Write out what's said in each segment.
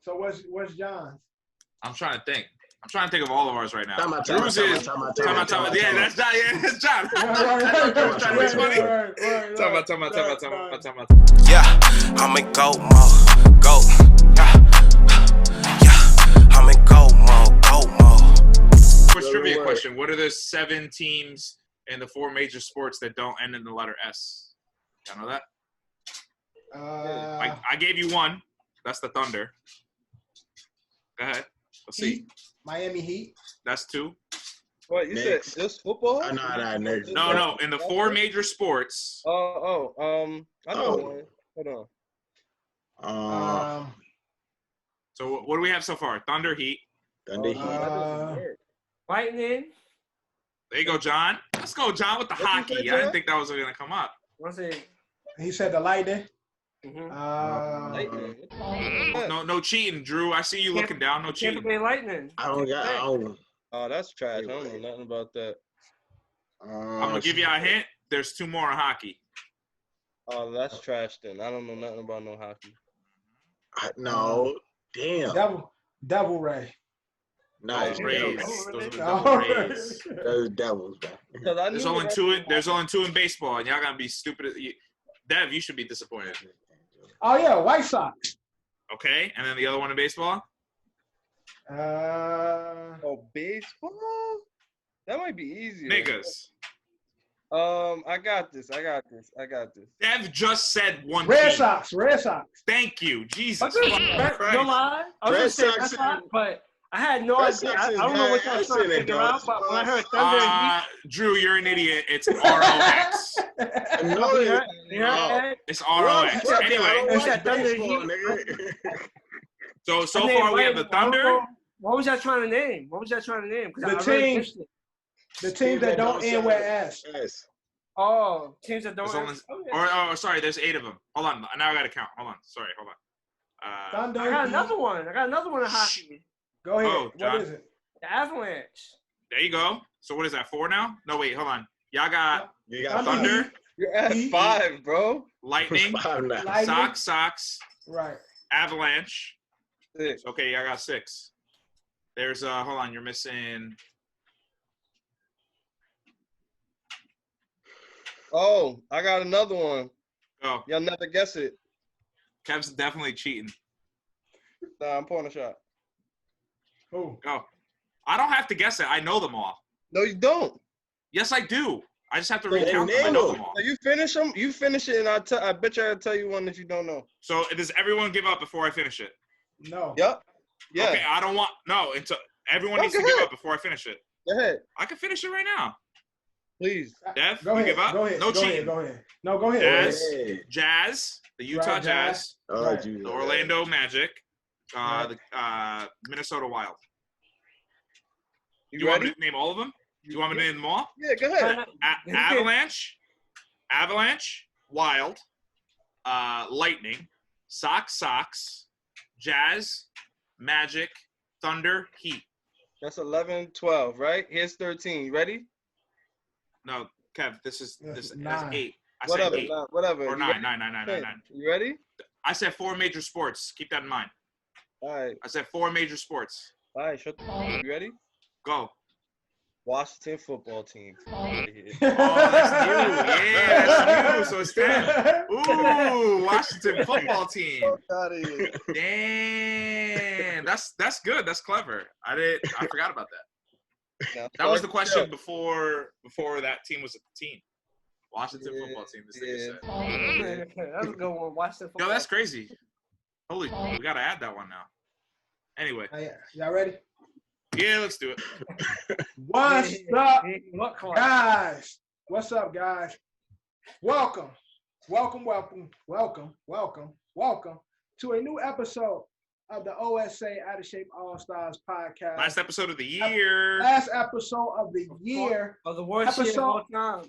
So what's John's? I'm trying to think. I'm trying to think of all of ours right now. Drew's is. Yeah, that's John. Yeah, that's John. Talking about. Yeah, I'm in go mode. Go. Yeah, I'm in go mode. First trivia question: what are the 7 teams in the 4 major sports that don't end in the letter S? Y'all know that? I gave you one. That's the Thunder. Go ahead. Let's see. Miami Heat. That's 2. What you said? Just football? No. In the 4 major sports. I know one. Hold on. So what do we have so far? Thunder, Heat. Lightning. There you go, John. Let's go, John, with the hockey. I didn't think that was going to come up. What's it? He said the Lightning. Lightning. No cheating, Drew. I see you looking down. No cheating. Tampa Bay Lightning. Oh, that's trash. I don't know nothing about that. I'm going to give you a hint. There's 2 more in hockey. Oh, that's trash then. I don't know nothing about no hockey. No. Damn. Devil Ray. Nice. Rays. Those are the Rays. Those Devils, man. There's only 2 in baseball, and y'all gonna be stupid. Dev, you should be disappointed. Oh yeah, White Sox. Okay, and then the other one in baseball. Baseball? That might be easier. Niggas. I got this. Dev just said one. Red Sox. Thank you, Jesus. No lie. I was gonna say Red Sox, but I had no idea. I don't know what y'all trying to figure out, but when I heard Thunder and Heat. Drew, you're an idiot. It's ROX. It's ROX. Anyway. It's that Thunder and Heat. So far we have the Thunder. What was y'all trying to name? The teams that don't end with S. Oh, teams that don't. Sorry, there's 8 of them. Hold on, now I gotta count. Hold on. Thunder. I got another one in hockey. Go ahead. Oh, what is it? The Avalanche. There you go. So what is that? 4 now? No, wait, hold on. Y'all got Thunder. You're at 5, bro. Lightning. Sox. Right. Avalanche. 6. Okay, y'all got 6. There's hold on, you're missing. Oh, I got another one. Go. Y'all never guess it. Kev's definitely cheating. Nah, I'm pouring a shot. Oh. Go. I don't have to guess it. I know them all. No, you don't. Yes, I do. I just have to recount them. I know them all. So you finish them. You finish it, and I bet you I'll tell you one that you don't know. So does everyone give up before I finish it? No. Yep. Yeah. Okay, I don't want everyone needs to give up before I finish it. Go ahead. I can finish it right now. Please. Dev, go ahead. Give up? Go ahead. No cheating. Go ahead. No, go ahead. Jazz, the Utah Jazz, the Orlando Magic, the Minnesota Wild. You want me to name all of them? You want me to name them all? Yeah, go ahead. Avalanche, Wild, Lightning, Sox, Jazz, Magic, Thunder, Heat. That's 11, 12, right? Here's 13. You ready? No, Kev, this is 8. I whatever, said 8. Whatever. Or 9. You ready? I said 4 major sports. Keep that in mind. All right. I said 4 major sports. All right, shut the fuck up. You ready? Go. Washington football team. Oh, that's new. Yeah, that's new. So it's 10. Ooh, Washington football team. Damn, that's good. That's clever. I forgot about that. That was the question before that team was a team. Washington football team. This thing said. That's a good one. Washington football. Yo, that's crazy. Holy, we gotta add that one now. Anyway. Y'all ready? Yeah, let's do it. What's up, guys? What's up, guys? Welcome to a new episode of the OSA Out of Shape Allstars podcast. Last episode of the year. Last episode of the year. Of the worst year of all time.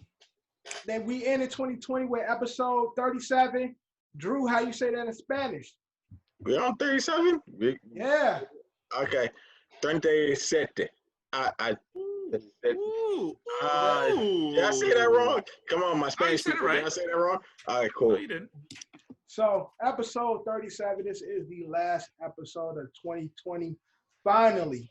Then we ended 2020 with episode 37. Drew, how you say that in Spanish? We're on 37? Yeah. Okay. 37. Did I say that wrong? Come on, my Spanish people. Did I say that wrong? All right, cool. No, you didn't. So episode 37, this is the last episode of 2020. Finally,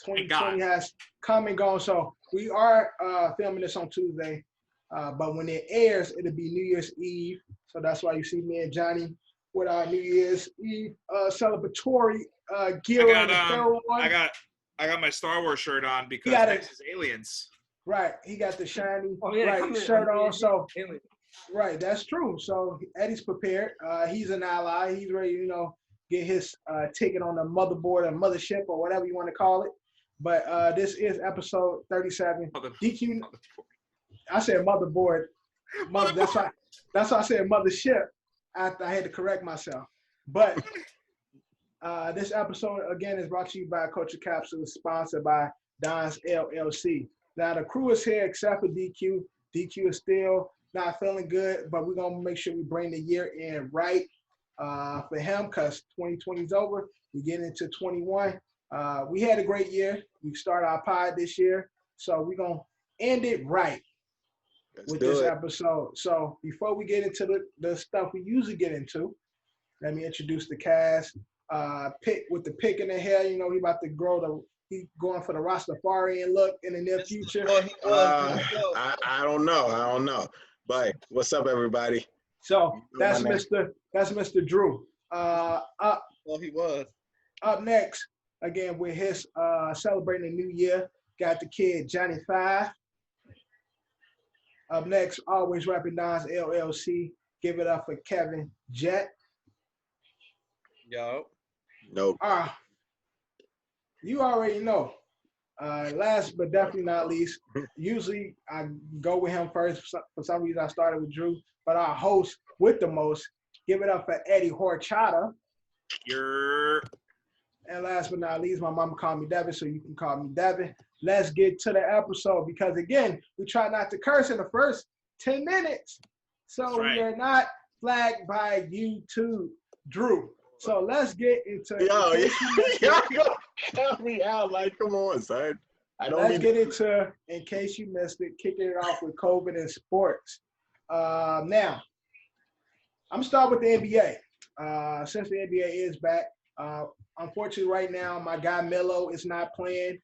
2020 has come and gone. So we are filming this on Tuesday, but when it airs, it'll be New Year's Eve. So that's why you see me and Johnny with our New Year's Eve celebratory gear on. I got my Star Wars shirt on because next is Aliens. Right, he got the shiny shirt on. So right, that's true. So Eddie's prepared. He's an ally. He's ready, get his ticket on the motherboard or mothership or whatever you want to call it. But this is episode 37. DQ. I said motherboard. That's why I said mothership. After I had to correct myself. But this episode again is brought to you by Culture Capsule, sponsored by Don's LLC. Now the crew is here except for DQ. DQ is still not feeling good, but we're gonna make sure we bring the year in right for him because 2020 is over. We get into 21. We had a great year. We started our pod this year, so we're gonna end it right with this episode. So before we get into the stuff we usually get into, let me introduce the cast. Pick with the pick in the hair, he about to he's going for the Rastafarian look in the near future. I don't know. But what's up, everybody? So that's Mr. Drew. He was. Up next, again with his celebrating the new year, got the kid Johnny 5. Up next, always rapping Don's LLC. Give it up for Kevin Jet. Yo. Nope. You already know. Last but definitely not least, usually I go with him first. For some reason, I started with Drew. But our host with the most, give it up for Eddie Horchata. And last but not least, my mama called me Devin, so you can call me Devin. Let's get to the episode because, again, we try not to curse in the first 10 minutes. So we are not flagged by YouTube, Drew. So let's get into it. Y'all call me out like, come on, son. Let's get into, in case you missed it, kicking it off with COVID and sports. Now, I'm start with the NBA. Since the NBA is back, unfortunately right now, my guy Melo is not playing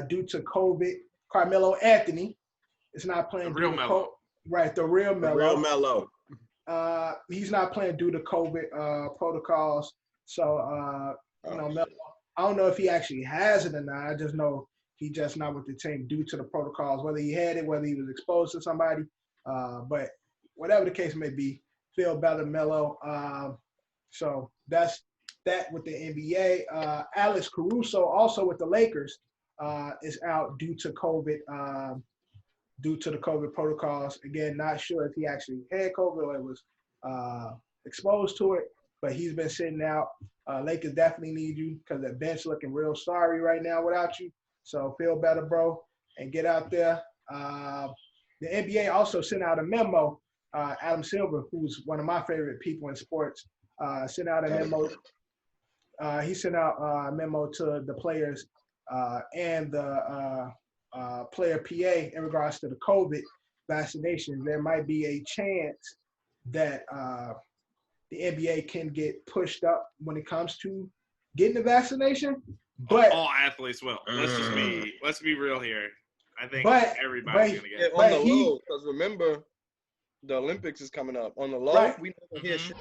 due to COVID. Carmelo Anthony is not playing due to COVID. Right, the real Melo. He's not playing due to COVID protocols. So, Melo, I don't know if he actually has it or not. I just know he just not with the team due to the protocols, whether he had it, whether he was exposed to somebody. But whatever the case may be, feel better, Melo. So that's that with the NBA. Alex Caruso, also with the Lakers, is out due to COVID. Due to the COVID protocols. Again, not sure if he actually had COVID or was exposed to it, but he's been sitting out. Lakers definitely need you because the bench looking real sorry right now without you. So feel better, bro, and get out there. The NBA also sent out a memo. Adam Silver, who's one of my favorite people in sports, sent out a memo. He sent out a memo to the players and the player PA in regards to the COVID vaccinations. There might be a chance that the NBA can get pushed up when it comes to getting the vaccination. But all athletes will. Let's be real here. I think everybody's gonna get it. On the low, because remember, the Olympics is coming up. On the low, we don't hear shit,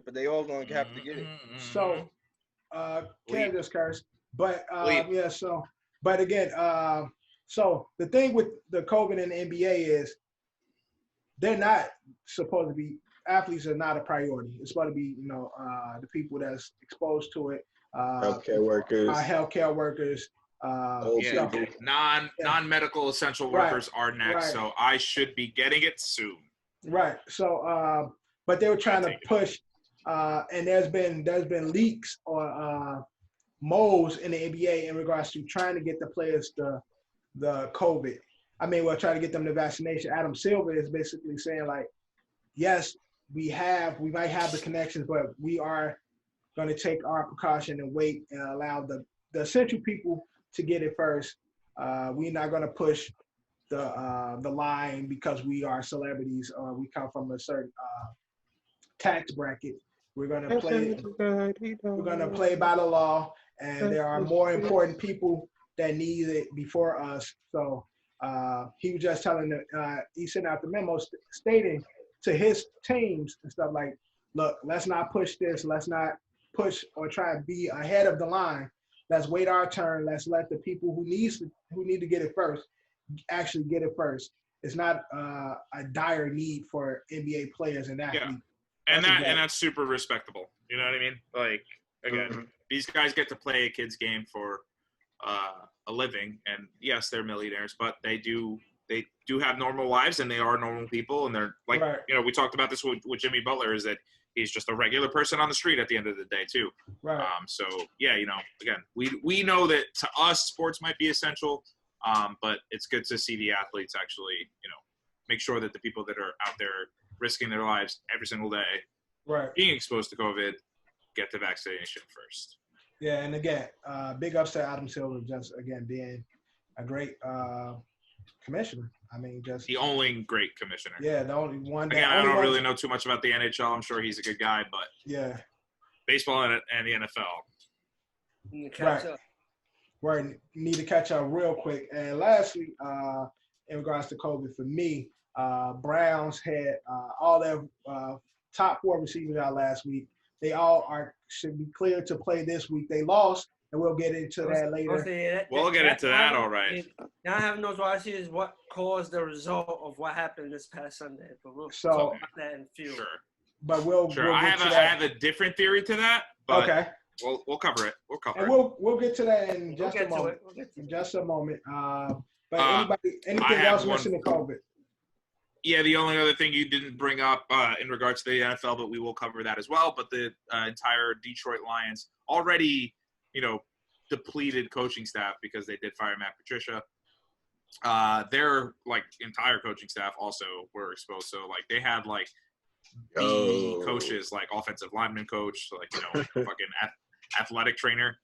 but they all gonna have to get it. So, Canada's cursed. But but again, so the thing with the COVID and the NBA is they're not supposed to be, athletes are not a priority. It's supposed to be, the people that's exposed to it. Healthcare workers. Non-medical essential workers are next, so I should be getting it soon. Right. So, but they were trying to push, and there's been leaks or moles in the NBA in regards to trying to get the players the COVID. Trying to get them the vaccination. Adam Silver is basically saying like, yes, we might have the connections, but we are going to take our precaution and wait and allow the essential people to get it first. We're not going to push the line because we are celebrities or we come from a certain tax bracket We're going to play. We're going to play by the law, and there are more important people that need it before us. So he was just telling he sent out the memo stating to his teams and stuff like, look, let's not push this. Let's not push or try to be ahead of the line. Let's wait our turn. Let's let the people who need to get it first actually get it first. It's not a dire need for NBA players and athletes. Yeah. And that's super respectable. You know what I mean? Like, again, these guys get to play a kid's game for a living, and yes, they're millionaires, but they do have normal lives, and they are normal people, and they're like, you know, we talked about this with Jimmy Butler, is that he's just a regular person on the street at the end of the day too. Right. So yeah, you know, again, we know that to us sports might be essential, but it's good to see the athletes actually, you know, make sure that the people that are out there risking their lives every single day, being exposed to COVID, get the vaccination first. Yeah, and again, big ups to Adam Silver just again being a great commissioner. I mean, just the only great commissioner. Yeah, the only one. Again, I don't really know too much about the NHL. I'm sure he's a good guy, but yeah, baseball and the NFL. Right. Right. Need to catch up real quick. And lastly, in regards to COVID, for me, Browns had all their top 4 receivers out last week. They all should be cleared to play this week. They lost, and we'll get into that later. We'll get into that, all right. Now I have no idea see is what caused the result of what happened this past Sunday, but we'll talk about that in a few. Sure. But we'll I have a different theory to that. But okay. We'll cover it. We'll get to that in just a moment. In just a moment. But anything else mentioning COVID? Yeah, the only other thing you didn't bring up in regards to the NFL, but we will cover that as well. But the entire Detroit Lions already, you know, depleted coaching staff because they did fire Matt Patricia. Their like entire coaching staff also were exposed. So like they had like B coaches, like offensive lineman coach, like, you know, fucking athletic trainer,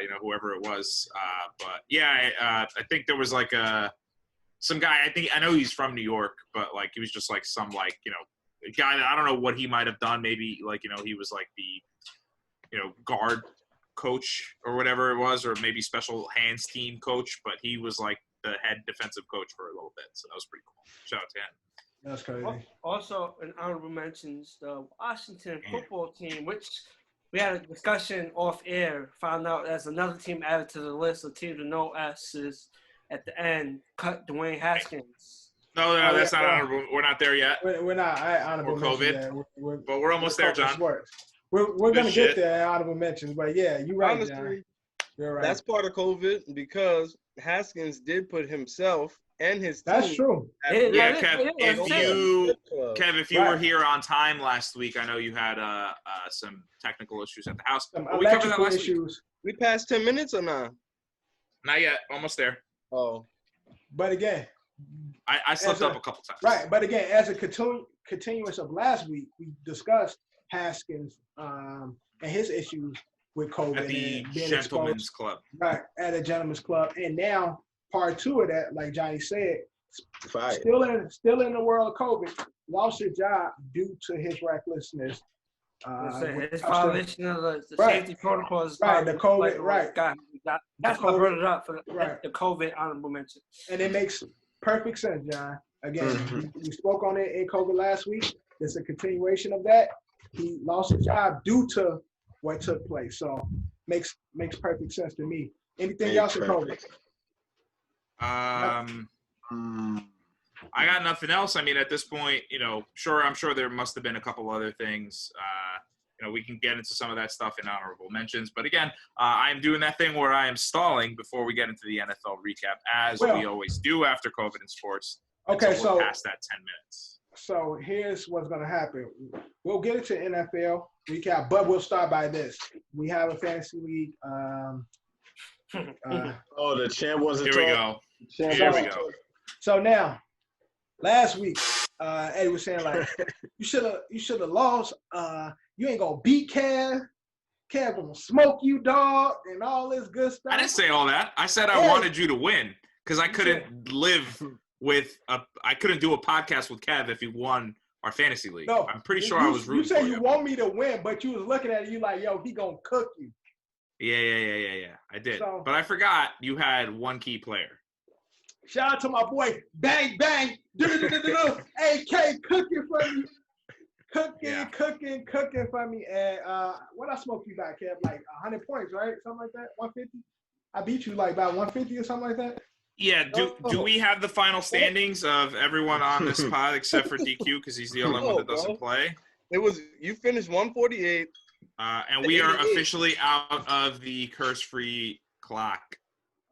you know, whoever it was. But yeah, I think there was like some guy, I know he's from New York, but like he was just like some like, you know, a guy that I don't know what he might have done. Maybe like, you know, he was like the, you know, guard coach or whatever it was, or maybe special hands team coach, but he was like the head defensive coach for a little bit. So that was pretty cool. Shout out to him. That's crazy. Also, in honorable mentions, the Washington football team, which we had a discussion off air, found out there's another team added to the list of teams with no S's at the end, cut Dwayne Haskins. No, that's not honorable. We're not there yet. We're not honorable mentions. But we're almost there, John. We're going to get there in honorable mentions. But yeah, you're right, honestly, John. You're right. That's part of COVID because Haskins did put himself and his team. That's true. Yeah, Kev, if you were here on time last week, I know you had some technical issues at the house. We covered that last week. We passed 10 minutes or not? Not yet. Almost there. Oh. But again, I slipped up a couple times. Right. But again, as a continuous of last week, we discussed Haskins and his issues with COVID. At the Gentleman's Club. Right. At a Gentleman's Club. And now part 2 of that, like Johnny said, still in the world of COVID, lost his job due to his recklessness. His violation of the safety protocols. Right, the COVID, right. That's what I brought it up for the COVID honorable mention. And it makes perfect sense, John. Again, we spoke on it in COVID last week. It's a continuation of that. He lost his job due to what took place. So makes perfect sense to me. Anything else in COVID? I got nothing else. I mean, at this point, you know, I'm sure there must have been a couple other things. You know, we can get into some of that stuff in honorable mentions. But again, I'm doing that thing where I am stalling before we get into the NFL recap, as we always do after COVID in sports. Okay, so past that 10 minutes. So here's what's going to happen. We'll get into NFL recap, but we'll start by this. We have a fantasy league. The champ wasn't. Here we go. Here we go. So now, last week, Eddie was saying like, you should have lost. You ain't gonna beat Kev. Kev gonna smoke you, dog, and all this good stuff. I didn't say all that. I said I wanted you to win because I couldn't live with I couldn't do a podcast with Kev if he won our fantasy league. No, I'm pretty sure I was rooting You said for you want me to win, but you was looking at it. You like, yo, he gonna cook you. Yeah. I did, So- but I forgot you had one key player. Shout out to my boy, Bang Bang, AK cooking for me, cooking for me. And what I smoked you back, Kev? Like 100 points, right? Something like that. 150. I beat you like about 150 or something like that. Yeah. Do we have the final standings of everyone on this pod except for DQ because he's the only one that doesn't play? It was you finished 148. And we are officially out of the curse-free clock.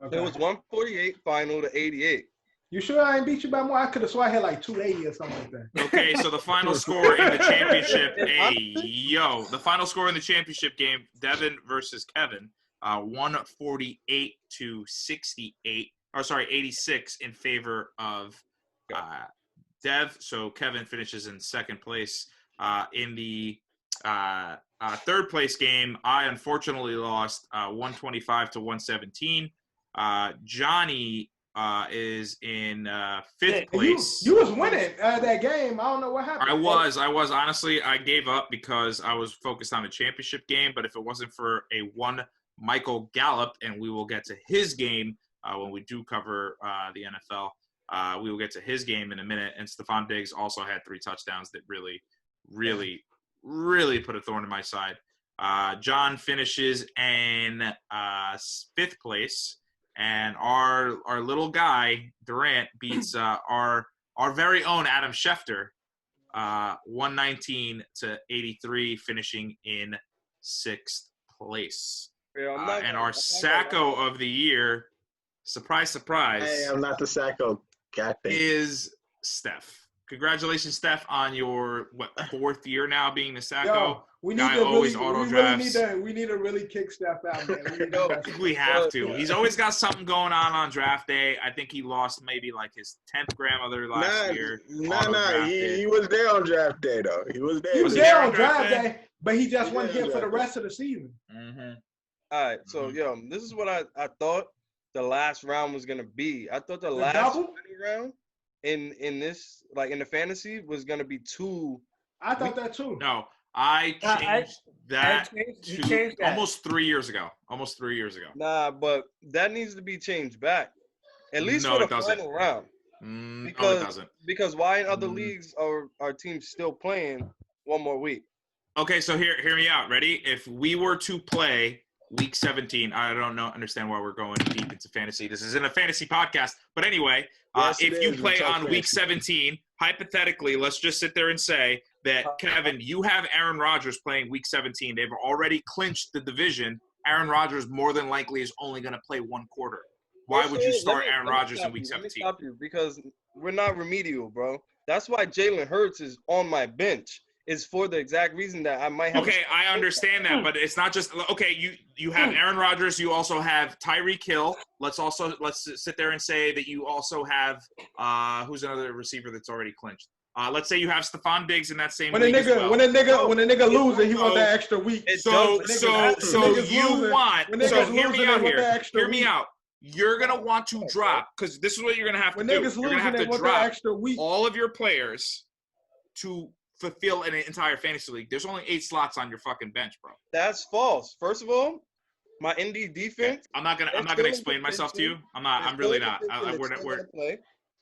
Okay. It was 148 final to 88. You sure I ain't beat you by more? I could have sworn I had like 280 or something like that. Okay, so the final score in the championship, the final score in the championship game, Devin versus Kevin, 148 to 68, 86 in favor of Dev. So Kevin finishes in second place. In the third place game, I unfortunately lost 125 to 117. Johnny is in fifth place. You was winning that game. I don't know what happened. I was. Honestly, I gave up because I was focused on the championship game. But if it wasn't for a one Michael Gallup, and we will get to his game when we do cover the NFL, we will get to his game in a minute. And Stephon Diggs also had 3 touchdowns that really put a thorn in my side. John finishes in 5th place. And our little guy, Durant, beats our very own Adam Schefter, 119 to 83, finishing in 6th place. Yeah, and our Sacco of the year, surprise, Hey, I'm not the Sacco. is Steph. Congratulations, Steph, on your 4th year now being the Sacco. We need Guy to always really, auto we drafts. we need to really kick Steph out, man. We have to. He's always got something going on draft day. I think he lost maybe like his 10th grandmother last year. Nah. He was there on draft day, though. He was there. He was there on draft day, but he just wasn't here for the rest of the season. Mm-hmm. All right, so this is what I thought the last round was gonna be. I thought the last round in this, like in the fantasy, was gonna be 2. I thought that too. No, I changed that almost 3 years ago. Nah, but that needs to be changed back. At least No, for it the doesn't. final round. No, it doesn't. Because why in other leagues are our teams still playing one more week? Okay, so hear me out. Ready? If we were to play Week 17, I don't understand why we're going deep into fantasy. This isn't a fantasy podcast. But anyway, if you play on Week 17, hypothetically, let's just sit there and say that, Kevin, you have Aaron Rodgers playing Week 17. They've already clinched the division. Aaron Rodgers more than likely is only going to play 1 quarter. Why would you start Aaron Rodgers in Week 17? Let me stop you because we're not remedial, bro. That's why Jalen Hurts is on my bench. Is for the exact reason that I might have. Okay, I understand that, but it's not just okay. You have Aaron Rodgers. You also have Tyreek Hill. Let's sit there and say that you also have who's another receiver that's already clinched. Let's say you have Stephon Diggs in that same league as well. When a nigga loses, he wants that extra week. So hear me out here. Hear me out. You're gonna want to drop because this is what you're gonna have to do. You're gonna have to drop all of your players to fulfill an entire fantasy league. There's only 8 slots on your fucking bench, bro. That's false. First of all, my ND defense. I'm not gonna explain myself to you. I'm really not.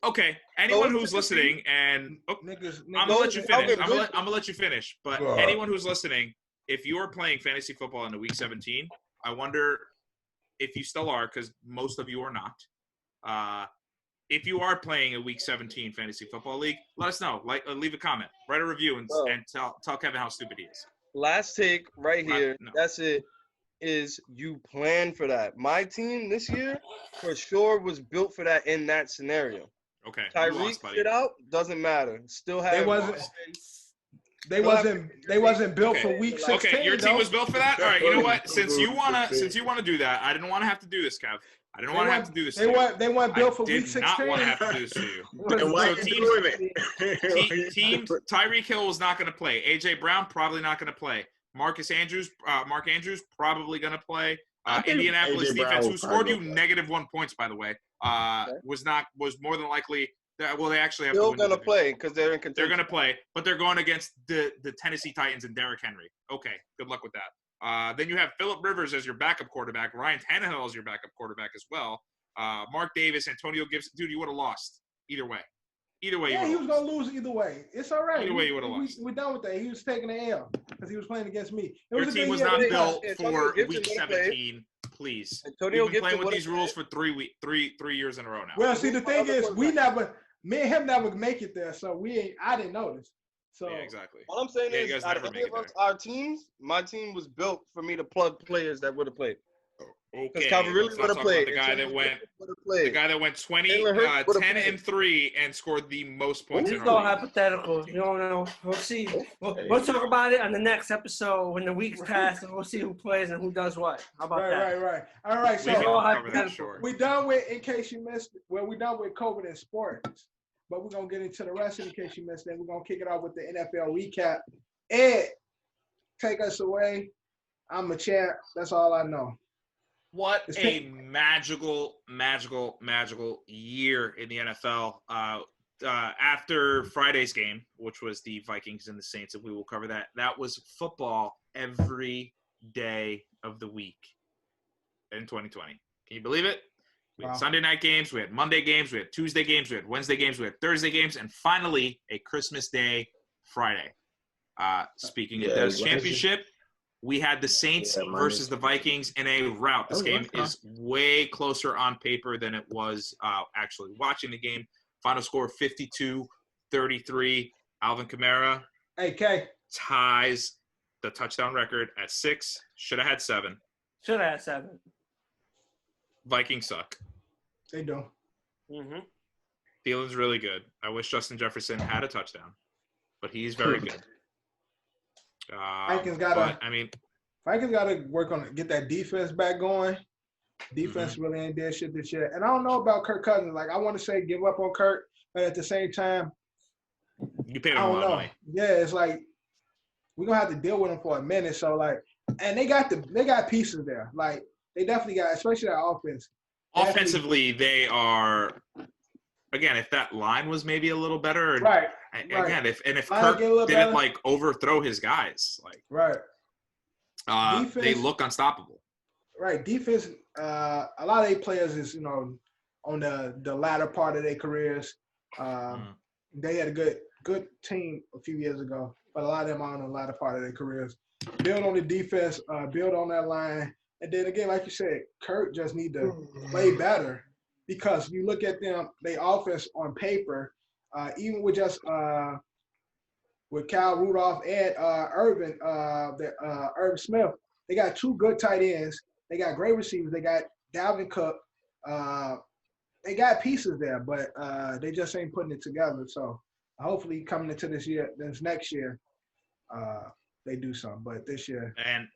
Okay. Anyone who's listening, and I'm gonna let you finish. I'm gonna let you finish. But anyone who's listening, if you are playing fantasy football in the Week 17, I wonder if you still are, because most of you are not. If you are playing a Week 17 fantasy football league, let us know. Leave a comment, write a review, and tell Kevin how stupid he is. Last take right here. No. That's it. Is you plan for that? My team this year for sure was built for that in that scenario. Okay. Tyreek sit out doesn't matter. Still have. They wasn't built for Week 16. Okay, your team was built for that. All right. You know what? Since you wanna do that, I didn't want to have to do this, Kev. I didn't want to have to do this. They weren't built for Week 16. I did not want to have to do this to you. Why are you doing it? Team Tyreek Hill was not going to play. AJ Brown probably not going to play. Mark Andrews probably going to play. Indianapolis defense, who scored you -1 points, by the way, was more than likely Well, they actually have Still to win. gonna play because they're in contention. They're gonna play, but they're going against the Tennessee Titans and Derrick Henry. Okay, good luck with that. Then you have Phillip Rivers as your backup quarterback. Ryan Tannehill as your backup quarterback as well. Mark Davis, Antonio Gibson. Dude, you would have lost either way. Either way, yeah, he was gonna lose either way. It's all right. Either way, you would have lost. We're done with that. He was taking the L because he was playing against me. Your team was not built for week 17. Please. Antonio We've been playing Gibson with these rules for 3 years in a row now. Well, see, the thing is, me and him never make it there, so I didn't notice. So yeah, exactly. All I'm saying is, out of any of our teams, my team was built for me to plug players that would have played. Okay. Calvin really would have played. The guy that went 20, 10 and 3 and scored the most points. This is all hypothetical. You don't know. We'll see. We'll talk about it on the next episode when the weeks pass, and we'll see who plays and who does what. How about that? Right. All right. So We're done with, in case you missed it. Well, we're done with COVID and sports, but we're gonna get into the rest in case you missed it. We're gonna kick it off with the NFL recap. Ed, take us away. I'm a champ. That's all I know. What a magical year in the NFL. After Friday's game, which was the Vikings and the Saints, and we will cover that. That was football every day of the week in 2020. Can you believe it? We had Sunday night games, we had Monday games, we had Tuesday games, we had Wednesday games, we had Thursday games, and finally a Christmas Day Friday. Speaking of the championship, we had the Saints versus the Vikings in a rout. This game is way closer on paper than it was actually watching the game. Final score 52-33. Alvin Kamara ties the touchdown record at 6. Should have had 7. Should have had 7. Vikings suck. They do. Mm-hmm. Thielen's really good. I wish Justin Jefferson had a touchdown, but he's very good. Vikings gotta work on it, get that defense back going. Defense really ain't did shit this year. And I don't know about Kirk Cousins. Like, I want to say give up on Kirk, but at the same time, you paid him a lot of money. Yeah, it's like we're gonna have to deal with him for a minute. So like, and they got pieces there. Like they definitely got, especially that offense. Offensively, they are. Again, if that line was maybe a little better, right. Again, if Kirk didn't like overthrow his guys, like they look unstoppable. Right, defense. A lot of their players is on the latter part of their careers. They had a good team a few years ago, but a lot of them are on the latter part of their careers. Build on the defense, build on that line, and then again, like you said, Kirk just need to play better. Because you look at them, they offense on paper, even with just with Kyle Rudolph and Irvin Smith, they got 2 good tight ends. They got great receivers. They got Dalvin Cook. They got pieces there, but they just ain't putting it together. So hopefully, coming into this next year, they do something. But this year, and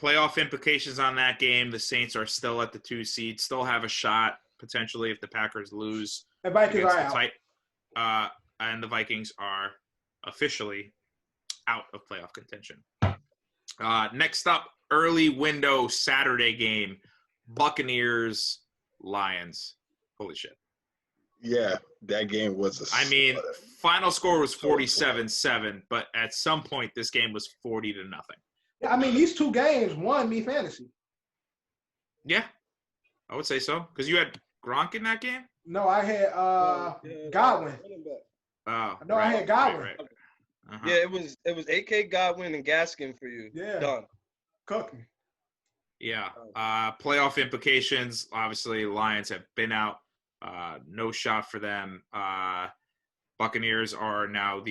playoff implications on that game. The Saints are still at the 2 seed, still have a shot potentially if the Packers lose. The Vikings are out. And the Vikings are officially out of playoff contention. Next up, early window Saturday game, Buccaneers, Lions. Holy shit. Yeah, that game was final score was 47-7, but at some point this game was 40-0. Yeah, I mean, these 2 games won me fantasy. Yeah, I would say so. Because you had Gronk in that game? No, I had Godwin. Oh, no, I had Godwin. Right. Uh-huh. Yeah, it was AK, Godwin, and Gaskin for you. Yeah. Done. Cooking. Yeah. Playoff implications. Obviously, Lions have been out. No shot for them. Buccaneers are now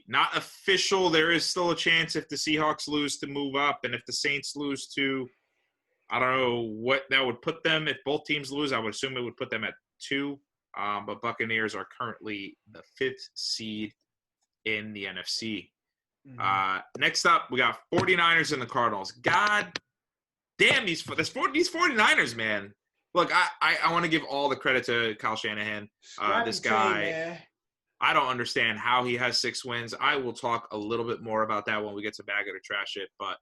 not official. There is still a chance if the Seahawks lose to move up, and if the Saints lose to, I don't know what that would put them. If both teams lose, I would assume it would put them at 2. But Buccaneers are currently the 5th seed in the NFC. Next up, we got 49ers and the Cardinals. God damn, these 49ers, man. Look, I want to give all the credit to Kyle Shanahan. This guy, I don't understand how he has 6 wins. I will talk a little bit more about that when we get to bag it or trash it. But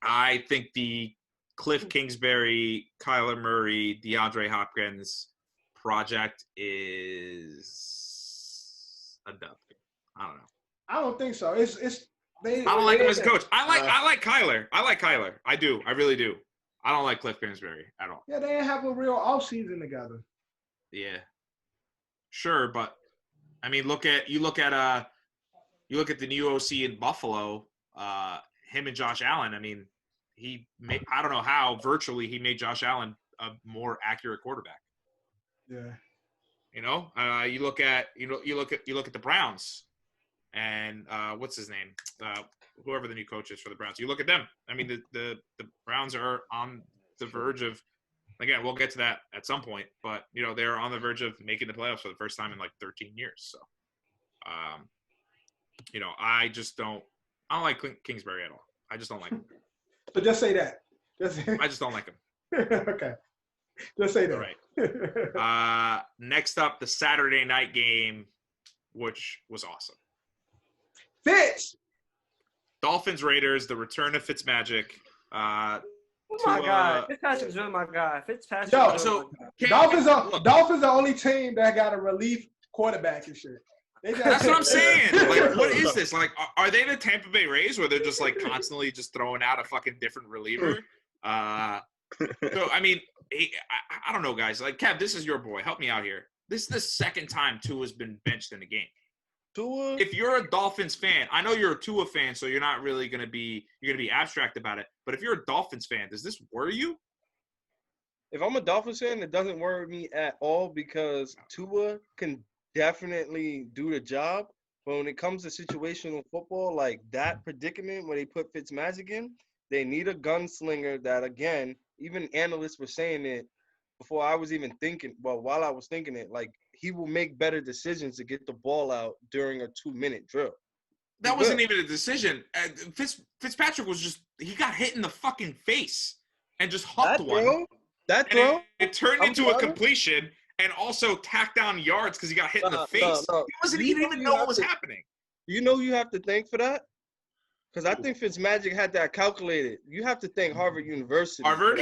I think the Cliff Kingsbury, Kyler Murray, DeAndre Hopkins project is a dub. I don't know. I don't think so. It's they. I don't like him as a coach. I like Kyler. I like Kyler. I do. I really do. I don't like Cliff Kingsbury at all. Yeah, they didn't have a real offseason together. Yeah. Sure, but I mean, look at the new OC in Buffalo, him and Josh Allen. I mean, I don't know how virtually he made Josh Allen a more accurate quarterback. Yeah. You know, you look at the Browns and what's his name? Whoever the new coach is for the Browns. You look at them. I mean, the Browns are on the verge of, again, we'll get to that at some point, but you know, they're on the verge of making the playoffs for the first time in like 13 years. So, you know, I don't like Kingsbury at all. I just don't like him. So just say that. I just don't like him. Okay. Just say that. All right. Next up, the Saturday night game, which was awesome. Fitz. Dolphins Raiders, the return of Fitzmagic. Oh my God, Fitzpatrick's really my guy. Fitzpatrick. Yo, so Dolphins are the only team that got a relief quarterback and shit. That's what I'm saying. Like, what is this? Like, are they the Tampa Bay Rays where they're just like constantly just throwing out a fucking different reliever? So I mean, I don't know, guys. Like, Kev, this is your boy. Help me out here. This is the second time Tua's been benched in a game. Tua? If you're a Dolphins fan, I know you're a Tua fan, so you're not really gonna be abstract about it. But if you're a Dolphins fan, does this worry you? If I'm a Dolphins fan, it doesn't worry me at all because Tua can definitely do the job. But when it comes to situational football, like that predicament where they put Fitzmagic in, they need a gunslinger that, again, even analysts were saying it before I was even thinking, well, while I was thinking it, like, he will make better decisions to get the ball out during a 2-minute drill. That wasn't even a decision. Fitzpatrick was just – he got hit in the fucking face and just hucked one. That throw? It turned into a completion and also tacked down yards because he got hit in the face. He didn't even know what was happening. You know you have to thank for that? Because I think Fitzmagic had that calculated. You have to thank Harvard University. Harvard?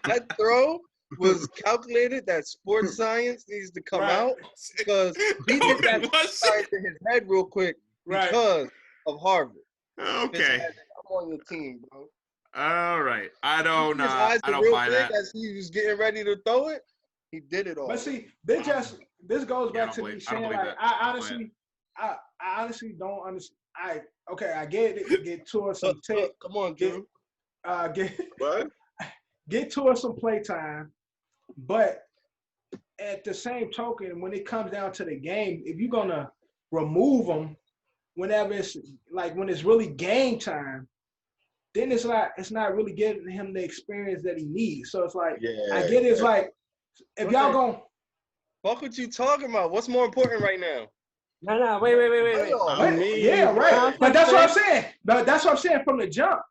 That throw was calculated that sports science needs to come out because he did that science in his head real quick because of Harvard. Okay. I'm on your team, bro. All right. I don't buy that. As he was getting ready to throw it, he did it all. But see, this goes back to me saying, like, I honestly don't understand. I get it. Get to us some tape. Come on, Drew. Get to us some play time. But at the same token, when it comes down to the game, if you're gonna remove them whenever it's like when it's really game time, then it's not really giving him the experience that he needs. So it's like I get it's like if y'all gonna fuck what you talking about? What's more important right now? No, wait. Yeah, right. But that's what I'm saying. But that's what I'm saying from the jump.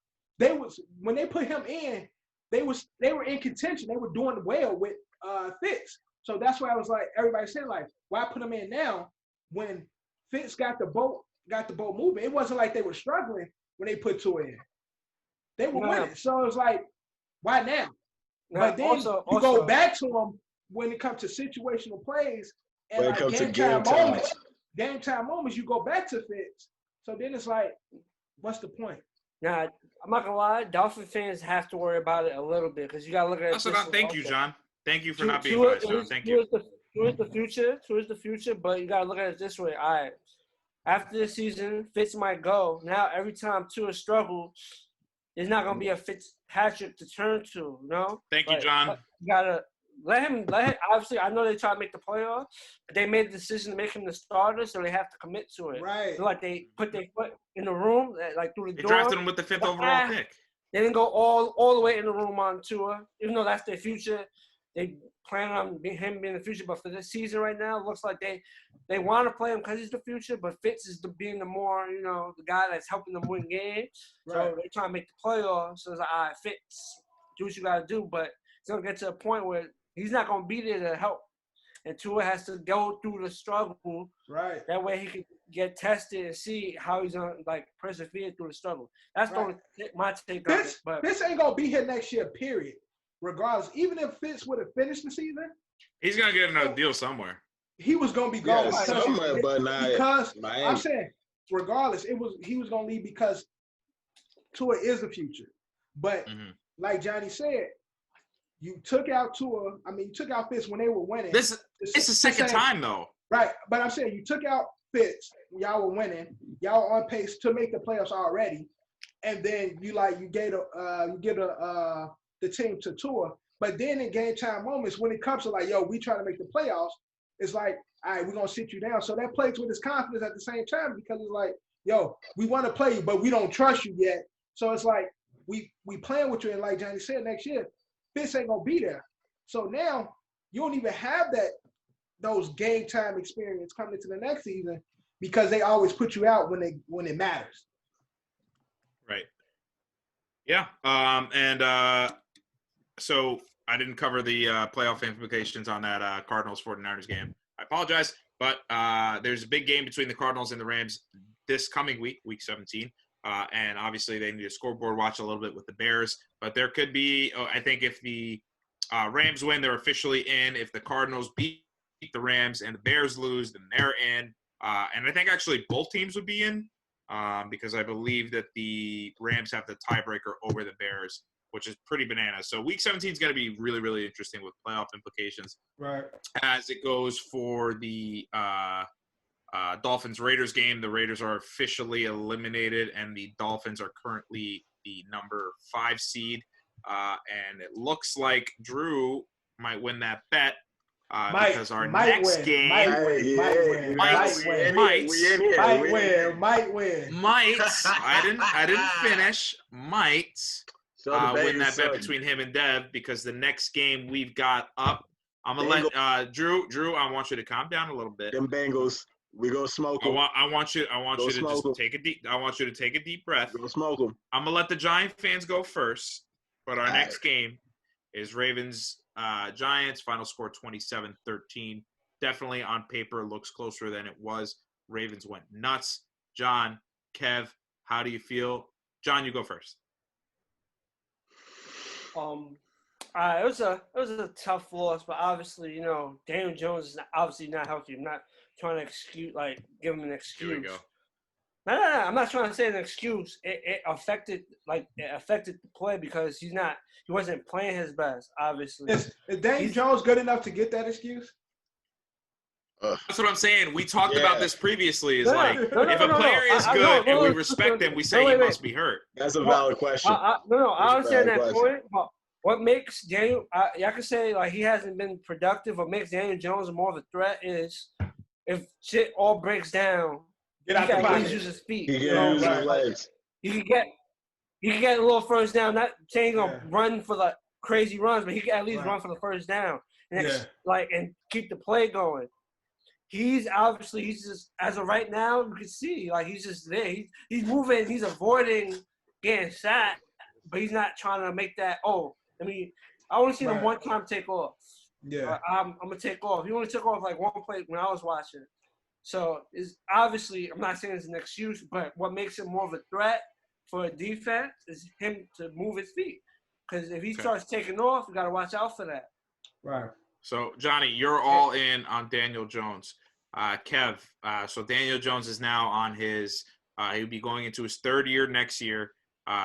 When they put him in, they were in contention. They were doing well with Fitz. So that's why I was like, everybody said, like, why put him in now when Fitz got the boat moving? It wasn't like they were struggling when they put Tua in. They were winning. So it's like, why now? But then you go back to them when it comes to situational plays and like game time moments, you go back to Fitz. So then it's like, what's the point? Nah, I'm not gonna lie. Dolphin fans have to worry about it a little bit because you gotta look at it. Thank you, John. Thank you for not being biased, John. Thank you. Towards the future, but you gotta look at it this way. All right, after this season, Fitz might go. Now every time Tua struggles, there's not gonna be a Fitzpatrick to turn to. You know. Thank you, John. You gotta let him. Obviously, I know they try to make the playoffs, but they made the decision to make him the starter, so they have to commit to it. Right. So like they put their foot in the room, like through the door. They drafted him with the 5th overall pick. They didn't go all the way in the room on Tua, even though that's their future. They plan on him being the future, but for this season right now, it looks like they want to play him because he's the future. But Fitz is being the more, the guy that's helping them win games. So they try to make the playoffs. So it's like, all right, Fitz, do what you got to do. But it's gonna get to a point where he's not gonna be there to help, and Tua has to go through the struggle. Right. That way he can get tested and see how he's gonna persevere through the struggle. That's my take on it. But Fitz ain't gonna be here next year. Period. regardless, even if Fitz would have finished the season, He's gonna get another deal somewhere. he was gonna be gone Yeah, somewhere, but not because Miami. I'm saying, regardless, he was gonna leave because Tua is the future. But like Johnny said, you took out Tua. I mean, you took out Fitz when they were winning. It's the second time though. Right, but I'm saying you took out Fitz. Y'all were winning. Y'all were on pace to make the playoffs already, and then you gave the team to Tua. But then in game time moments, when it comes to like, yo, we trying to make the playoffs, it's like, all right, we're gonna sit you down. So that plays with his confidence at the same time because it's like, yo, we want to play you, but we don't trust you yet. So it's like we playing with you, and like Johnny said, next year, Fitz ain't gonna be there. So now you don't even have those game time experience coming into the next season because they always put you out when it matters. Right. Yeah. So I didn't cover the playoff implications on that Cardinals 49ers game. I apologize, but there's a big game between the Cardinals and the Rams this coming week, week 17. And obviously they need a scoreboard watch a little bit with the Bears, but there could be, I think if the Rams win, they're officially in. If the Cardinals beat the Rams and the Bears lose, then they're in. And I think actually both teams would be in because I believe that the Rams have the tiebreaker over the Bears, which is pretty bananas. So week 17 is going to be really, really interesting with playoff implications. Right. As it goes for the Dolphins-Raiders game, the Raiders are officially eliminated, and the Dolphins are currently the number 5 seed. And it looks like Drew might win that bet because our next game might win. I didn't finish. Might win that bet between him and Dev because the next game we've got up. I'm gonna let Drew. I want you to calm down a little bit. Them Bengals, we gonna smoke them. I want you to just take a deep. I want you to take a deep breath. Go smoke them. I'm gonna let the Giant fans go first, but our next game is Ravens Giants. Final score 27-13. Definitely on paper looks closer than it was. Ravens went nuts. John, Kev, how do you feel? John, you go first. It was a tough loss, but obviously, Daniel Jones is obviously not healthy. I'm not trying to give him an excuse. Here we go. No. I'm not trying to say an excuse. It affected the play because he wasn't playing his best. Obviously, is Daniel Jones good enough to get that excuse? That's what I'm saying. We talked about this previously. If a player is good and we respect him, we say he must be hurt. That's a valid question. I understand that point. But what makes Daniel? I can say he hasn't been productive. What makes Daniel Jones more of a threat is if shit all breaks down, he can at least use his feet. He can use his legs. He can get a little first down. Not saying he's gonna run for the crazy runs, but he can at least run for the first down and and keep the play going. He's just as of right now, you can see he's just there. He's moving. He's avoiding getting sacked, but he's not trying to make that. I only seen him one time take off. Yeah, I'm gonna take off. He only took off one play when I was watching. So it's obviously I'm not saying it's an excuse, but what makes him more of a threat for a defense is him to move his feet. Because if he starts taking off, you gotta watch out for that. Right. So Johnny, you're all in on Daniel Jones. Kev, so Daniel Jones is now on his. He'll be going into his 3rd year next year.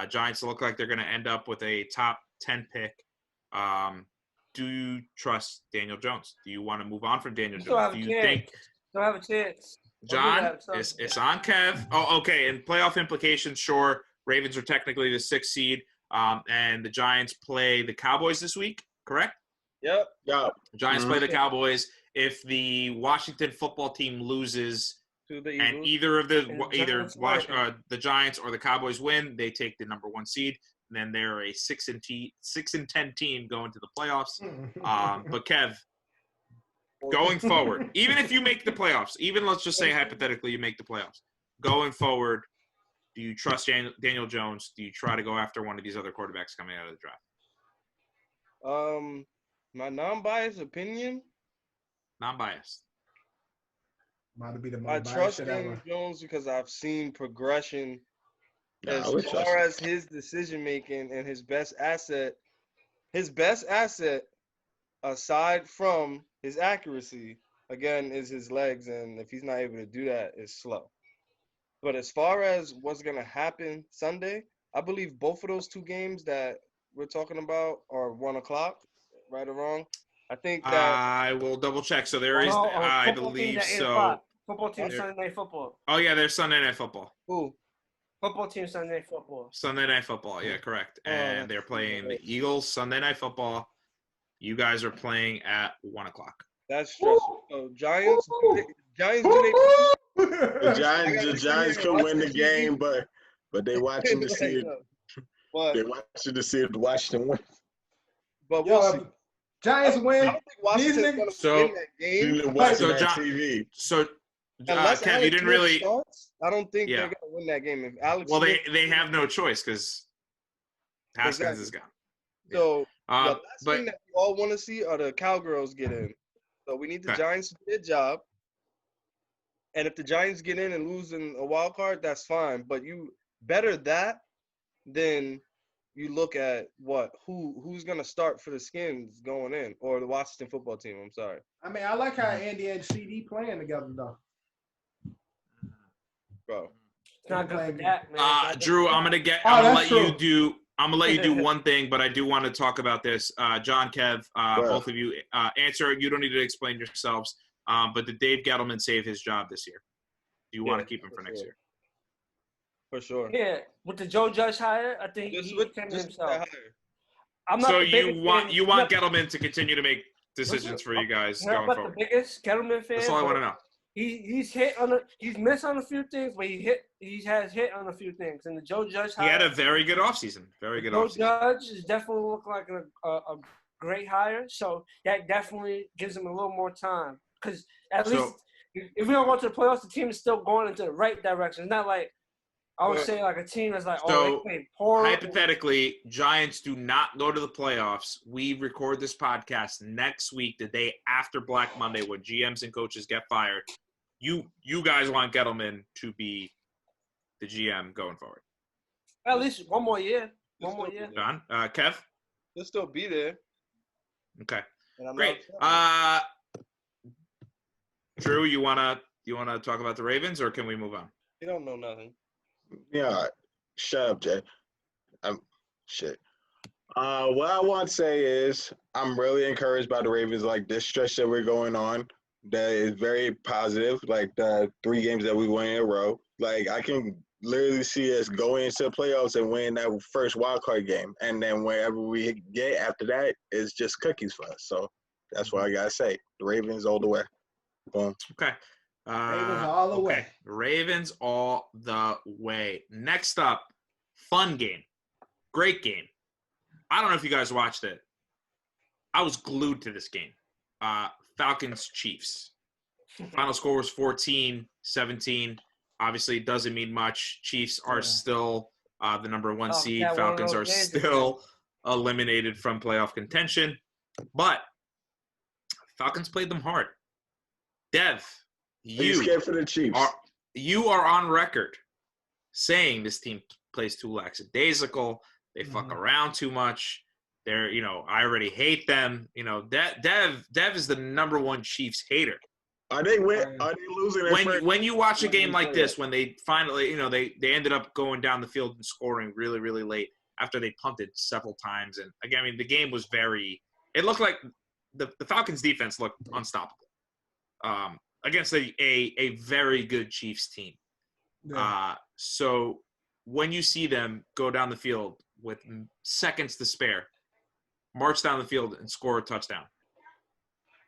Giants look like they're going to end up with a top 10 pick. Do you trust Daniel Jones? Do you want to move on from Daniel Jones? Do you think? Don't have a chance. John, it's on Kev. Oh, okay. And playoff implications, sure. Ravens are technically the 6th seed, and the Giants play the Cowboys this week, correct? Yep. Yeah. Giants play the Cowboys. If the Washington football team loses and either the Giants or the Cowboys win, they take the number 1 seed. And then they're a 6-10 team going to the playoffs. But Kev, going forward, even if you make the playoffs, even let's just say hypothetically you make the playoffs, going forward, do you trust Daniel Jones? Do you try to go after one of these other quarterbacks coming out of the draft? My non-biased opinion. Non-biased. Might be the I most trust biased Daniel ever. Jones because I've seen progression Nah, as we trust far him. as his decision making and his best asset his best asset, aside from his accuracy, again, is his legs, and if he's not able to do that, it's slow. But as far as what's gonna happen Sunday, I believe both of those two games that we're talking about are 1:00, right or wrong. I think that I will double check. So there is, No, I football team's believe at 8 so. o'clock. Football team There- Sunday Night Football. Oh yeah, there's Sunday Night Football. who Football team Sunday Night Football. Sunday Night Football, yeah, correct. Oh, And that's they're playing right. the Eagles Sunday Night Football. You guys are playing at 1:00. that's stressful. So Giants do they The Giants, gotta the sit Giants here could and win the watch the game, TV. but they watching to see it. But They watching to see it. Washington win. we'll Yo, see. if Giants I win. don't think Washington's These gonna So- win that game. You watching So that John- TV. So, Unless Kev, you Alex didn't Smith really. starts, I don't think Yeah. they're gonna win that game. If Alex Well, Smith, they have no choice because Haskins Exactly. is gone. so the last But thing that we all want to see are the Cowgirls get in. So we need the Okay. Giants to do their job. And if the Giants get in and lose in a wild card, that's fine. But you better that than you look at who's gonna start for the Skins going in, or the Washington football team. I'm sorry, I mean, I like how Andy and CD playing together though. bro. It's not good for that, man. It's not good Drew, for I'm that. gonna get. Oh, I'm gonna that's let you true. do. I'm gonna let you do one thing, but I do want to talk about this. John, Kev, Well. both of you answer. You don't need to explain yourselves. But did Dave Gettleman save his job this year? Do you want to Yeah, keep him for for next sure. year? For sure. Yeah, with the Joe Judge hire, I think Just he with defended just himself. that hire. I'm not So the biggest you fan. want I'm Gettleman to continue to make decisions for you guys not going the forward. biggest Kettleman fan. That's all I but want to know. He's missed on a few things, but he has hit on a few things. And the Joe Judge He hire, had a very good offseason. Very good Joe offseason. Judge is definitely look like a great hire. So that definitely gives him a little more time. Because at least if we don't go to the playoffs, the team is still going into the right direction. It's not like I would say like a team that's like, So, they played poor. Hypothetically, Giants do not go to the playoffs. We record this podcast next week, the day after Black Monday, when GMs and coaches get fired. You guys want Gettleman to be the GM going forward. At least one more year. One more year. John, Kev? He'll still be there. Okay. And I'm Great. not upset. Drew, you wanna talk about the Ravens, or can we move on? He don't know nothing. Yeah, shut up, Jay. Shit. What I want to say is I'm really encouraged by the Ravens. Like this stretch that we're going on, that is very positive. Like the 3 games that we won in a row. Like I can literally see us going into the playoffs and win that first wild card game, and then wherever we get after that is just cookies for us. So that's what I gotta say. The Ravens all the way. Boom. Okay. Ravens all the way. Ravens all the way. Next up, fun game. Great game. I don't know if you guys watched it. I was glued to this game. Falcons Chiefs. Final score was 14-17. Obviously, it doesn't mean much. Chiefs are still the number 1 seed. yeah, one of Falcons those are games still eliminated from playoff contention. But Falcons played them hard. Dev, Are you scared for the Chiefs? you are on record saying this team plays too lackadaisical. They fuck around too much. They're, I already hate them. Dev is the number 1 Chiefs hater. Are they losing? When you watch a game like this, when they finally, they ended up going down the field and scoring really, really late after they punted several times. And again, the game was it looked like the Falcons defense looked unstoppable against a very good Chiefs team. Yeah. So when you see them go down the field with seconds to spare, march down the field and score a touchdown.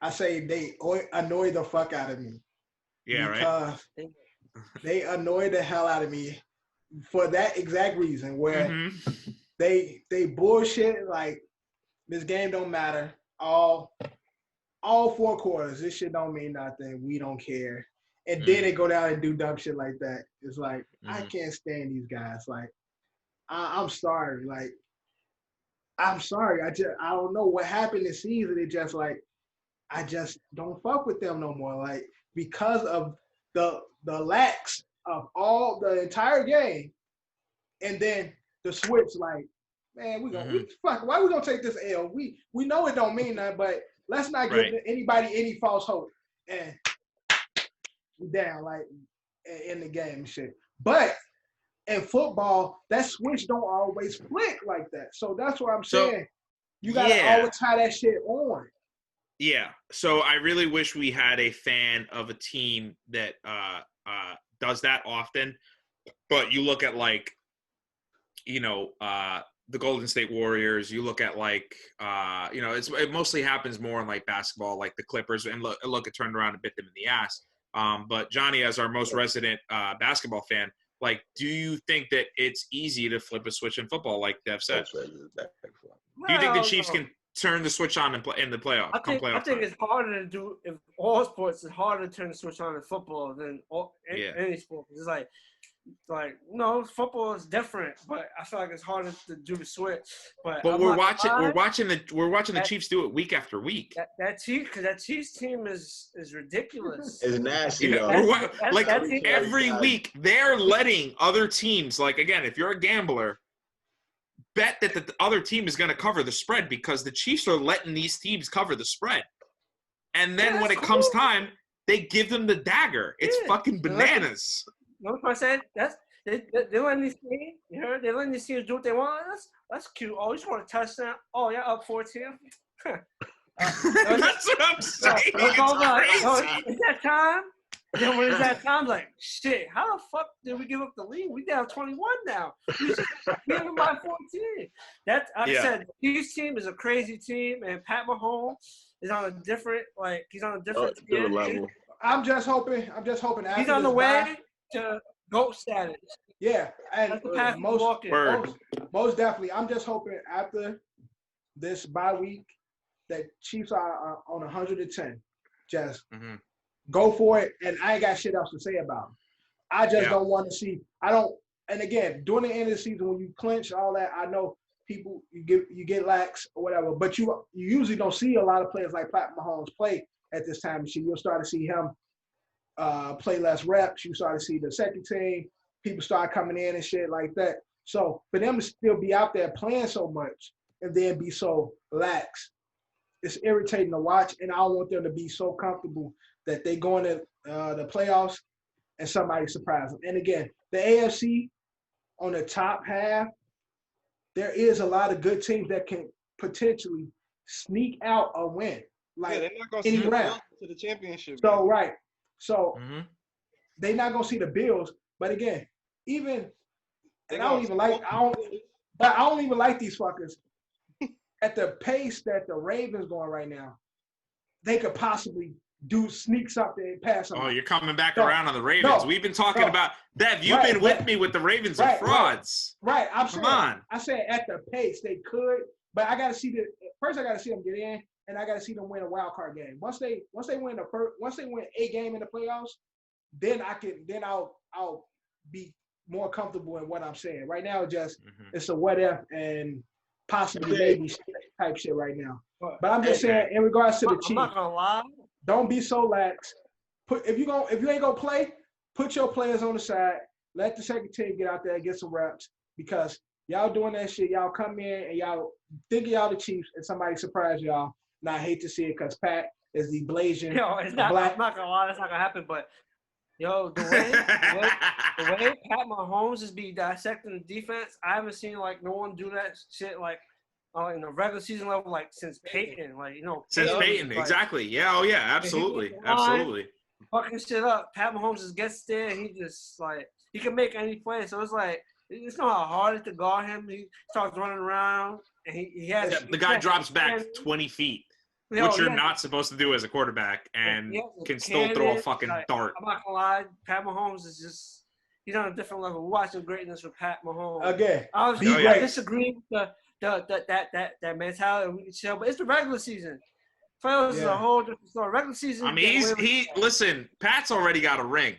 I say they annoy the fuck out of me. Yeah, right. Because they annoy the hell out of me for that exact reason. Where they bullshit like this game don't matter. All 4 quarters, this shit don't mean nothing. We don't care. And then they go down and do dumb shit like that. It's like I can't stand these guys. Like I'm sorry. Like I'm sorry. I don't know what happened this season. It just like I just don't fuck with them no more. Like because of the lacks of all the entire game, and then the switch. Like man, why we gonna take this L? We know it don't mean nothing, but let's not give anybody any false hope. And we down like in the game and shit. But in football, that switch don't always flick like that. So that's what I'm saying. You gotta always tie that shit on. Yeah. So I really wish we had a fan of a team that does that often. But you look at like, the Golden State Warriors. You look at like, it mostly happens more in like basketball, like the Clippers. And look, it turned around and bit them in the ass. But Johnny, as our most resident basketball fan, like, do you think that it's easy to flip a switch in football, like Dev said? Do you think the Chiefs can turn the switch on in the playoffs? I think it's harder to do in all sports. It's harder to turn the switch on in football than any sport. It's like no, football is different, but I feel like it's harder to do the switch. But we're watching the Chiefs do it week after week. That Chiefs team is ridiculous. It's nasty though. Every week they're letting other teams, like, again, if you're a gambler, bet that the other team is going to cover the spread because the Chiefs are letting these teams cover the spread. And then when it comes time, they give them the dagger. It's fucking bananas. You know what I said? They're letting these teams, they're letting these teams do what they want. That's cute. Oh, you just want a touchdown? Oh, yeah, up 14. That's what I'm saying. It's that time. Then when it's that time, like, shit, how the fuck did we give up the lead? We down 21 now. We just beat them by 14. I said, this team is a crazy team, and Pat Mahomes is on a different, level. I'm just hoping after he's on the way to GOAT status. Yeah, and that's the path most definitely. I'm just hoping after this bye week that Chiefs are on 110. Just go for it, and I ain't got shit else to say about them. I just don't want to see. And again, during the end of the season when you clinch all that, I know people you get lax or whatever, but you usually don't see a lot of players like Pat Mahomes play at this time and shit. You'll start to see him play less reps. You start to see the second team, people start coming in and shit like that. So for them to still be out there playing so much and then be so lax, it's irritating to watch. And I don't want them to be so comfortable that they go into the playoffs and somebody surprise them. And again, the AFC on the top half, there is a lot of good teams that can potentially sneak out a win. Like they're not any gonna round to the championship. So right. So they're not gonna see the Bills, but again, I don't even like these fuckers. At the pace that the Ravens going right now, they could possibly sneak something and pass them. Oh, you're coming back around on the Ravens. We've been talking about Dev. You've been with me with the Ravens are frauds. Right. I said at the pace they could, but I gotta see first I gotta see them get in. And I got to see them win a wild card game. Once they win a game in the playoffs, then I'll be more comfortable in what I'm saying. Right now, it's a what if and possibly maybe type shit right now. But I'm just saying in regards to the Chiefs, I'm not gonna lie. Don't be so lax. If you ain't gonna play, put your players on the side. Let the second team get out there and get some reps because y'all doing that shit. Y'all come in and y'all think y'all the Chiefs and somebody surprise y'all. And I hate to see it because Pat is the blazing I'm not gonna lie, that's not gonna happen. But the way Pat Mahomes is be dissecting the defense, I haven't seen like no one do that shit like in the regular season level like since Peyton, Since Peyton, exactly. Yeah, oh yeah, absolutely. Fucking shit up. Pat Mahomes just gets there, and he just he can make any play. So it's like it's not how hard it is to guard him. He starts running around. And he has the guy drops back 20 feet, which you're not supposed to do as a quarterback, and can still throw a fucking dart. I'm not gonna lie, Pat Mahomes is he's on a different level. We're watching greatness with Pat Mahomes. Again, I disagree with that mentality. We can chill, but it's the regular season. Playoffs is a whole different story. Regular season. I mean, listen. Pat's already got a ring.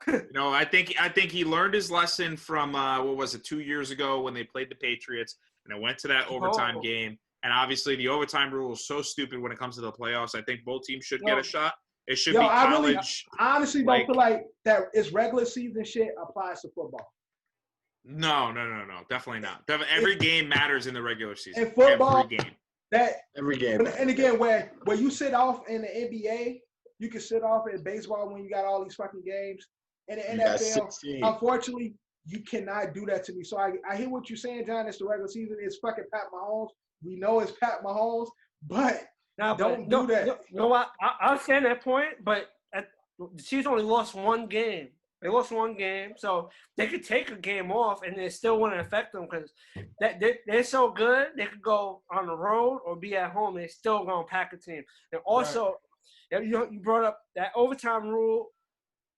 I think he learned his lesson from 2 years ago when they played the Patriots. And it went to that overtime game. And obviously the overtime rule is so stupid when it comes to the playoffs. I think both teams should get a shot. It should be college. I honestly don't feel like that it's regular season shit applies to football. No. Definitely not. Every game matters in the regular season. In football, every game. Every game. And again, where you sit off in the NBA, you can sit off in baseball when you got all these fucking games. In the You got NFL, 16. unfortunately, you cannot do that to me. So I hear what you're saying, John. It's the regular season. It's fucking Pat Mahomes. We know it's Pat Mahomes, but don't do that. You know what? I understand that point, but the Chiefs only lost one game. They lost one game, so they could take a game off, and it still wouldn't affect them because they're so good. They could go on the road or be at home. They're still going to pack a team. And also, you brought up that overtime rule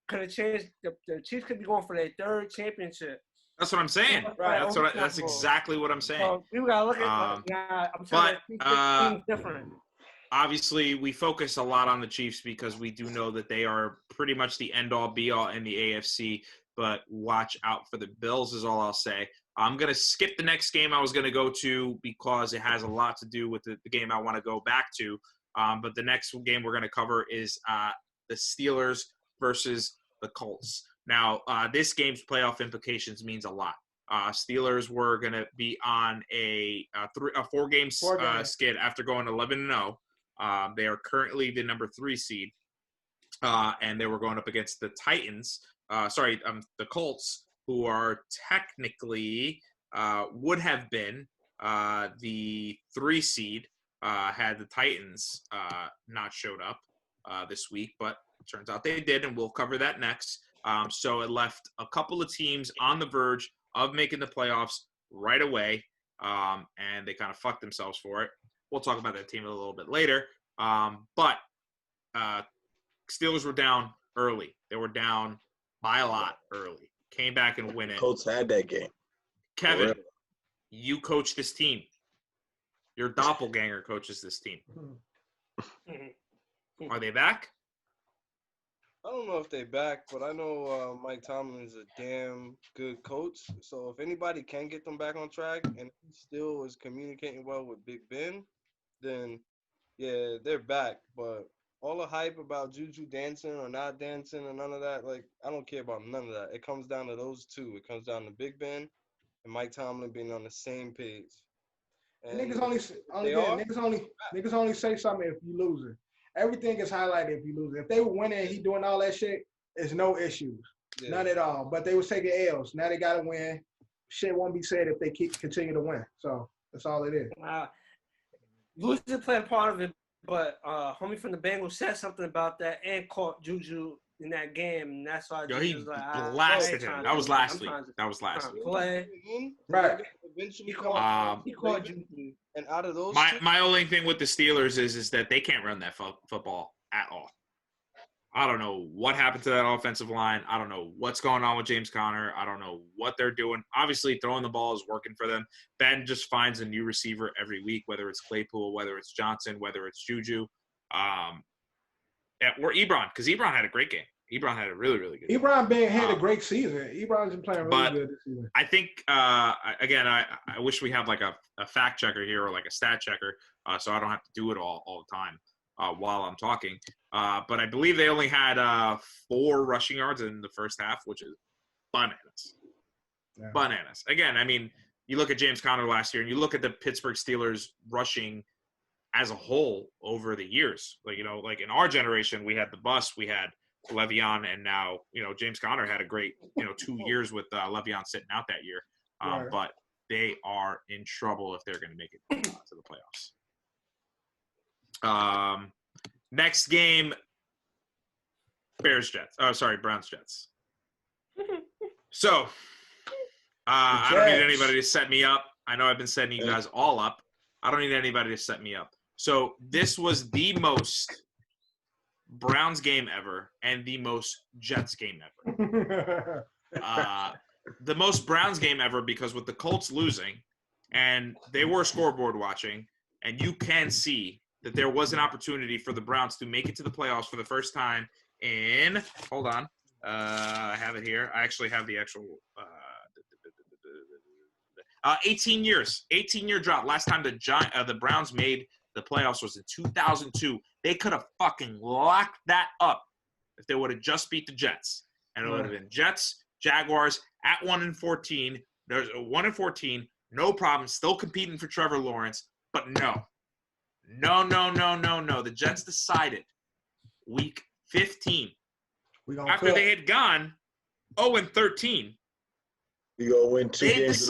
could have changed. The Chiefs could be going for their third championship. That's what I'm saying. Right. That's exactly what I'm saying. So we gotta look at. I'm trying to think different. Obviously, we focus a lot on the Chiefs because we do know that they are pretty much the end-all, be-all in the AFC, but watch out for the Bills is all I'll say. I'm going to skip the next game I was going to go to because it has a lot to do with the game I want to go back to. But the next game we're going to cover is the Steelers versus the Colts. Now, this game's playoff implications means a lot. Steelers were going to be on a four-game skid after going 11-0. They are currently the number 3 seed, and they were going up against the Titans. The Colts, who are technically would have been the 3 seed had the Titans not showed up this week, but it turns out they did, and we'll cover that next. So it left a couple of teams on the verge of making the playoffs right away, and they kind of fucked themselves for it. We'll talk about that team a little bit later. But Steelers were down early. They were down by a lot early. Came back and win it. Colts had that game. Kevin, you coach this team. Your doppelganger coaches this team. Are they back? I don't know if they back, but I know Mike Tomlin is a damn good coach. So if anybody can get them back on track and he still is communicating well with Big Ben, then yeah, they're back. But all the hype about Juju dancing or not dancing and none of that, like, I don't care about none of that. It comes down to those two. It comes down to Big Ben and Mike Tomlin being on the same page. And niggas only say something if you losing. Everything is highlighted if you lose. If they were winning and he doing all that shit, there's no issues. Yeah. None at all. But they was taking L's. Now they got to win. Shit won't be said if they continue to win. So that's all it is. Losing play a part of it, but homie from the Bengals said something about that and caught Juju in that game, and that's why he blasted him. That was last week. Play. Right. He caught Juju. And out of those, my only thing with the Steelers is that they can't run that football at all. I don't know what happened to that offensive line. I don't know what's going on with James Conner. I don't know what they're doing. Obviously, throwing the ball is working for them. Ben just finds a new receiver every week, whether it's Claypool, whether it's Johnson, whether it's Juju, or Ebron, because Ebron had a great game. Ebron had a really, really good game. Ebron had a great season. Ebron's been playing really good this season. I think, again, I wish we had like a fact checker here or like a stat checker so I don't have to do it all the time while I'm talking. But I believe they only had 4 rushing yards in the first half, which is bananas. Yeah. Bananas. Again, I mean, you look at James Conner last year and you look at the Pittsburgh Steelers rushing as a whole over the years. Like, you know, like in our generation, we had the bus, we had Le'Veon, and now, you know, James Conner had a great, 2 years with Le'Veon sitting out that year. Right. But they are in trouble if they're going to make it to the playoffs. Next game, Browns Jets. So, I don't need anybody to set me up. I know I've been setting you guys all up. I don't need anybody to set me up. So this was the most Browns game ever and the most Jets game ever. The most Browns game ever because with the Colts losing, and they were scoreboard watching, and you can see that there was an opportunity for the Browns to make it to the playoffs for the first time in – hold on. I have it here. I actually have the actual 18 years. 18-year drought. Last time the Browns made the playoffs was in 2002. They could have fucking locked that up if they would have just beat the Jets. And it would have been Jets, Jaguars at 1-14 There's a 1-14, no problem. Still competing for Trevor Lawrence, but no. The Jets decided week 15 after they had gone 0-13. You go win 2 games.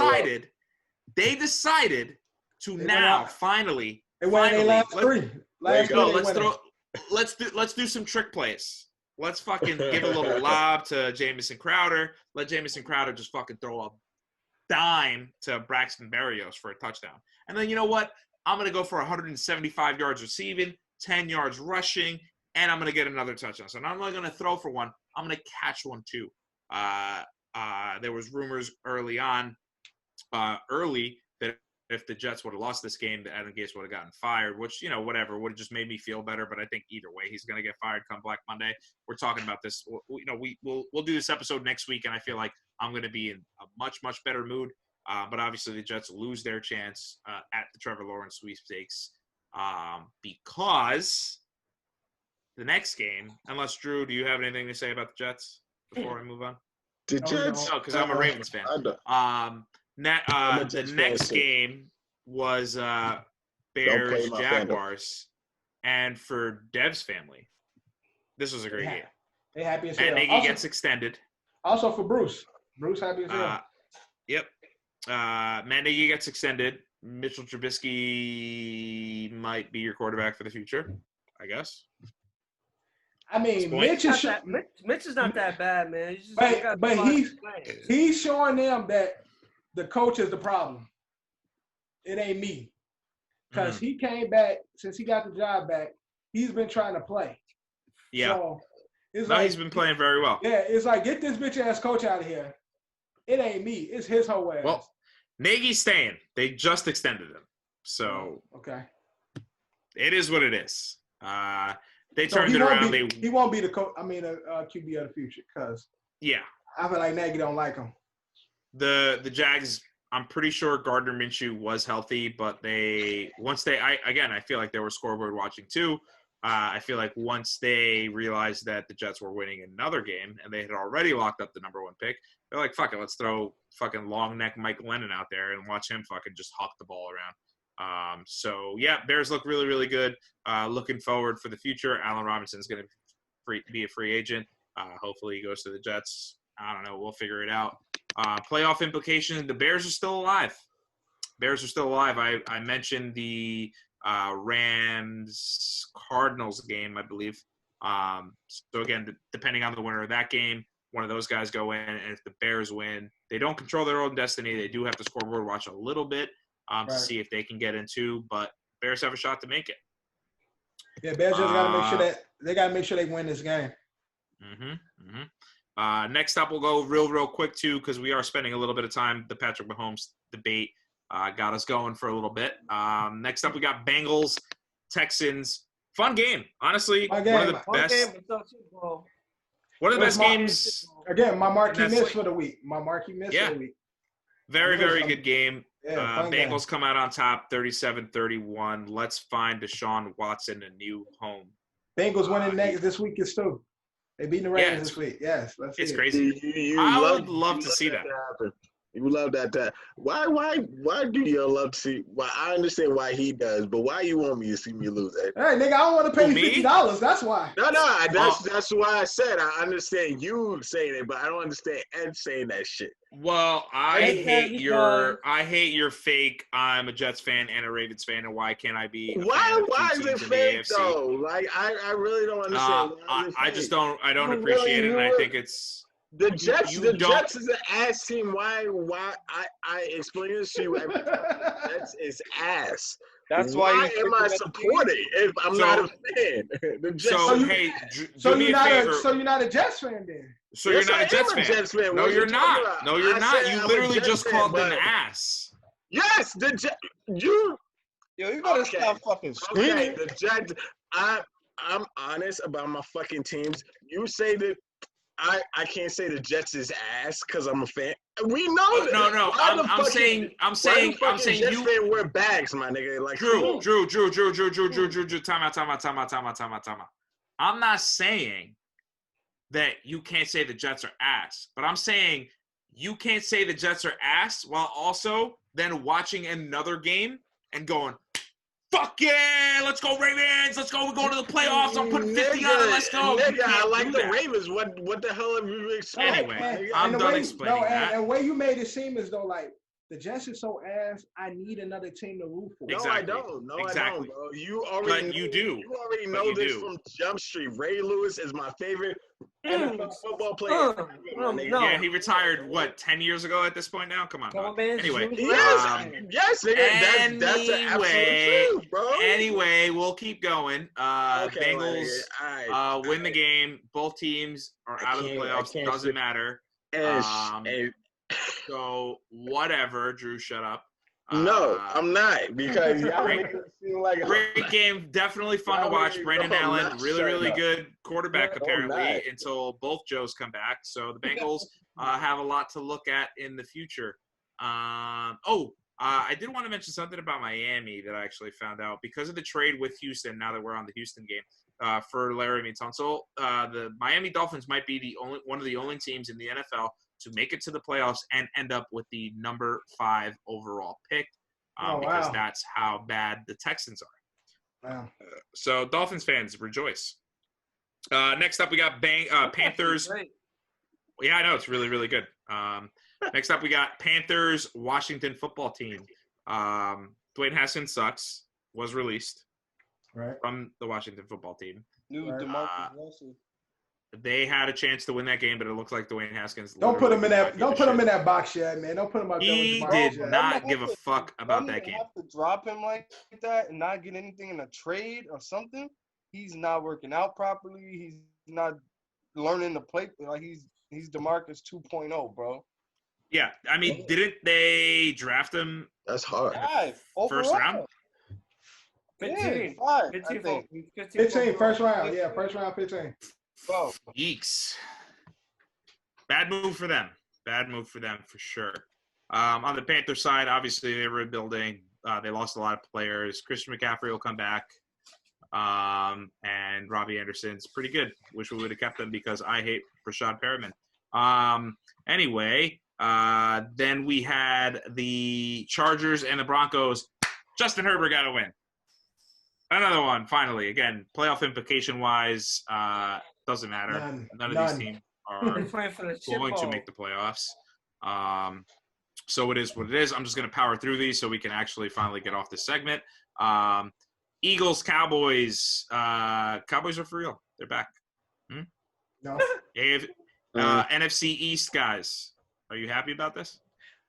They decided to now finally. They won their last 3. Let's do some trick plays. Let's fucking give a little lob to Jamison Crowder. Let Jamison Crowder just fucking throw a dime to Braxton Berrios for a touchdown. And then you know what? I'm going to go for 175 yards receiving, 10 yards rushing, and I'm going to get another touchdown. So not only going to throw for one, I'm going to catch one too. There was rumors early that if the Jets would have lost this game, that Adam Gase would have gotten fired, which, you know, whatever, would have just made me feel better. But I think either way, he's going to get fired come Black Monday. We're talking about this. We'll do this episode next week, and I feel like I'm going to be in a much, much better mood. But obviously, the Jets lose their chance at the Trevor Lawrence sweepstakes because the next game, unless, Drew, do you have anything to say about the Jets before I move on? The Jets? No, because I'm a Ravens fan. The next game was Bears-Jaguars. And for Dev's family, this was a great game. They happy as hell. Matt Nagy gets extended. Also for Bruce. Bruce happy as hell. Yep. Matt Nagy gets extended. Mitchell Trubisky might be your quarterback for the future, I guess. I mean, Mitch is not that bad, man. But he's showing them that the coach is the problem. It ain't me. Because he came back, since he got the job back, he's been trying to play. Yeah. So he's been playing very well. Yeah, it's like, get this bitch-ass coach out of here. It ain't me. It's his whole ass. Well, Nagy's staying. They just extended him. So okay. It is what it is. They turned it around. He won't be the QB of the future because I feel like Nagy don't like him. The Jags, I'm pretty sure Gardner Minshew was healthy, but I feel like they were scoreboard watching too. I feel like once they realized that the Jets were winning another game and they had already locked up the number 1 pick, they're like, fuck it, let's throw fucking long neck Mike Lennon out there and watch him fucking just huck the ball around. Bears look really, really good. Looking forward for the future. Allen Robinson's going to be a free agent. Hopefully he goes to the Jets. I don't know. We'll figure it out. Playoff implication, the Bears are still alive. I mentioned the Rams-Cardinals game, I believe. So, again, depending on the winner of that game, one of those guys go in, and if the Bears win, they don't control their own destiny. They do have to scoreboard watch a little bit to see if they can get into, but Bears have a shot to make it. Yeah, Bears just got to make sure they win this game. Next up, we'll go real quick, too, because we are spending a little bit of time. The Patrick Mahomes debate got us going for a little bit. Next up, we got Bengals, Texans. Fun game. Honestly, one of the best. One of the best games. Again, my marquee miss for the week. Very, very good game. Bengals come out on top, 37-31. Let's find Deshaun Watson a new home. Bengals winning this week is too. They beating the Ravens this week. Yes, it's crazy. I would love to see that. You love that. Why do you love to see? Why I understand why he does, but why you want me to see me lose? Hey, nigga, I don't want to pay you $50. That's why. No, that's why I said I understand you saying it, but I don't understand Ed saying that shit. Well, I hate your fake. I'm a Jets fan and a Ravens fan, and why can't I be? Why is it fake though? Like I really don't understand. I don't appreciate it, and I think it's. The Jets is an ass team. Why I explain this to you every time. Jets is ass. That's why am I supporting if I'm not a fan? The Jets, you're not a Jets fan then. So you're not a Jets fan. No, you're not. No, you're not. You literally just called them an ass. Yes, the Jets. You gotta stop fucking screaming. Okay, the Jets. I'm honest about my fucking teams. You say that. I can't say the Jets is ass because I'm a fan. We know that. No. I'm saying Jets fan wear bags, my nigga. Like Drew. Time out. I'm not saying that you can't say the Jets are ass, but I'm saying you can't say the Jets are ass while also then watching another game and going, fuck yeah, let's go Ravens, let's go, we're going to the playoffs, I'm putting 50 on it, let's go. Nigga, I like the that. Ravens. What the hell have you expected? Anyway, I'm done explaining that. And the way you made it seem as though, like, the Jets are so ass, I need another team to root for. Exactly. No, I don't. No, exactly. I don't, bro. You already but you do. You already know this from Jump Street. Ray Lewis is my favorite NFL football player. No. Yeah, he retired, 10 years ago at this point now? Come on, dog. Anyway. Yes, nigga, that's an absolute truth, bro. Anyway, we'll keep going. Okay, Bengals win the game. Both teams are out of the playoffs. Doesn't matter. So, whatever. Drew, shut up. No, I'm not, because y'all make it seem like great game. Definitely fun to watch. Brandon Allen, really good quarterback, apparently, until both Joes come back. So the Bengals have a lot to look at in the future. I did want to mention something about Miami that I actually found out because of the trade with Houston. Now that we're on the Houston game for Larry Tunsil, the Miami Dolphins might be one of the only teams in the NFL to make it to the playoffs and end up with the number 5 overall pick because that's how bad the Texans are. Wow. So Dolphins fans, rejoice. Next up, we got Panthers. Yeah, I know. It's really, really good. Next up, we got Panthers, Washington football team. Dwayne Haskins sucks. Was released from the Washington football team. DeMarcus Russell. They had a chance to win that game, but it looks like Dwayne Haskins. Don't put him in that. Don't put him in that box yet, man. Don't put him out there. He did not give a fuck about that game. Have to drop him like that and not get anything in a trade or something. He's not working out properly. He's not learning to play. Like he's DeMarcus 2.0, bro. Yeah, I mean, didn't they draft him? That's hard. First round. 15. 15, first round. Yeah, first round, 15. Bro. Yeeks. Bad move for them. For sure. On the Panther side, obviously they were rebuilding. They lost a lot of players. Christian McCaffrey will come back. And Robbie Anderson's pretty good. Wish we would have kept them because I hate Rashad Perriman. Anyway, then we had the Chargers and the Broncos. Justin Herbert got a win. Another one, finally. Again, playoff implication-wise, doesn't matter. None of these teams are going to make the playoffs. So it is what it is. I'm just going to power through these so we can actually finally get off this segment. Eagles, Cowboys. Cowboys are for real. They're back. No. NFC East, guys. Are you happy about this?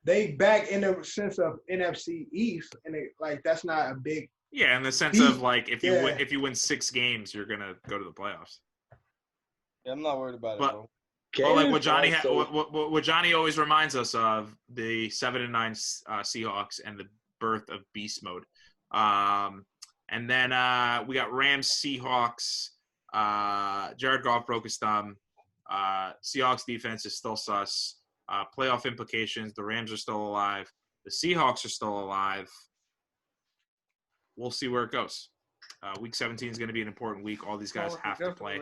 They back in the sense of NFC East, and that's not a big. Yeah, in the sense of like if you win 6 games, you're gonna go to the playoffs. Yeah, I'm not worried about it, bro. Well, like what Johnny always reminds us of, the 7-9 Seahawks and the birth of beast mode. And then we got Rams, Seahawks. Jared Goff broke his thumb. Seahawks defense is still sus. Playoff implications, the Rams are still alive. The Seahawks are still alive. We'll see where it goes. Week 17 is going to be an important week. All these guys have to play.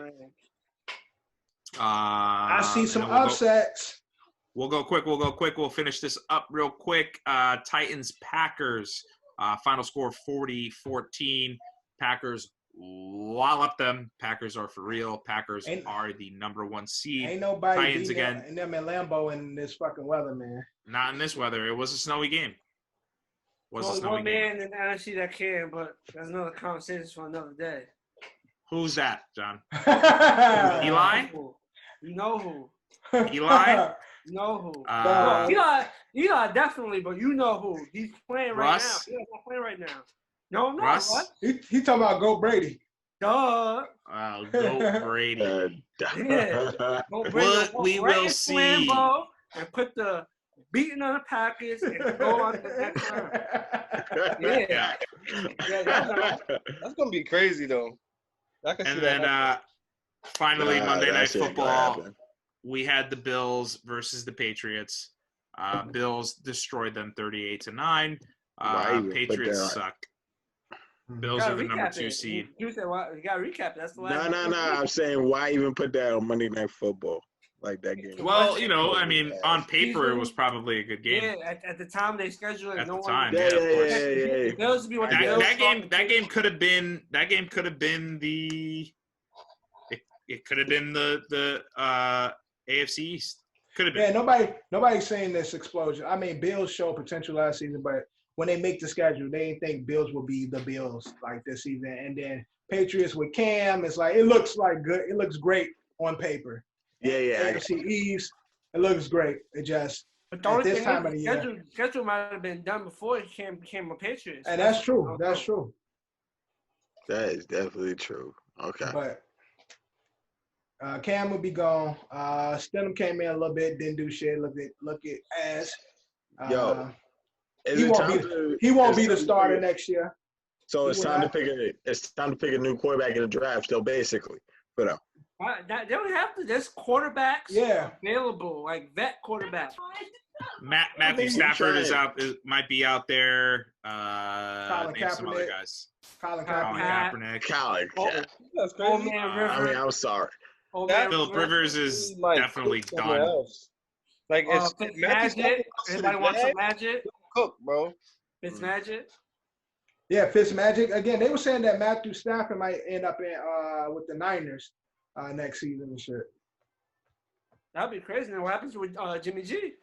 I see some upsets. We'll go quick. We'll finish this up real quick. Titans, Packers. Final score 40-14. Packers wallop them. Packers are for real. Packers are the number 1 seed. Ain't nobody Titans again. And them in Lambeau in this fucking weather, man. Not in this weather. It was a snowy game. One man in the NFC that can, but that's another conversation for another day. Who's that, John? Eli? You know who? Eli? You know who? Eli definitely, but you know who. He's playing right now. He's not playing right now. No, I'm not. Russ? He talking about Go Brady. Duh. Go Brady. Yeah. Go Brady. We will see. And put the beating on the Packers and go on to the next round. Yeah. That's going to be crazy, though. And then finally, Monday Night Football, we had the Bills versus the Patriots. Bills destroyed them 38-9. Patriots suck. Bills are the number 2 seed. You said, you got to recap. That's the last. No. I'm saying, why even put that on Monday Night Football? Like that game. Well, I mean, on paper it was probably a good game. Yeah, at the time they scheduled it, At no the one. time, Yeah, yeah, of course. yeah. The Bills would be what the Bills That game thought. could have been it could have been the AFC East. Could have been. Yeah, nobody's saying this explosion. I mean, Bills showed potential last season, but when they make the schedule, they didn't think Bills will be the Bills like this season. And then Patriots with Cam, it's like it looks like good. It looks great on paper. Yeah. AFC East, it looks great. It just But the at only this thing time of is, the year. schedule might have been done before he became a Patriot. And that's true. That's true. That is definitely true. Okay. But Cam will be gone. Stidham came in a little bit, didn't do shit. Look at ass. Yo, he won't be the starter next year. So it's time to pick a new quarterback in the draft. Still, basically, for them. They don't have to. There's quarterbacks available, like vet quarterbacks. Matthew Stafford is out. Might be out there. Colin Name some other Kaepernick. guys. Colin Kaepernick. Colin. That's crazy. I mean, I'm sorry. Philip Rivers is definitely done. Like it's Magic. Everybody wants some Magic. Cook, bro. It's Magic. Yeah, Fitzmagic. Again, they were saying that Matthew Stafford might end up in with the Niners next season and shit. That'd be crazy. Now what happens with Jimmy G?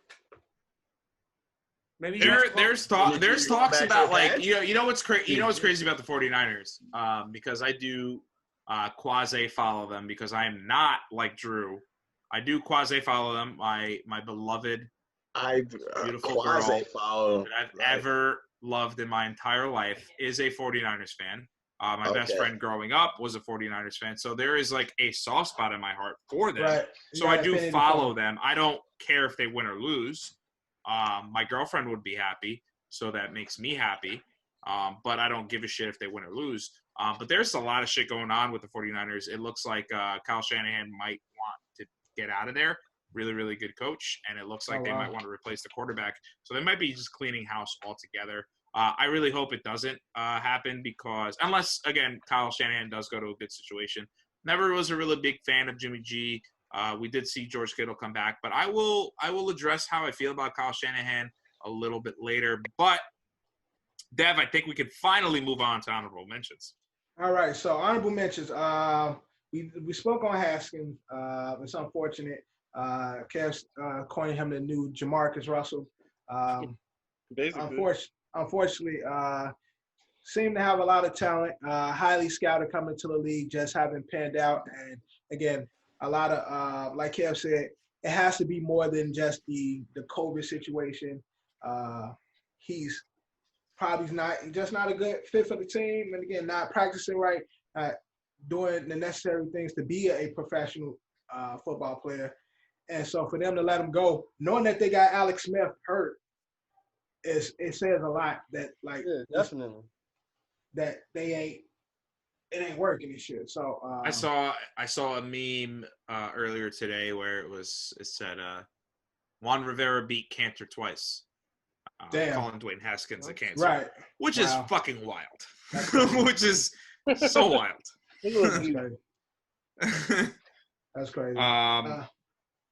Maybe There's talks about like you know what's crazy about the 49ers because I do quasi follow them because I am not like Drew. I do quasi follow them. My beloved, beautiful girl that I've ever loved in my entire life is a 49ers fan. My best friend growing up was a 49ers fan. So there is like a soft spot in my heart for them. Right. So I do follow them. I don't care if they win or lose. My girlfriend would be happy, so that makes me happy. But I don't give a shit if they win or lose. But there's a lot of shit going on with the 49ers. It looks like Kyle Shanahan might want to get out of there. Really, really good coach. And it looks like they might want to replace the quarterback. So they might be just cleaning house altogether. I really hope it doesn't happen because unless, again, Kyle Shanahan does go to a good situation. Never was a really big fan of Jimmy G. We did see George Kittle come back. But I will address how I feel about Kyle Shanahan a little bit later. But, Dev, I think we can finally move on to honorable mentions. All right, so honorable mentions. We spoke on Haskins. It's unfortunate. Cavs calling him the new Jamarcus Russell. Basically. Unfortunately, seemed to have a lot of talent. Highly scouted coming to the league, just haven't panned out. And again, a lot of like Kev said, it has to be more than just the COVID situation. He's probably not a good fit for the team, and again, not practicing right, doing the necessary things to be a professional football player. And so for them to let him go, knowing that they got Alex Smith hurt, it says a lot that definitely that it ain't working and shit. So I saw a meme earlier today where it said Juan Rivera beat Cantor twice. Calling Dwayne Haskins a cancer, right? Which is fucking wild. Which is so wild. That's crazy.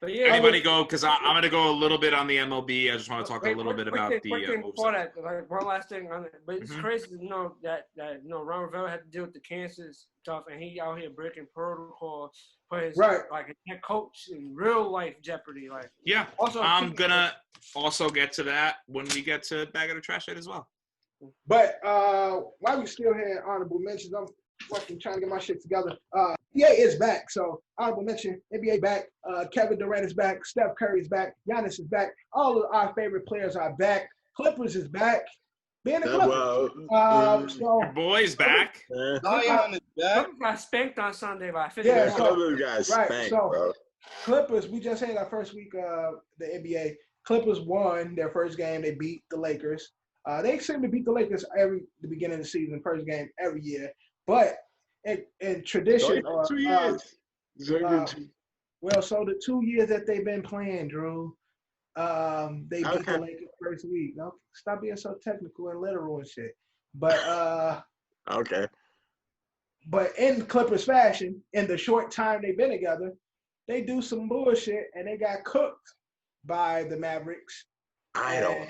But yeah, anybody go? Because I'm going to go a little bit on the MLB. I just want to talk a little bit about the before that. Like one last thing on it, but it's crazy to know that Ron Rivera had to deal with the cancer stuff, and he out here breaking protocol, put his like a head coach in real life jeopardy. Like Also, I'm gonna also get to that when we get to Bag of the Trash as well. But while we still had honorable mentions, I'm fucking trying to get my shit together. NBA is back, so honorable mention, NBA back. Kevin Durant is back. Steph Curry is back. Giannis is back. All of our favorite players are back. Clippers is back. Being the Clippers. So your boy's back. Zion is back. Clippers got spanked on Sunday by 50. Yeah, Clippers got spanked, bro. Clippers, we just had our first week of the NBA. Clippers won their first game. They beat the Lakers. They seem to beat the Lakers the beginning of the season, first game every year. But in tradition, so the 2 years that they've been playing, Drew, they beat the Lakers first week. No, stop being so technical and literal and shit. But okay. But in Clippers fashion, in the short time they've been together, they do some bullshit and they got cooked by the Mavericks. I don't.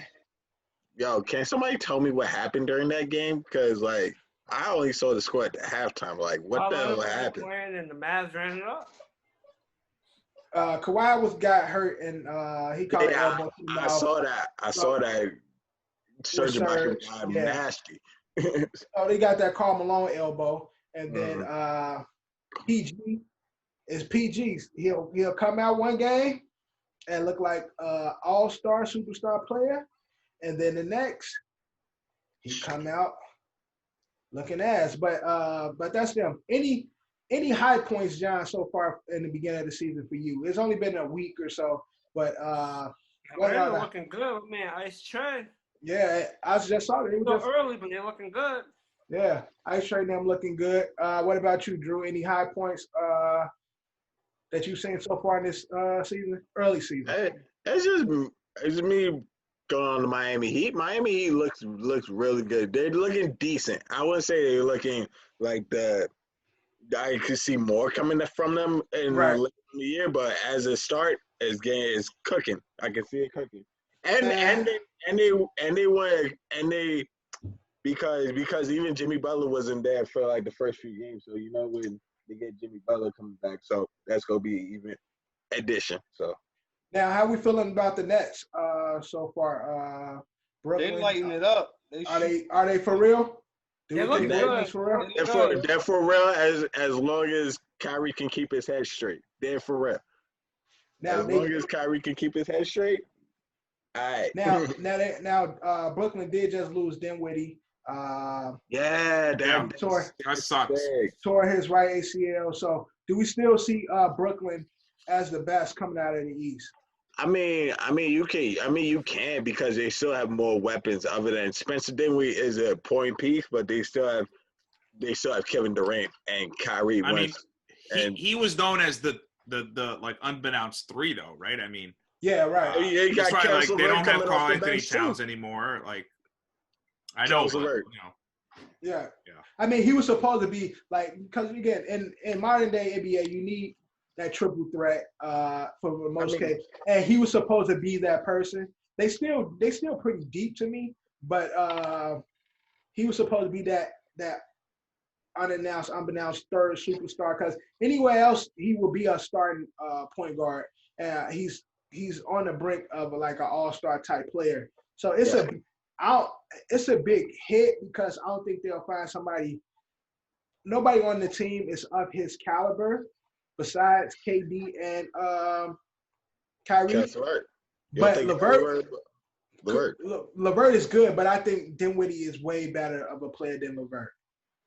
Yo, can somebody tell me what happened during that game? Because like I only saw the score at the halftime. Like what the hell happened? And the Mavs ran it up. Kawhi got hurt and he caught an elbow to the I mouth. saw that. I saw that. Serge Ibaka got yeah. nasty. So they got that Karl Malone elbow, and then PG is PG's. He'll come out one game and look like all-star superstar player, and then the next he come out looking ass. But that's them. Any high points, John, so far in the beginning of the season for you? It's only been a week or so, but they're looking good, man. Ice Train. Yeah, I just saw it. It was early, but they're looking good. Yeah, Ice Train them looking good. What about you, Drew? Any high points that you've seen so far in this season, early season? It's just me going on the Miami Heat. Miami Heat looks really good. They're looking decent. I wouldn't say they're looking like I could see more coming from them in the year, but as a start, it's cooking. I can see it cooking. And they won because even Jimmy Butler wasn't there for like the first few games, so you know when they get Jimmy Butler coming back, so that's gonna be even addition. So now, how we feeling about the Nets so far? Brooklyn, they lighting it up. Are they for real? They're looking good. For real? They're for real as long as Kyrie can keep his head straight. They're for real. Now, as long as Kyrie can keep his head straight. All right. Now, Brooklyn did just lose Dinwiddie. That sucks. Tore his right ACL. So, do we still see Brooklyn as the best coming out of the East? I mean, you can because they still have more weapons other than Spencer Dinwiddie is a point piece, but they still have Kevin Durant and Kyrie. He was known as the like unbeknownst three though, right? I mean, yeah, right. They don't have Karl Anthony Towns anymore. Like, I know, Yeah. I mean, he was supposed to be like because again in modern day NBA, you need that triple threat for most cases, and he was supposed to be that person. They still pretty deep to me, but he was supposed to be that unbeknownst third superstar. Because anywhere else, he will be a starting point guard. He's on the brink of like an all-star type player. So it's a big hit because I don't think they'll find somebody. Nobody on the team is of his caliber besides KD and Kyrie. That's right. But LeVert is good, but I think Dinwiddie is way better of a player than LeVert.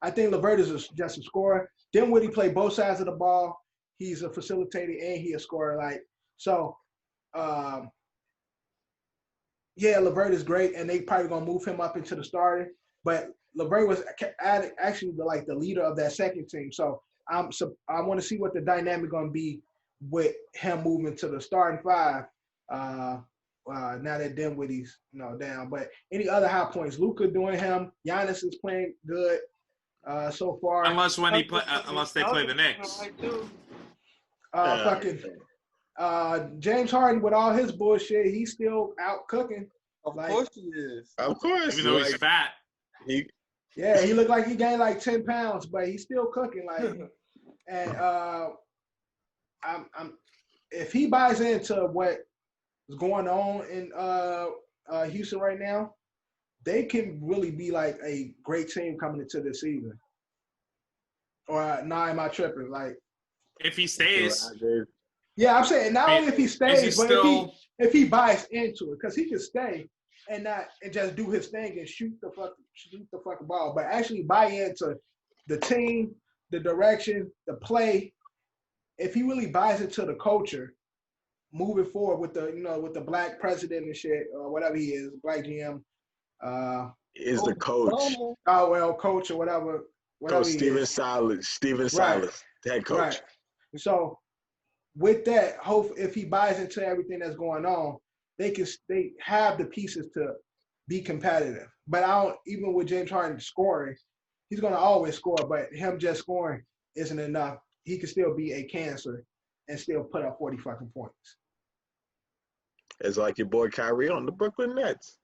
I think LeVert is just a scorer. Dinwiddie play both sides of the ball. He's a facilitator and he a scorer. Like so, LeVert is great, and they probably gonna move him up into the starting. But LeVert was actually the leader of that second team. So I want to see what the dynamic gonna be with him moving to the starting five. Now that Dinwiddie's down, but any other high points? Luka doing him. Giannis is playing good so far. Unless they play the Knicks. James Harden with all his bullshit, he's still out cooking. Of course he is. Of course, even though he's fat. He looked like he gained like 10 pounds, but he's still cooking. Like, and if he buys into what is going on in Houston right now, they can really be like a great team coming into this season. Or am I tripping? Like, if he stays, yeah, I'm saying not only if he stays, but if he buys into it, because he can stay and just do his thing and shoot the fucking ball, but actually buy into the team, the direction, the play. If he really buys into the culture, moving forward with the black president and shit or whatever he is, black GM, is the coach. Oh well, coach or whatever. Coach Steven Silas, head coach. Right. So with that, if he buys into everything that's going on, they have the pieces to be competitive. But even with James Harden scoring, he's gonna always score, but him just scoring isn't enough. He can still be a cancer. and still put up 40 fucking points. It's like your boy Kyrie on the Brooklyn Nets.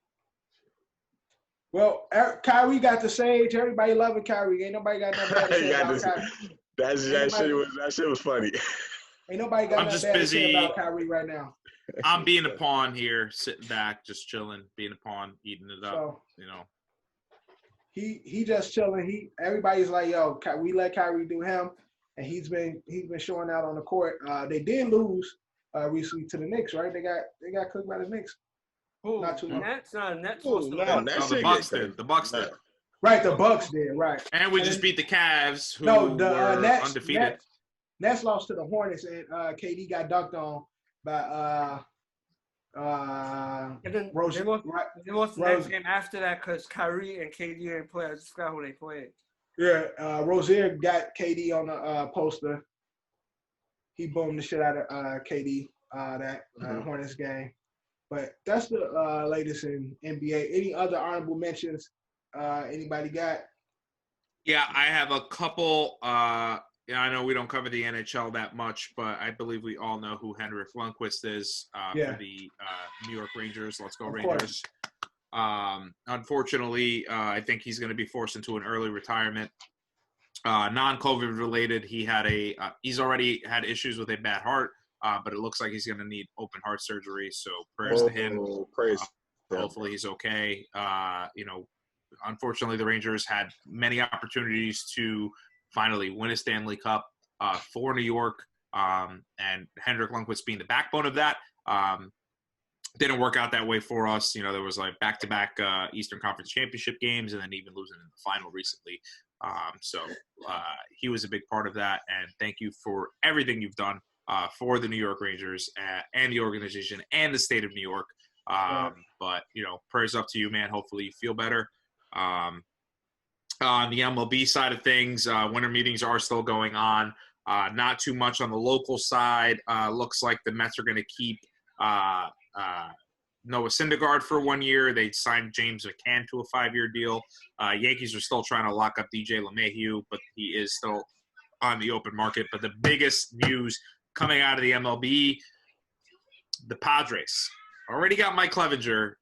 Well, Kyrie got the sage. Everybody loving Kyrie. Ain't nobody got nothing bad to say about Kyrie. That shit was funny. Ain't nobody got I'm nothing just bad to busy. say about Kyrie right now. I'm being a pawn here, sitting back, just chilling, being a pawn, eating it up. So, you know. He just chilling. Everybody's like, yo, we let Kyrie do him, and he's been showing out on the court. They did lose recently to the Knicks, right? They got cooked by the Knicks. Who? Not too long. Nets? No, Nets Ooh, lost to the nah, Bucks. No, the Bucks did. The Bucks did. Right, the Bucks did, right. And we just beat the Cavs, who were undefeated. Nets lost to the Hornets, and KD got dunked on by And then Rose. they lost the Rose. next game after that because Kyrie and KD didn't play. I just forgot who they played. Yeah, Rozier got KD on the poster. He boomed the shit out of KD that Hornets game. But that's the latest in NBA. Any other honorable mentions anybody got? Yeah, I have a couple. I know we don't cover the NHL that much, but I believe we all know who Henrik Lundqvist is for the New York Rangers. Let's go Of Rangers. Unfortunately, I think he's going to be forced into an early retirement. Non-COVID related, he's already had issues with a bad heart, but it looks like he's going to need open heart surgery. So prayers to him. Hopefully he's okay. Unfortunately, the Rangers had many opportunities to finally win a Stanley Cup for New York, and Henrik Lundqvist being the backbone of that. Didn't work out that way for us. There was like back-to-back Eastern Conference Championship games, and then even losing in the final recently. So he was a big part of that, and thank you for everything you've done for the New York Rangers and the organization and the state of New York. But prayers up to you, man. Hopefully you feel better. On the MLB side of things, winter meetings are still going on. Not too much on the local side. Looks like the Mets are going to keep Noah Syndergaard for 1 year. They signed James McCann to a 5-year deal. Yankees are still trying to lock up DJ LeMahieu, but he is still on the open market. But the biggest news coming out of the MLB, the Padres already got Mike Clevinger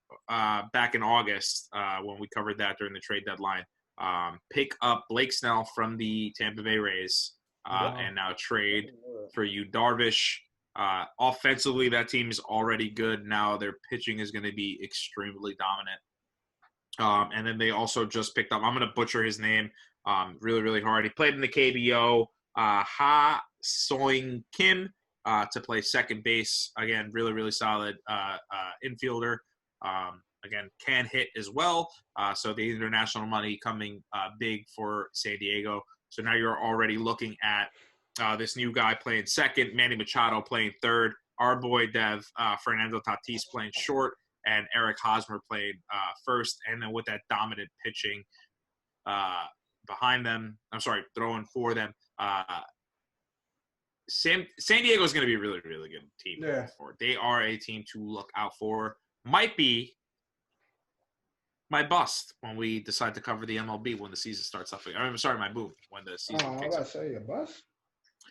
back in August when we covered that during the trade deadline. Pick up Blake Snell from the Tampa Bay Rays and now trade for Yu Darvish. Offensively, that team is already good. Now their pitching is going to be extremely dominant. And then they also just picked up, I'm going to butcher his name really, really hard. He played in the KBO, Ha Soing Kim, to play second base. Again, really, really solid infielder. Again, can hit as well. So the international money coming big for San Diego. So now you're already looking at this new guy playing second, Manny Machado playing third, our boy Fernando Tatis playing short, and Eric Hosmer playing first. And then with that dominant pitching behind them, throwing for them, San Diego is going to be a really, really good team. Yeah. They are a team to look out for. Might be my bust when we decide to cover the MLB when the season starts up again. My boom when the season kicks I off. say a bust?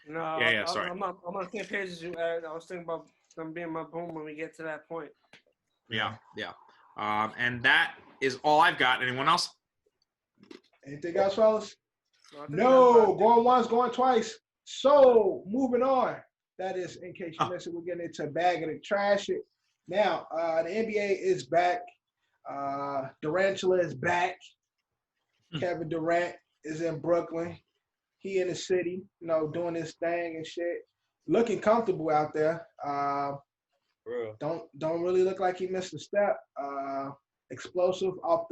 No, Yeah, sorry. I'm on the same page as you, Ed. I was thinking about them being my boom when we get to that point. Yeah. And that is all I've got. Anyone else? Anything else, fellas? I think No, going once, going twice. So, moving on. That is, in case you missed it, we're getting into bag of the trash. Now, the NBA is back. Durantula is back. Kevin Durant is in Brooklyn. He in the city, doing his thing and shit. Looking comfortable out there. Don't really look like he missed a step. Explosive off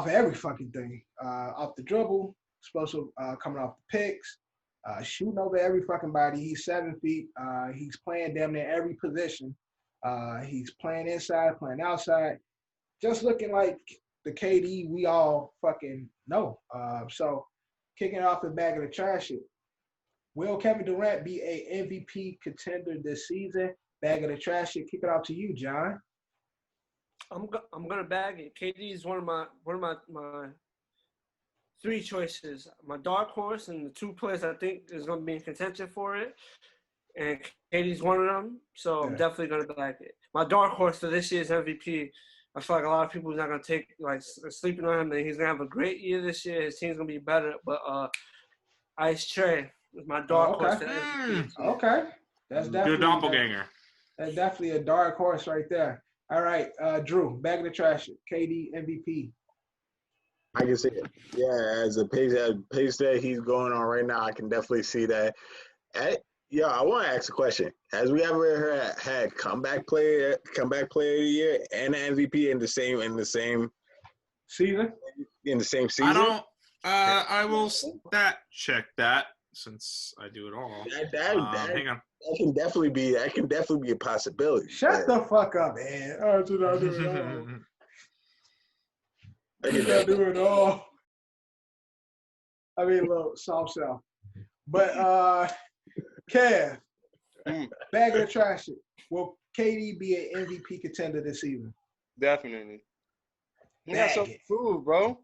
every fucking thing. Off the dribble, explosive coming off the picks, shooting over every fucking body. He's 7 feet. He's playing damn near every position. He's playing inside, playing outside. Just looking like the KD we all fucking know. So kicking it off the bag of the trash. Will Kevin Durant be a MVP contender this season? Bag of the trash. Kick it out to you, John. I'm gonna bag it. KD is one of my three choices. My dark horse and the two players I think is going to be in contention for it. And Katie's one of them, so I'm definitely going to back it. My dark horse for this year's MVP, I feel like a lot of people are not going to take, like, sleeping on him, and he's going to have a great year this year. His team's going to be better, but Ice Trey is my dark horse for MVP. Okay. That's definitely Your doppelganger. That's definitely a dark horse right there. All right, Drew, back in the trash. KD MVP. I can see it. Yeah, as a pace that he's going on right now, I can definitely see that. I want to ask a question. Has we ever had comeback player of the year and MVP in the same Season? In the same season? I don't. I will stat check that since I do it all. Hang on. That can definitely be a possibility. Shut the fuck up, man. I do not do it all. I do not do it all. I mean, look, soft sell. But Kev, bag of the trash. Will KD be an MVP contender this season? Definitely. He got something to prove, bro.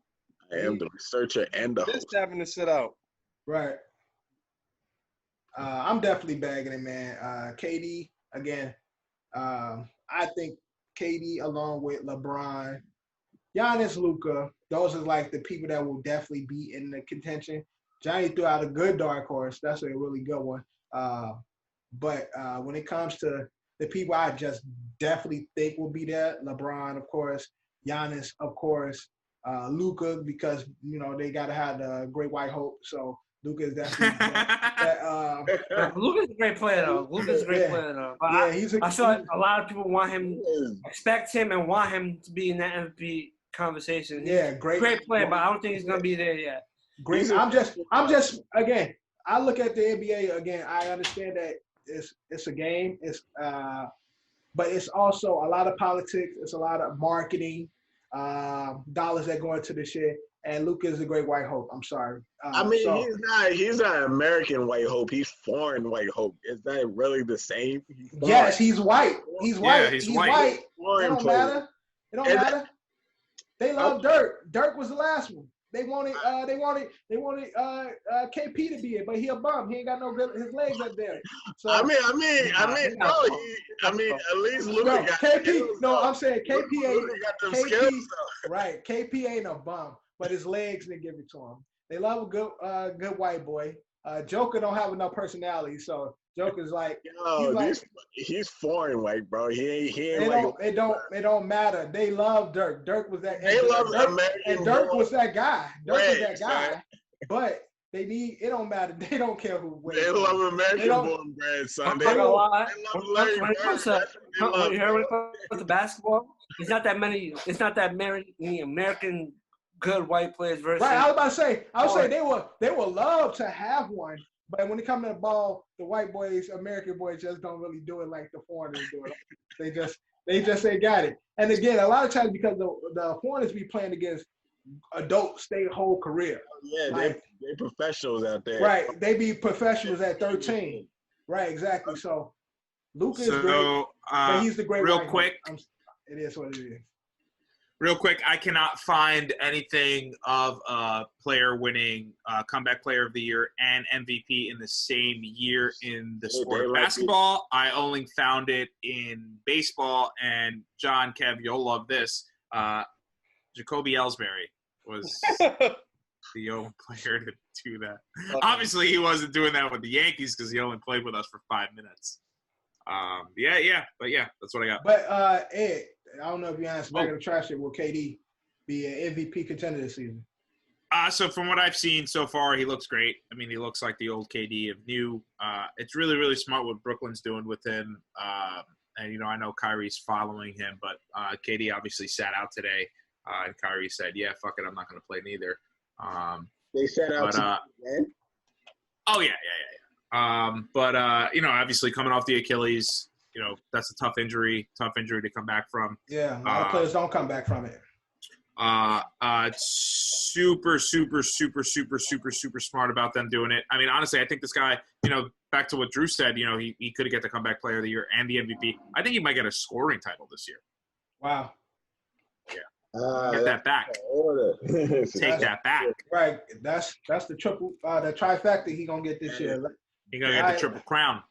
I am the researcher and the host. Just having to sit out. Right. I'm definitely bagging it, man. KD, again, I think KD along with LeBron, Giannis, Luka, those are like the people that will definitely be in the contention. Johnny threw out a good dark horse. That's a really good one. But when it comes to the people I just definitely think will be there, LeBron, of course, Giannis, of course, Luka, because, you know, they got to have the great white hope. So Luka is definitely Luka's a great player, though. But I feel like a lot of people want him, expect him, and want him to be in that MVP conversation. Great player, but I don't think he's gonna be there yet. Great. I'm just again. I look at the NBA again. I understand that it's a game. But it's also a lot of politics. It's a lot of marketing, dollars that go into this shit. And Luka is a great white hope. I'm sorry. He's not American white hope. He's foreign white hope. Is that really the same? Yes, he's white. He's white. Yeah, he's white. It don't matter. It don't matter. They love Dirk. Dirk was the last one. They wanted KP to be it, but he a bum. He ain't got his legs up there. So at least Luka got KP. No, I'm saying KP ain't got them skills. Right, KP ain't a bum, but his legs didn't give it to him. They love a good white boy. Joker don't have enough personality, so Joker's like, he's foreign white, bro. He ain't it don't matter. They love Dirk. Dirk was that. They love American. And Dirk was that guy. Dirk was that guy. Son. But it don't matter. They don't care who wins. They love American born bread, son. When it comes to basketball, it's not that many American good white players versus. Right, I was about to say. I would say they would love to have one, but when it comes to the ball, the white boys, American boys, just don't really do it like the foreigners do it. They just ain't got it. And again, a lot of times because the foreigners be playing against adults their whole career. Yeah, like, they professionals out there. Right, they be professionals at 13. Right, exactly. So Luka is great, but he's the great. Real quick, it is what it is. Real quick, I cannot find anything of a player winning comeback player of the year and MVP in the same year in the sport of basketball. I only found it in baseball. And John, Kev, you'll love this. Jacoby Ellsbury was the only player to do that. Obviously, he wasn't doing that with the Yankees because he only played with us for 5 minutes. But that's what I got. But Ed, I don't know if you answered back in the trash it. Will KD be an MVP contender this season? So from what I've seen so far, he looks great. I mean, he looks like the old KD of new. It's really, really smart what Brooklyn's doing with him. And, you know, I know Kyrie's following him, but KD obviously sat out today. And Kyrie said, yeah, fuck it, I'm not going to play neither. They sat out today? Oh, yeah. You know, obviously coming off the Achilles, you know, that's a tough injury to come back from. Yeah, a lot of players don't come back from it. Super smart about them doing it. I mean, honestly, I think this guy, you know, back to what Drew said, you know, he could get the comeback player of the year and the MVP. I think he might get a scoring title this year. Wow. Yeah. Get that back. Order. Take that back. Right. That's the triple, the trifecta he gonna get this year. You're gonna get the triple crown.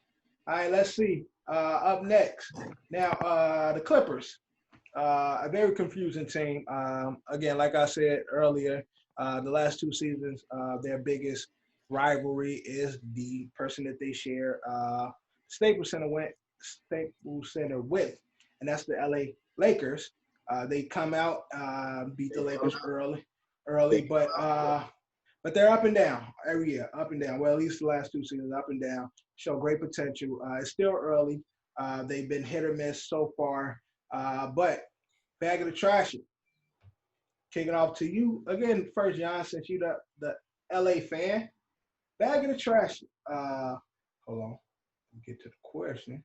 All right, let's see. Up next, now the Clippers, a very confusing team. Again, like I said earlier, the last 2 seasons, their biggest rivalry is the person that they share Staples Center with, and that's the LA Lakers. They come out, beat the Lakers early, but they're up and down every year, up and down. Well, at least the last 2 seasons, up and down. Show great potential. It's still early. They've been hit or miss so far, but bag of the trash. Kicking off to you again first, John, since you the LA fan. Bag of the trash. Hold on. Get to the question.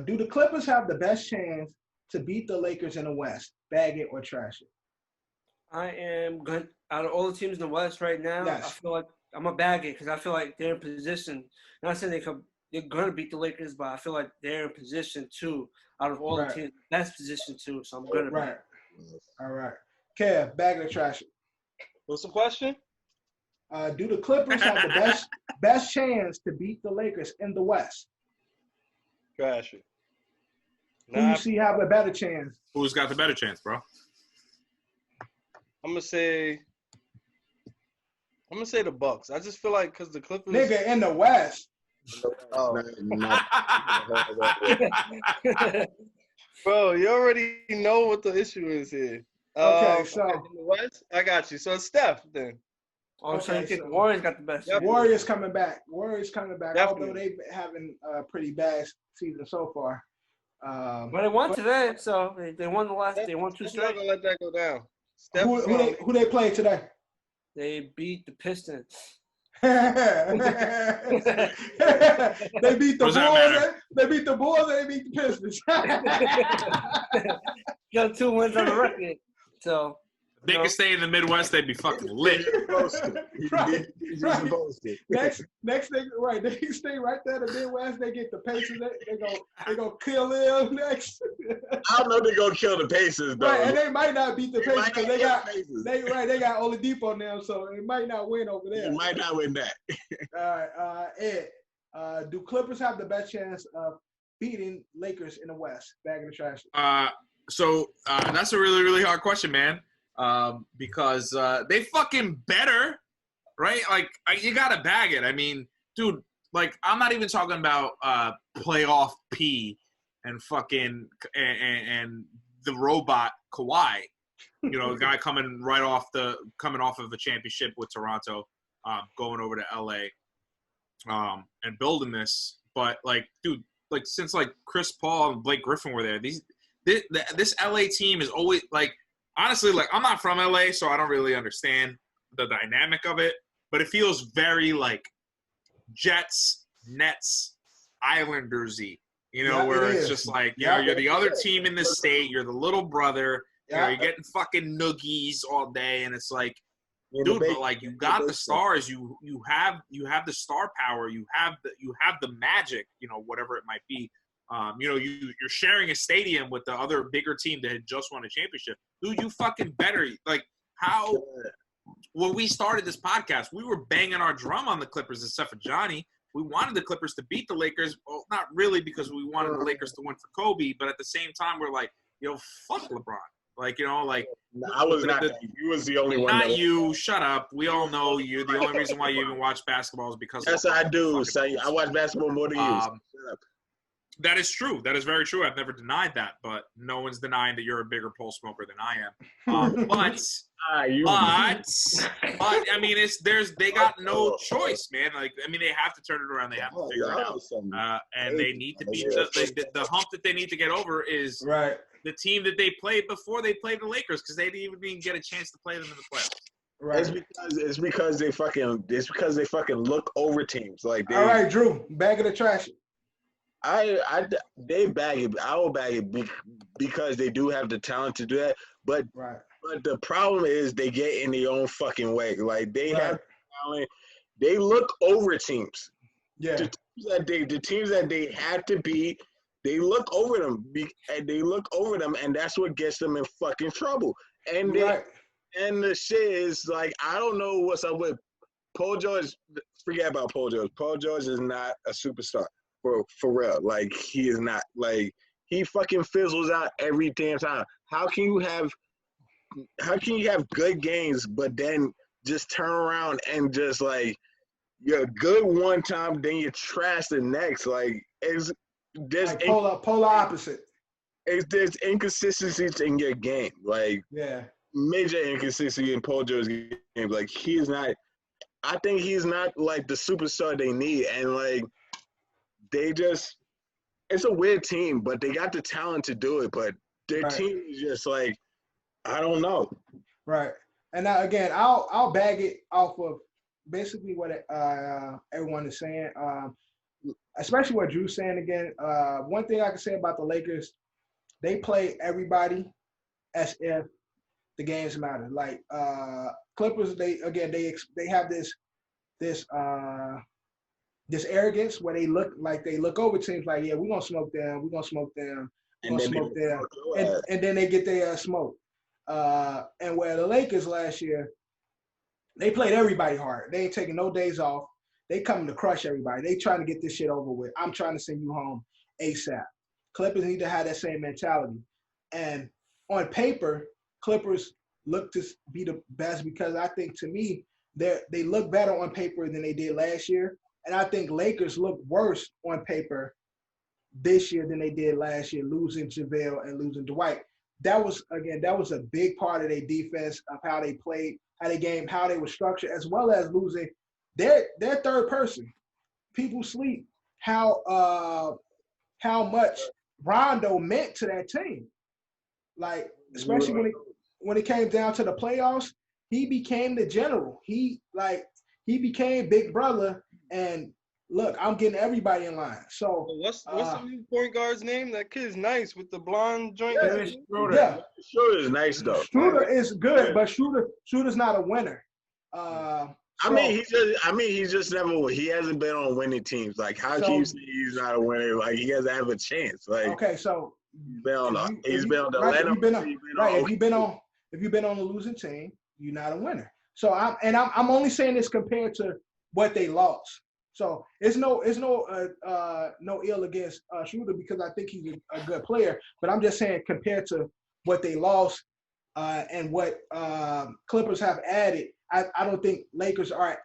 Do the Clippers have the best chance to beat the Lakers in the West? Bag it or trash it? I am going out of all the teams in the West right now. Yes. I feel like I'm gonna bag it because I feel like they're in position. Not saying they're gonna beat the Lakers, but I feel like they're in position too. Out of all the teams, best position too. So I'm gonna bag it. All right. Kev, bag it or trash it? What's the question? Do the Clippers have the best chance to beat the Lakers in the West? Trash it. Who you see have a better chance? Who's got the better chance, bro? I'm gonna say the Bucks. I just feel like because the Clippers, Nigga, in the West. Oh. Bro, you already know what the issue is here. Okay, so in the West, I got you. So it's Steph then. So you think so the Warriors got the best? Yep. Warriors coming back. Definitely. Although they've been having a pretty bad season so far. But they won today, so they won the last. They won 2 I'm not straight. gonna let that go down. Steph Who they play today? They beat the Pistons. They beat the Bulls. They beat the Bulls and they beat the Pistons. Got 2 wins on the record. So They could stay in the Midwest, they'd be fucking lit. Right. Next thing, right? They stay right there in the Midwest. They get the Pacers. They go kill them next. I don't know if they're gonna kill the Pacers though. Right, and they might not beat the Pacers because they got Oladipo now, so they might not win over there. They might not win that. All right, Ed. Do Clippers have the best chance of beating Lakers in the West? Bag in the trash. So that's a really, really hard question, man. Because they fucking better, right? Like, you gotta bag it. I mean, dude, like, I'm not even talking about playoff P and fucking and the robot Kawhi. You know, the guy coming off of the championship with Toronto, going over to LA, and building this. But like, dude, like since like Chris Paul and Blake Griffin were there, this LA team is always like. Honestly, like, I'm not from LA, so I don't really understand the dynamic of it. But it feels very, like, Jets, Nets, Islanders-y. You know, where it's just like, you know, you're the other team in the state. You're the little brother. You know, you're getting fucking noogies all day. And it's like, dude, but, like, you got the stars. You have the star power. You have the magic, you know, whatever it might be. You know, you're sharing a stadium with the other bigger team that had just won a championship. Dude, you fucking better. Like, how – when we started this podcast, we were banging our drum on the Clippers except for Johnny. We wanted the Clippers to beat the Lakers. Well, not really because we wanted the Lakers to win for Kobe, but at the same time, we're like, yo, fuck LeBron. Like, you know, like – I was not – you was the only one. Not you. Shut up. We all know you. The only reason why you even watch basketball is because – Yes, I do. So I watch basketball more than you. Shut up. That is true. That is very true. I've never denied that, but no one's denying that you're a bigger pole smoker than I am. But I mean, they got no choice, man. Like, I mean, they have to turn it around. They have to figure it out, and they need to beat the hump that they need to get over is the team that they played before they played the Lakers because they didn't even get a chance to play them in the playoffs. Right. It's because they fucking look over teams. Like, all right, Drew, bag of the trash. They bag it. I will bag it because they do have the talent to do that. But the problem is they get in their own fucking way. Like, they have talent. They look over teams. Yeah. The teams that they had to beat, they look over them, and that's what gets them in fucking trouble. And and the shit is like, I don't know what's up with Paul George. Forget about Paul George. Paul George is not a superstar for real. Like, he is not. Like, he fucking fizzles out every damn time. How can you have good games, but then just turn around and just like, you're good one time, then you're trash the next? Like, there's like polar opposite. There's inconsistencies in your game. Like, major inconsistency in Paul George's game. Like, he's not. I think he's not like the superstar they need, and like, they just. It's a weird team, but they got the talent to do it. But their team is just like, I don't know. Right. And now again, I'll bag it off of basically what everyone is saying, especially what Drew's saying again. One thing I can say about the Lakers, they play everybody as if the games matter. Like Clippers, they have this arrogance where they look over teams like, yeah, we're gonna smoke them, and then they get their smoke. And where the Lakers last year, they played everybody hard. They ain't taking no days off. They coming to crush everybody. They trying to get this shit over with. I'm trying to send you home ASAP. Clippers need to have that same mentality. And on paper, Clippers look to be the best because I think, to me, they look better on paper than they did last year. And I think Lakers look worse on paper this year than they did last year, losing JaVale and losing Dwight. That was a big part of their defense, of how they played, how they gamed, how they were structured, as well as losing their third person. People sleep how much Rondo meant to that team. Like, especially when it came down to the playoffs, he became the general. He became big brother, and look, I'm getting everybody in line. So what's the new point guard's name? That kid is nice with the blonde joint. Schroeder is nice though. Schroeder is good, but Schroeder's not a winner. He's just never. He hasn't been on winning teams. Like, how can you say he's not a winner? Like, he doesn't have a chance. Like, okay, so he's been on the if you've been on a losing team, you're not a winner. So I'm only saying this compared to what they lost. So it's no ill against Schroeder, because I think he's a good player. But I'm just saying, compared to what they lost and what Clippers have added, I don't think Lakers are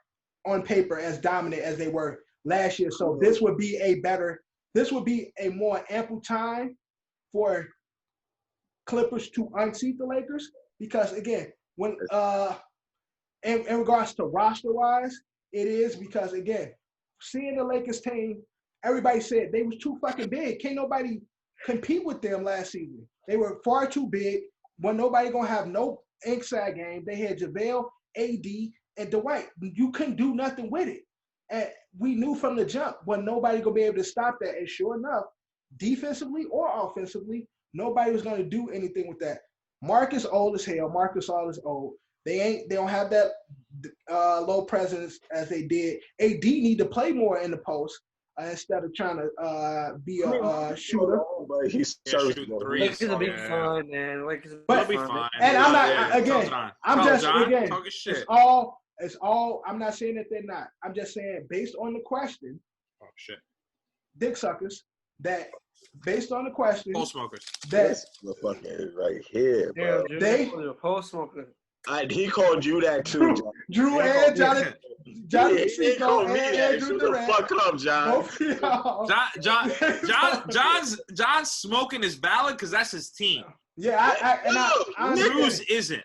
on paper as dominant as they were last year. So this would be a more ample time for Clippers to unseat the Lakers, because again, when in regards to roster wise, it is because, again, seeing the Lakers team, everybody said they was too fucking big. Can't nobody compete with them last season. They were far too big. When nobody gonna have no inside game. They had JaVale, AD, and Dwight. You couldn't do nothing with it. And we knew from the jump when nobody gonna be able to stop that. And sure enough, defensively or offensively, nobody was gonna do anything with that. Marcus old as hell. Marcus all is old. They don't have that low presence as they did. AD need to play more in the post instead of trying to be a shooter. But he's serviceable. Lakers will be fine, man. Lakers will be fine. And I'm not again. Talking shit. It's all. I'm not saying that they're not. I'm just saying, based on the question. Oh shit. Dick suckers. That based on the question. Pole smokers. This motherfucker is right here, bro. Yeah, they pole smoker. He called you that too, John. Drew and Johnny. He called me that. Shut the fuck up, John. John's smoking his ballot because that's his team. Yeah, Drew's isn't,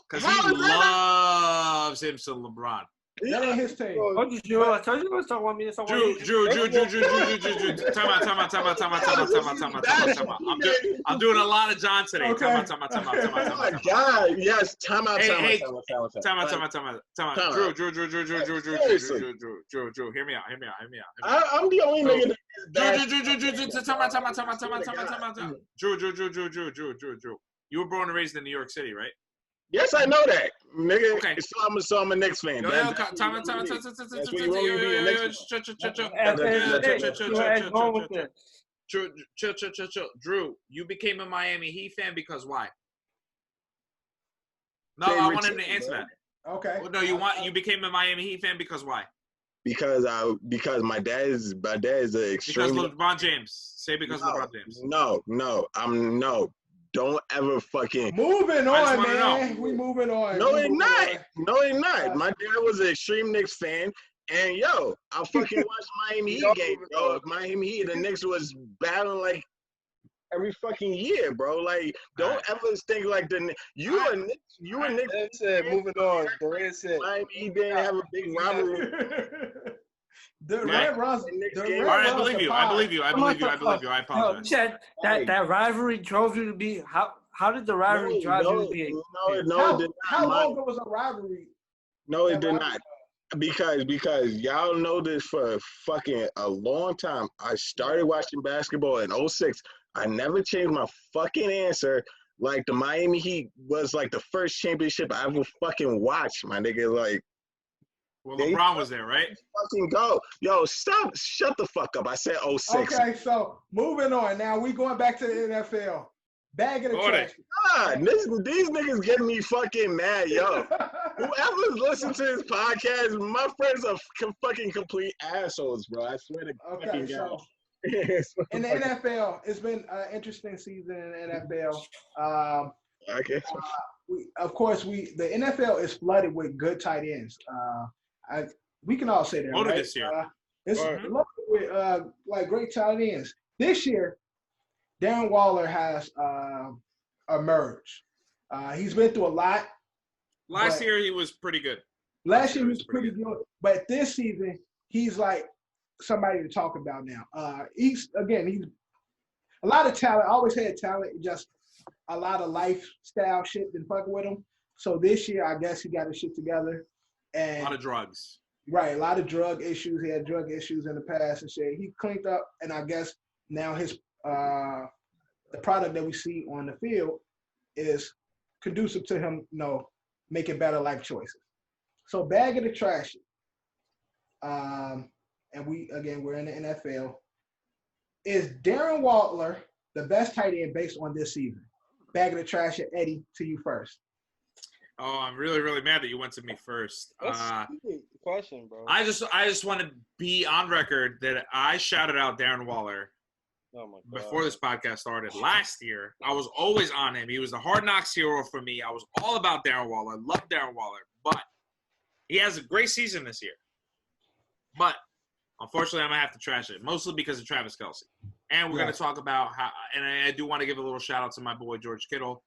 because he loves him some LeBron. That ain't his team. I told you to want me to talk. Drew. Time out. I'm doing a lot of John today. Okay. Time out. Oh my God! Yes, time out. Time out. Drew. Hear me out. I'm the only nigga that. Time out. Drew. You were born and raised in New York City, right? Yes, I know that, nigga. Okay. So I'm a Knicks fan. Time. Chill. Drew, you became a Miami Heat fan because why? No, I want him to answer that. Okay. Well, no, you became a Miami Heat fan because why? Because my dad is an Because extremely LeBron James. Say because LeBron James. No. Don't ever fucking. Moving I just on, wanna man. know. We moving on. No, We it's moving not. on. No, it's not. My dad was an extreme Knicks fan, and yo, I fucking watched Miami Heat games, bro. If Miami Heat, the Knicks was battling like every fucking year, bro. Like, don't ever think like you a Knicks. Durant said, moving on. Durant said, Miami Heat didn't have a big rivalry. Durant runs. All right, I believe you. I apologize. You said that rivalry drove you to be how did the rivalry drive you to be? No, it did not. How long ago was a rivalry? No, it did not. Because y'all know this for fucking a long time. I started watching basketball in 06. I never changed my fucking answer. Like, the Miami Heat was like the first championship I ever fucking watched, my nigga. Like, well, LeBron was there, right? Fucking go. Yo, stop. Shut the fuck up. I said 06. Okay, so moving on. Now we going back to the NFL. Bag of the trash. God, these niggas getting me fucking mad, yo. Whoever's listening to this podcast, my friends are fucking complete assholes, bro. I swear to Okay, fucking so God. in the NFL, it's been an interesting season in the NFL. Okay. The NFL is flooded with good tight ends. We can all say that, Loaded right? this year. It's loaded with like great tight ends. This year, Darren Waller has emerged. He's been through a lot. Last year he was pretty good. Last year he was pretty good, but this season he's like somebody to talk about now. He's a lot of talent. Always had talent. Just a lot of lifestyle shit been fucking with him. So this year, I guess he got his shit together. And a lot of drugs. Right, a lot of drug issues. He had drug issues in the past and shit. He cleaned up, and I guess now his the product that we see on the field is conducive to him, making better life choices. So bag of the trash. And we're in the NFL. Is Darren Waller the best tight end based on this season? Bag of the trash, Eddie, to you first. Oh, I'm really, really mad that you went to me first. That's a question, bro. I just want to be on record that I shouted out Darren Waller before this podcast started last year. I was always on him. He was the Hard Knocks hero for me. I was all about Darren Waller. I love Darren Waller, but he has a great season this year. But unfortunately, I'm gonna have to trash it, mostly because of Travis Kelce. And we're gonna talk about how. And I do want to give a little shout out to my boy George Kittle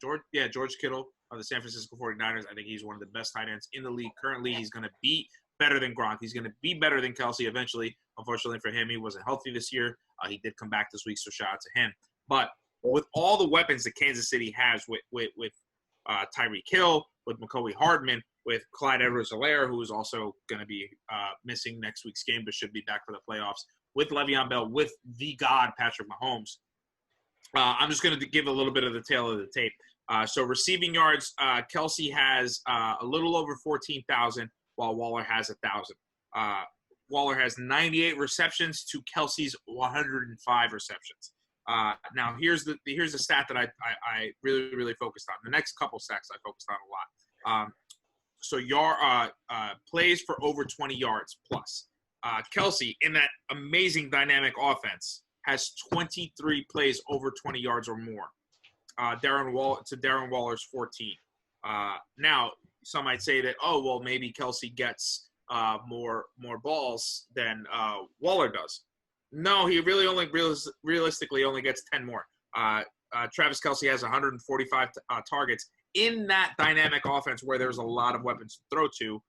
George Kittle of the San Francisco 49ers. I think he's one of the best tight ends in the league currently. He's going to be better than Gronk. He's going to be better than Kelce eventually. Unfortunately for him, he wasn't healthy this year. He did come back this week, so shout out to him. But with all the weapons that Kansas City has with Tyreek Hill, with McCoy Hardman, with Clyde Edwards-Helaire, who is also going to be missing next week's game but should be back for the playoffs, with Le'Veon Bell, with the God, Patrick Mahomes, I'm just going to give a little bit of the tail of the tape. So receiving yards, Kelce has a little over 14,000, while Waller has 1,000. Waller has 98 receptions to Kelce's 105 receptions. Now here's the stat that I really, really focused on. The next couple stats I focused on a lot. So plays for over 20 yards plus. Kelce, in that amazing dynamic offense, has 23 plays over 20 yards or more. Darren Waller's 14. Now, some might say that, maybe Kelce gets more balls than Waller does. No, he really realistically only gets 10 more. Travis Kelce has 145 targets in that dynamic offense where there's a lot of weapons to throw to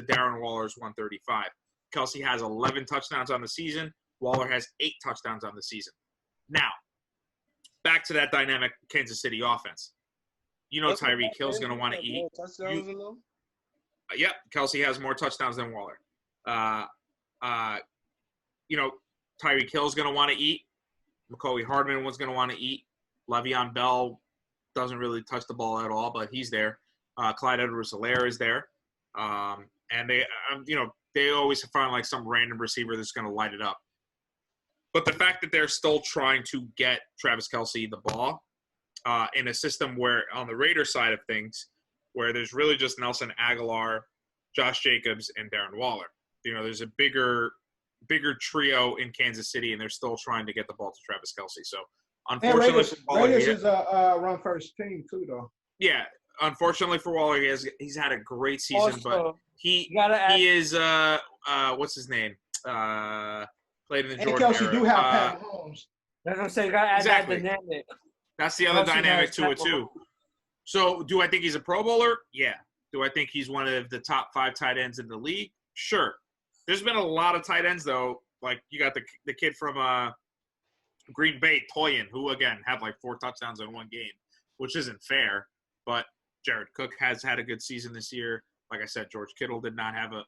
Darren Waller's 135. Kelce has 11 touchdowns on the season. Waller has 8 touchdowns on the season. Now, back to that dynamic Kansas City offense. Tyreek Hill's going to want to eat. Yep, Kelce has more touchdowns than Waller. Tyreek Hill's going to want to eat. McCoy Hardman was going to want to eat. Le'Veon Bell doesn't really touch the ball at all, but he's there. Clyde Edwards-Helaire is there. And they always find like some random receiver that's going to light it up. But the fact that they're still trying to get Travis Kelce the ball in a system where on the Raiders side of things, where there's really just Nelson Aguilar, Josh Jacobs, and Darren Waller. There's a bigger trio in Kansas City, and they're still trying to get the ball to Travis Kelce. So, unfortunately, Raiders is a run first team too, though. Yeah, unfortunately for Waller, he's had a great season, Also, but he is what's his name? Played in the Jordan Kelce era. do have Pat Mahomes. That's what I'm saying. You gotta add Exactly. that dynamic. That's the other Kelce dynamic has to it Pat too. Mahomes. So, do I think he's a Pro Bowler? Yeah. Do I think he's one of the top 5 tight ends in the league? Sure. There's been a lot of tight ends though. Like you got the kid from Green Bay, Toyin, who again had like 4 touchdowns in one game, which isn't fair. But Jared Cook has had a good season this year. Like I said, George Kittle did not have a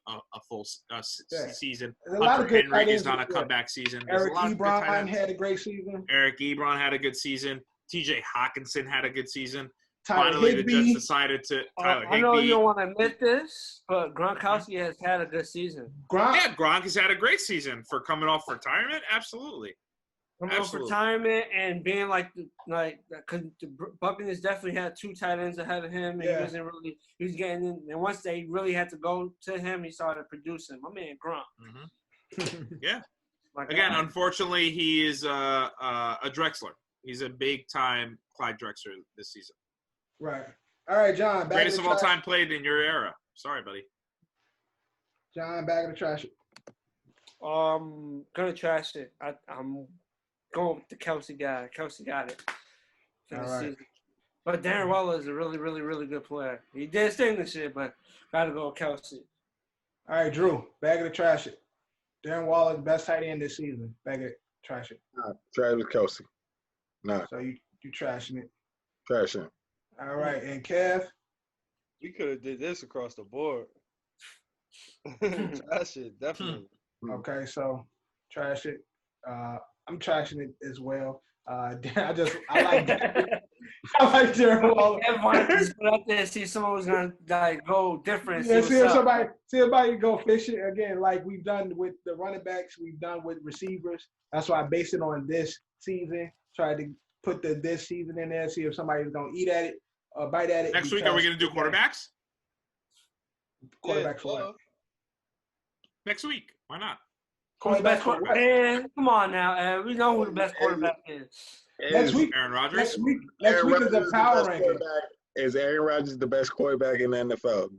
full season. There's a lot of good Henry tight is ends. on a comeback season. Eric Ebron had a great season. Eric Ebron had a good season. T.J. Hawkinson had a good season. Tyler Finally, Higbee. the Jets decided to Tyler I know Higbee. you don't want to admit this, but Gronkowski has had a good season. Gronk has had a great season for coming off retirement. Absolutely. Coming off retirement and being because the Buccaneers definitely had 2 tight ends ahead of him, and he was getting in. And once they really had to go to him, he started producing. My man Gronk. Mm-hmm. Yeah. Again, unfortunately, he is a Drexler. He's a big time Clyde Drexler this season. Right. All right, John. Greatest of all time played in your era. Sorry, buddy. John, back of the trash. Gonna trash it. I'm going with the Kelce guy. Kelce got it for the season. But Darren Waller is a really, really, really good player. He did his thing this year, but gotta go with Kelce. All right, Drew, bag of the trash it. Darren Waller, the best tight end this season. Bag of trash it. Travis Kelce. No. So you trashing it. Trashing. All right, and Kev? We could have did this across the board. Trash it, definitely. Okay, so trash it. I'm trashing it as well. I like Darren Waller. Everyone just put out there and see someone was gonna go different. Yeah, see if somebody go fishing again, like we've done with the running backs, we've done with receivers. That's why I base it on this season. Tried to put this season in there, see if somebody's gonna eat at it or bite at it. Next week, are we gonna do quarterbacks? Quarterbacks for what? Next week, why not? Who's the best quarterback? Man, come on now, we know who the best quarterback is. Next week, Aaron Rodgers. Next week is the power ranking. Is Aaron Rodgers the best quarterback in the NFL?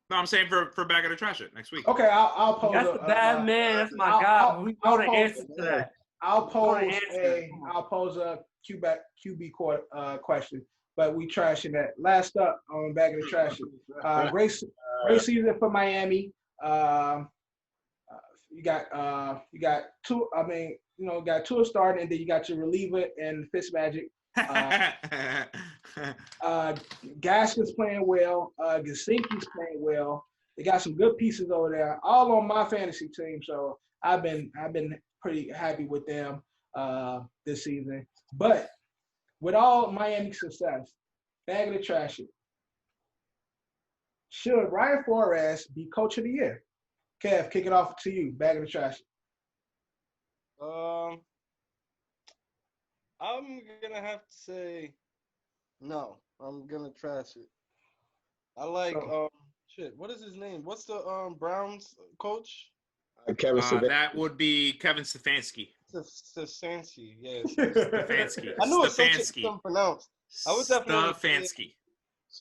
No, I'm saying for back of the trash it next week. Okay, I'll pose. That's a bad man. That's my guy. We know the answer to that. I'll pose a QB question, but we trashing that. Last up on back of the trash. Great season for Miami. You got 2. I mean, got 2 starting, and then you got your reliever and Fitzmagic. Gaskins playing well. Gesicki's playing well. They got some good pieces over there, all on my fantasy team. So I've been pretty happy with them this season. But with all Miami success, bag of the trash it. Should Ryan Flores be coach of the year? Kev, kick it off to you. Bag of the trash. I'm gonna have to say no. I'm gonna trash it. I like what is his name? What's the Browns coach? Kevin Stefanski. That would be Kevin Stefanski. Stefanski, yes. Stefanski. I knew it's something pronounced. I would definitely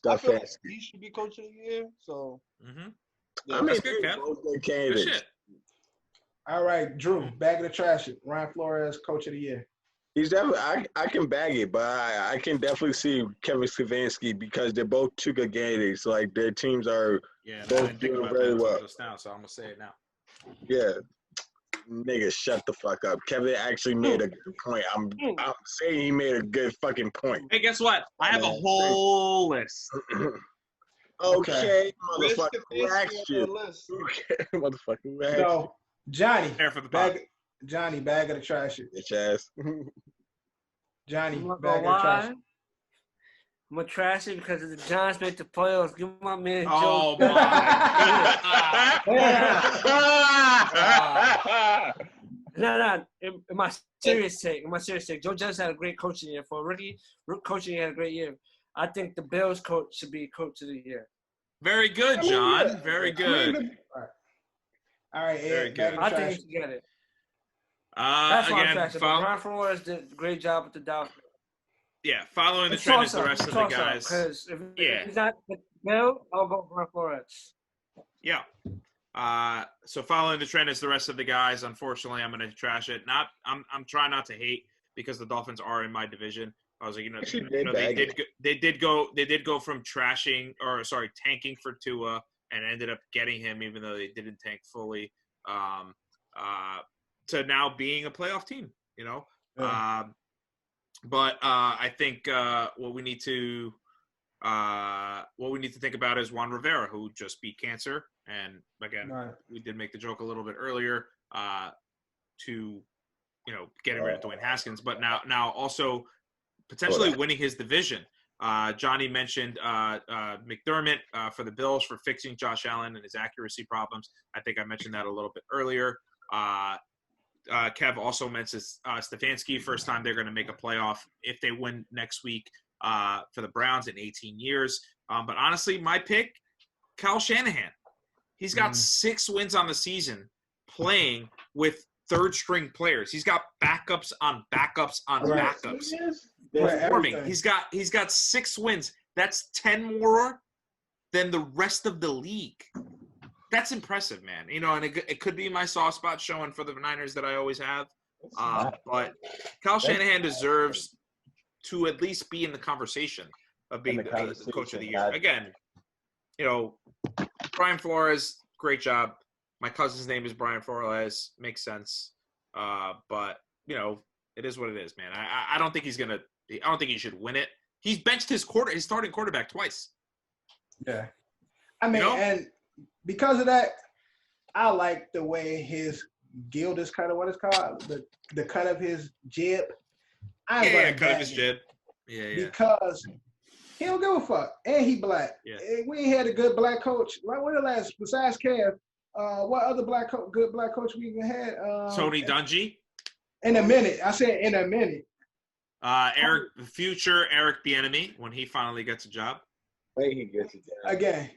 Stefanski. He should be coach of the year. So. Mm-hmm. Yeah, I mean, good shit. All right, Drew, bag of the trash it. Ryan Flores, coach of the year. He's definitely. I can bag it, but I can definitely see Kevin Stefanski because they're both 2 good candidates. Like their teams are both doing very well. Just now, so I'm gonna say it now. Yeah, nigga, shut the fuck up. Kevin actually made a good point. I'm saying he made a good fucking point. Hey, guess what? I have a whole list. Okay, motherfucker, relax you. Okay, motherfucker, relax. So, Johnny, bag of the trash it. Bitch ass. Johnny, I'm not bag gonna of the trash lie. it. I'm gonna trash it because if the Giants make the playoffs, give my man Joe. Oh my god! No. In my serious take, Joe Judge had a great coaching year. For a rookie coaching, he had a great year. I think the Bills coach should be coach of the year. Very good, John. Very good. All right, Very Ed, good. back I to think he trash. should get it. That's why I'm Again, trashing. But Brian Flores did a great job with the Dolphins. following the trend as the rest of the guys. Because if he's not the Bill, I'll go Brian Flores. Yeah. So following the trend as the rest of the guys, unfortunately, I'm going to trash it. I'm trying not to hate because the Dolphins are in my division. I was like, they did go from tanking for Tua and ended up getting him, even though they didn't tank fully, to now being a playoff team. Yeah. But I think what we need to think about is Juan Rivera, who just beat cancer. And again, we did make the joke a little bit earlier to getting rid of Dwayne Haskins, but now also potentially winning his division. Johnny mentioned McDermott for the Bills for fixing Josh Allen and his accuracy problems. I think I mentioned that a little bit earlier. Kev also mentioned Stefanski, first time they're going to make a playoff if they win next week for the Browns in 18 years. But honestly, my pick, Kyle Shanahan. He's got 6 wins on the season playing with third-string players. He's got backups on backups on backups. Performing. He's got 6 wins. That's 10 more than the rest of the league. That's impressive, man. And it could be my soft spot showing for the Niners that I always have. But Kyle Shanahan deserves to at least be in the conversation of being the coach of the year. Again, Brian Flores, great job. My cousin's name is Brian Flores. Makes sense. But, it is what it is, man. I don't think he's going to – I don't think he should win it. He's benched his starting quarterback twice. Yeah. I mean, and because of that, I like the way his guild is cut, or what it's called, the cut of his jib. Cut of his jib. Yeah. Because he don't give a fuck, and he black. Yeah. We ain't had a good black coach. Like what the last besides Kev? What other good black coach we even had? Tony Dungy. In a minute, I said in a minute. Future Eric Bieniemy when he finally gets a job. He gets a job. Again,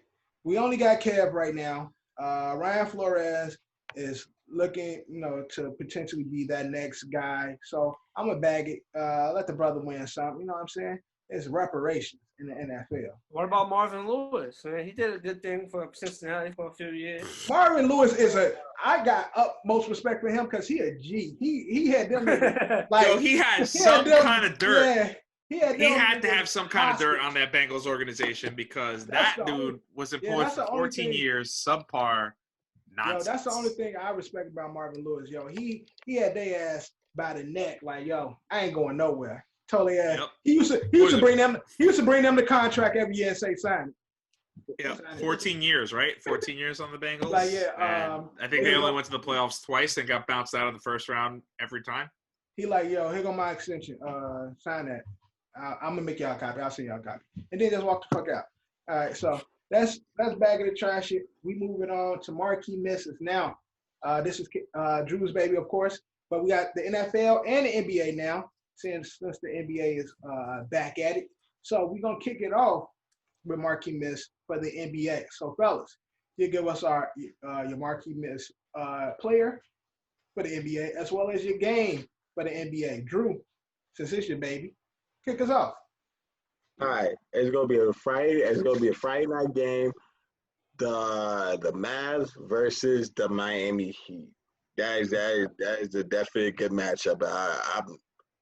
we only got Kev right now. Ryan Flores is looking, to potentially be that next guy. So I'm gonna bag it. Let the brother win something. You know what I'm saying? It's reparations in the NFL. What about Marvin Lewis? Man, he did a good thing for Cincinnati for a few years. Marvin Lewis I got utmost respect for him because he a G. He had them he had some kind of dirt. Yeah, he had to have some kind of dirt on that Bengals organization because that dude was employed for 14 years, subpar nonsense. That's the only thing I respect about Marvin Lewis. He had their ass by the neck, like, I ain't going nowhere. Totally ass. Yep. He used to bring them the contract every year and say sign it. Yeah, 14 years, right? 14 years on the Bengals. I think they only went to the playoffs twice and got bounced out of the first round every time. He here go my extension. Sign that. I'm gonna make y'all a copy. I'll send y'all a copy, and then just walk the fuck out. All right, so that's bag of the trash shit. We moving on to Marquee Misses now. This is Drew's baby, of course, but we got the NFL and the NBA now since the NBA is back at it. So we're gonna kick it off with Marquee Miss for the NBA. So fellas, you give us your Marquee Miss player for the NBA as well as your game for the NBA. Drew, since it's your baby, kick us off. All right, it's gonna be a Friday night game. The Mavs versus the Miami Heat. That is a definitely good matchup.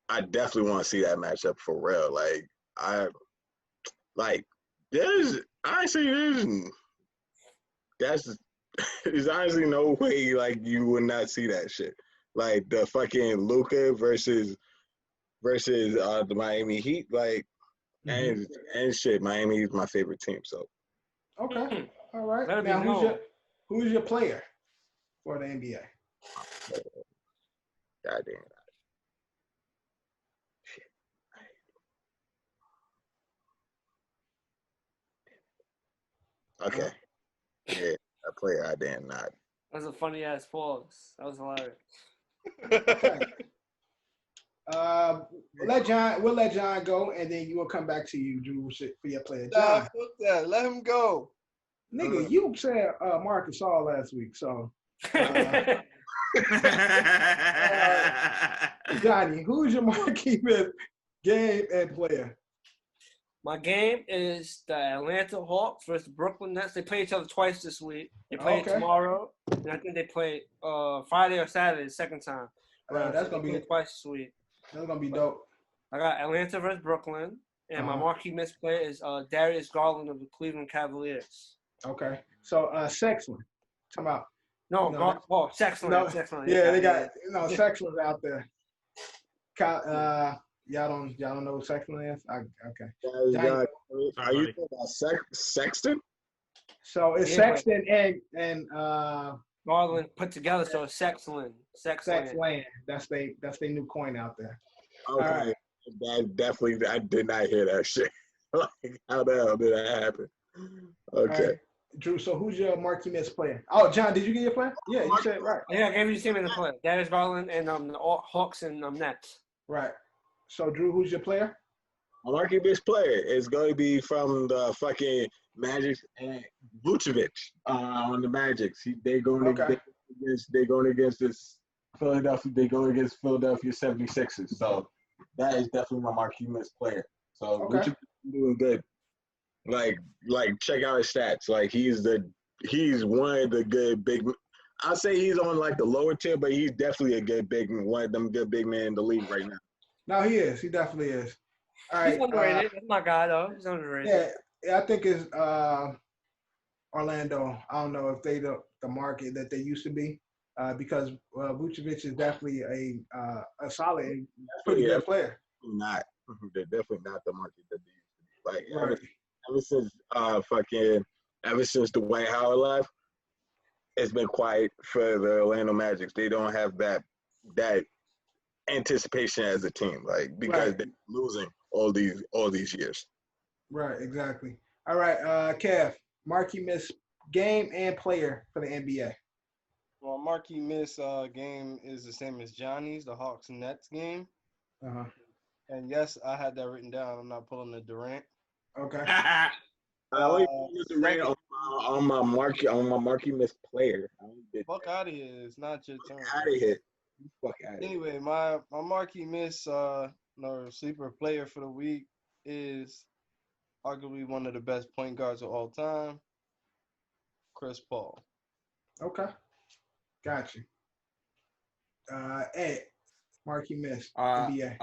I definitely want to see that matchup for real. There's honestly no way you would not see that shit. Like the fucking Luka versus the Miami Heat, and shit. Miami is my favorite team. So okay, all right. Now who's your player for the NBA? Goddamn. Okay. Yeah, a player I did not. That was a funny ass pause. That was hilarious. Okay. We'll let John go, and then you will come back to you, Drew, for your player. Nah, John, fuck that. Let him go. nigga, you said Marcus all last week, so Johnny, who's your Marquee Miss game and player? My game is the Atlanta Hawks versus Brooklyn Nets. They play each other twice this week. They play Okay. tomorrow, and I think they play Friday or Saturday the second time. That's gonna they be play twice this week. That's gonna be dope. I got Atlanta versus Brooklyn, and my Marquee Miss player is Darius Garland of the Cleveland Cavaliers. Okay. So Sexton. Come out. No, Sexton. No, Sexton. yeah, they got Sexton's out there. Y'all don't know who Sexton is? Okay. Are you talking about Sexton? So it's Sexton and Garland put together, so it's Sexland. Sexland. That's they new coin out there. Okay. All right. That definitely, I did not hear that shit. Like, how the hell did that happen? Okay. Right. Drew, so who's your Marquee Miss player? Oh, John, did you get your player? Yeah, you said it right. Yeah, I gave you the team in the play. Darius Garland and the Hawks and Nets. Right. So, Drew, who's your player? My Marquee Miss player is going to be from the fucking Magic and Vucevic on the Magics. They're going against this Philadelphia. They go against Philadelphia 76ers. So that is definitely my Marquee Miss player. So Vucevic is doing good. Like check out his stats. Like he's one of the good big. I'll say he's on like the lower tier, but he's definitely a good one of them good big men in the league right now. No, he is. He definitely is. All right. He's underrated. That's my guy, though. He's underrated. Yeah, I think it's Orlando. I don't know if they the market that they used to be, because Vucevic is definitely a solid, pretty good player. They're definitely not the market that they used to be. Like Right. ever since Dwight Howard left, it's been quiet for the Orlando Magic. They don't have that anticipation as a team, like because they're losing all these years. Right, exactly. All right, Kev, Marquee Miss game and player for the NBA. Well, Marquee Miss game is the same as Johnny's, the Hawks and Nets game. And yes, I had that written down. I'm not pulling the Durant. Okay. On my Marquee Miss player. Fuck out of here! It's not your turn. Out of here. Fuck out of here. Anyway, my Marquee Miss sleeper player for the week is arguably one of the best point guards of all time, Chris Paul. Okay. Got you. Ed, Marquee Miss, NBA.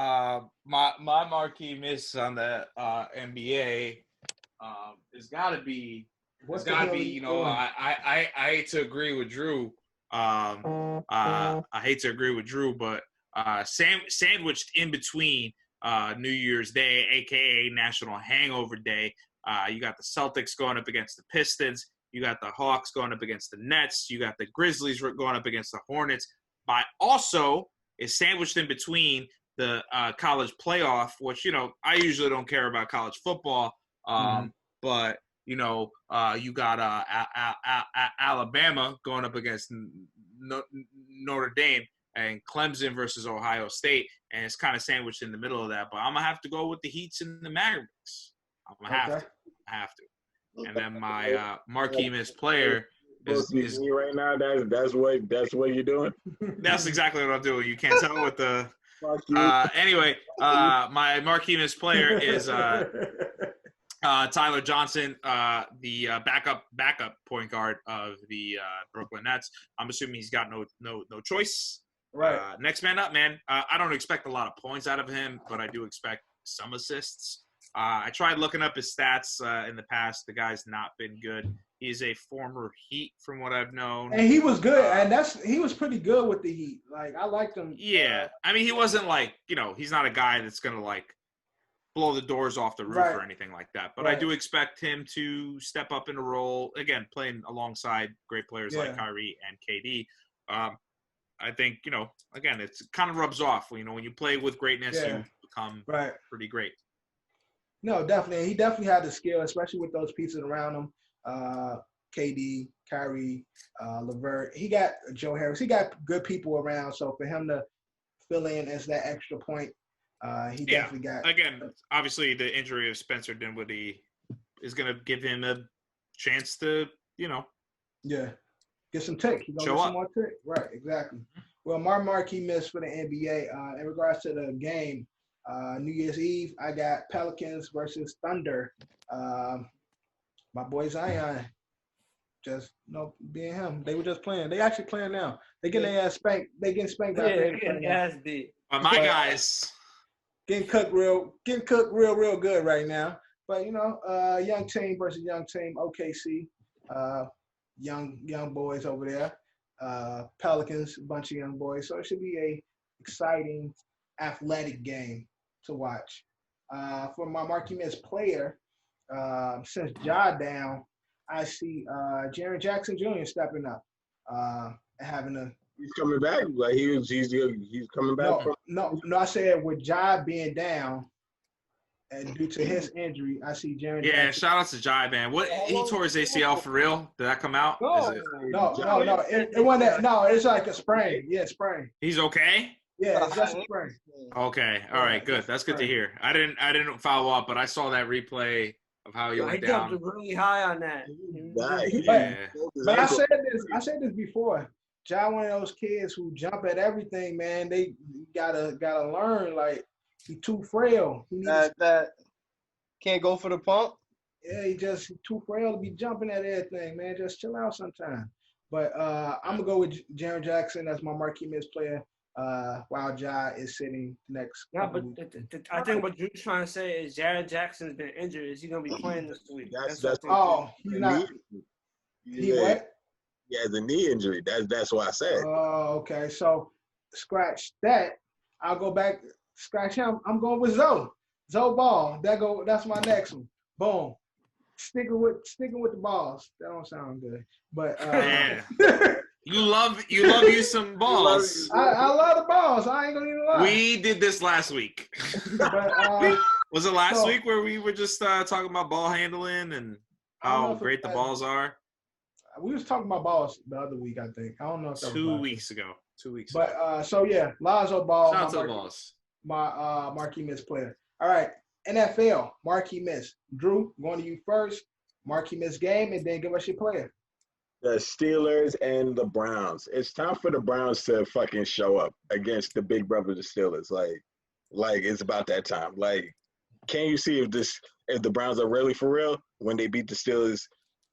My Marquee Miss on the NBA has got to be. It's got to be. You know, I hate to agree with Drew. I hate to agree with Drew, but sandwiched in between New Year's Day, aka National Hangover Day, you got the Celtics going up against the Pistons. You got the Hawks going up against the Nets. You got the Grizzlies going up against the Hornets. But also is sandwiched in between the college playoff, which, you know, I usually don't care about college football. But, you know, you got Alabama going up against Notre Dame and Clemson versus Ohio State. And it's kind of sandwiched in the middle of that. But I'm going to have to go with the Heats and the Mavericks. I'm going to have to. And then my Marquee Miss player is me right now. That's what you're doing. That's exactly what I'm doing. You can't tell with the. Anyway, my Marquee Miss player is Tyler Johnson, the backup point guard of the Brooklyn Nets. I'm assuming he's got no choice. Right. Next man up, man. I don't expect a lot of points out of him, but I do expect some assists. I tried looking up his stats in the past. The guy's not been good. He's a former Heat, from what I've known. And he was good, and he was pretty good with the Heat. Like, I liked him. Yeah, I mean, he wasn't like, you know, he's not a guy that's gonna like blow the doors off the roof or anything like that. But I do expect him to step up in a role again, playing alongside great players like Kyrie and KD. I think, you know, again, it kind of rubs off. You know, when you play with greatness, you become pretty great. No, definitely. He definitely had the skill, especially with those pieces around him. KD, Kyrie, LeVert. He got Joe Harris. He got good people around. So for him to fill in as that extra point, he definitely got. Again, obviously the injury of Spencer Dinwiddie is going to give him a chance to, Yeah, get some tick. He's gonna show get some up. more tick. Right, exactly. Well, my marquee miss for the NBA in regards to the game, New Year's Eve, I got Pelicans versus Thunder. My boy Zion, just being him. They were just playing. They actually playing now. They getting their ass spanked. They getting spanked by Yeah, getting ass beat. My guys. getting cooked real good right now. But young team versus young team, OKC, young boys over there. Pelicans, a bunch of young boys. So it should be a exciting, athletic game to watch. For my marquee miss player, since Ja down, I see Jaren Jackson Jr. stepping up, having a. He's coming back. Like he's coming back. No. I said with Ja being down, and due to his injury, I see Jaren. Yeah, Jackson. shout out to Jai, man. What he tore his ACL for real? Did that come out? No. It wasn't that. No, it's like a sprain. Yeah, sprain. He's okay. Yeah, it's just a sprain. Okay, all right, good. That's good to hear. I didn't follow up, but I saw that replay of how he He went jumped down. really high on that. Yeah. But I said this before. Ja, one of those kids who jump at everything, man. They gotta learn. Like he too frail. He needs, That can't go for the pump. yeah, he too frail to be jumping at everything, man. Just chill out sometime. But I'm gonna go with Jaren Jackson. That's my marquee miss player. While Ja is sitting next. Yeah, but I think what Drew's trying to say is Jared Jackson's been injured. Is he gonna be playing this week? That's He's not. He what? He has a knee injury. That's what I said. Oh, okay. So scratch that. I'll go back. Scratch him. I'm going with Zoe. Zoe Ball. That's my next one. Boom. Sticking with the balls. That don't sound good, but Yeah. You love you some balls. I love the balls. I ain't gonna even lie. We did this last week. But, Was it last week where we were just talking about ball handling and how great the balls are? We was talking about balls the other week, I think. I don't know if that was 2 last weeks ago. 2 weeks But ago. so yeah, Lonzo Ball. Shout out to the balls. My marquee miss player. All right, NFL marquee miss. Drew, going to you first. Marquee miss game, and then give us your player. The Steelers and the Browns. It's time for the Browns to fucking show up against the big brother, the Steelers. Like it's about that time. Like, can you see if the Browns are really for real when they beat the Steelers?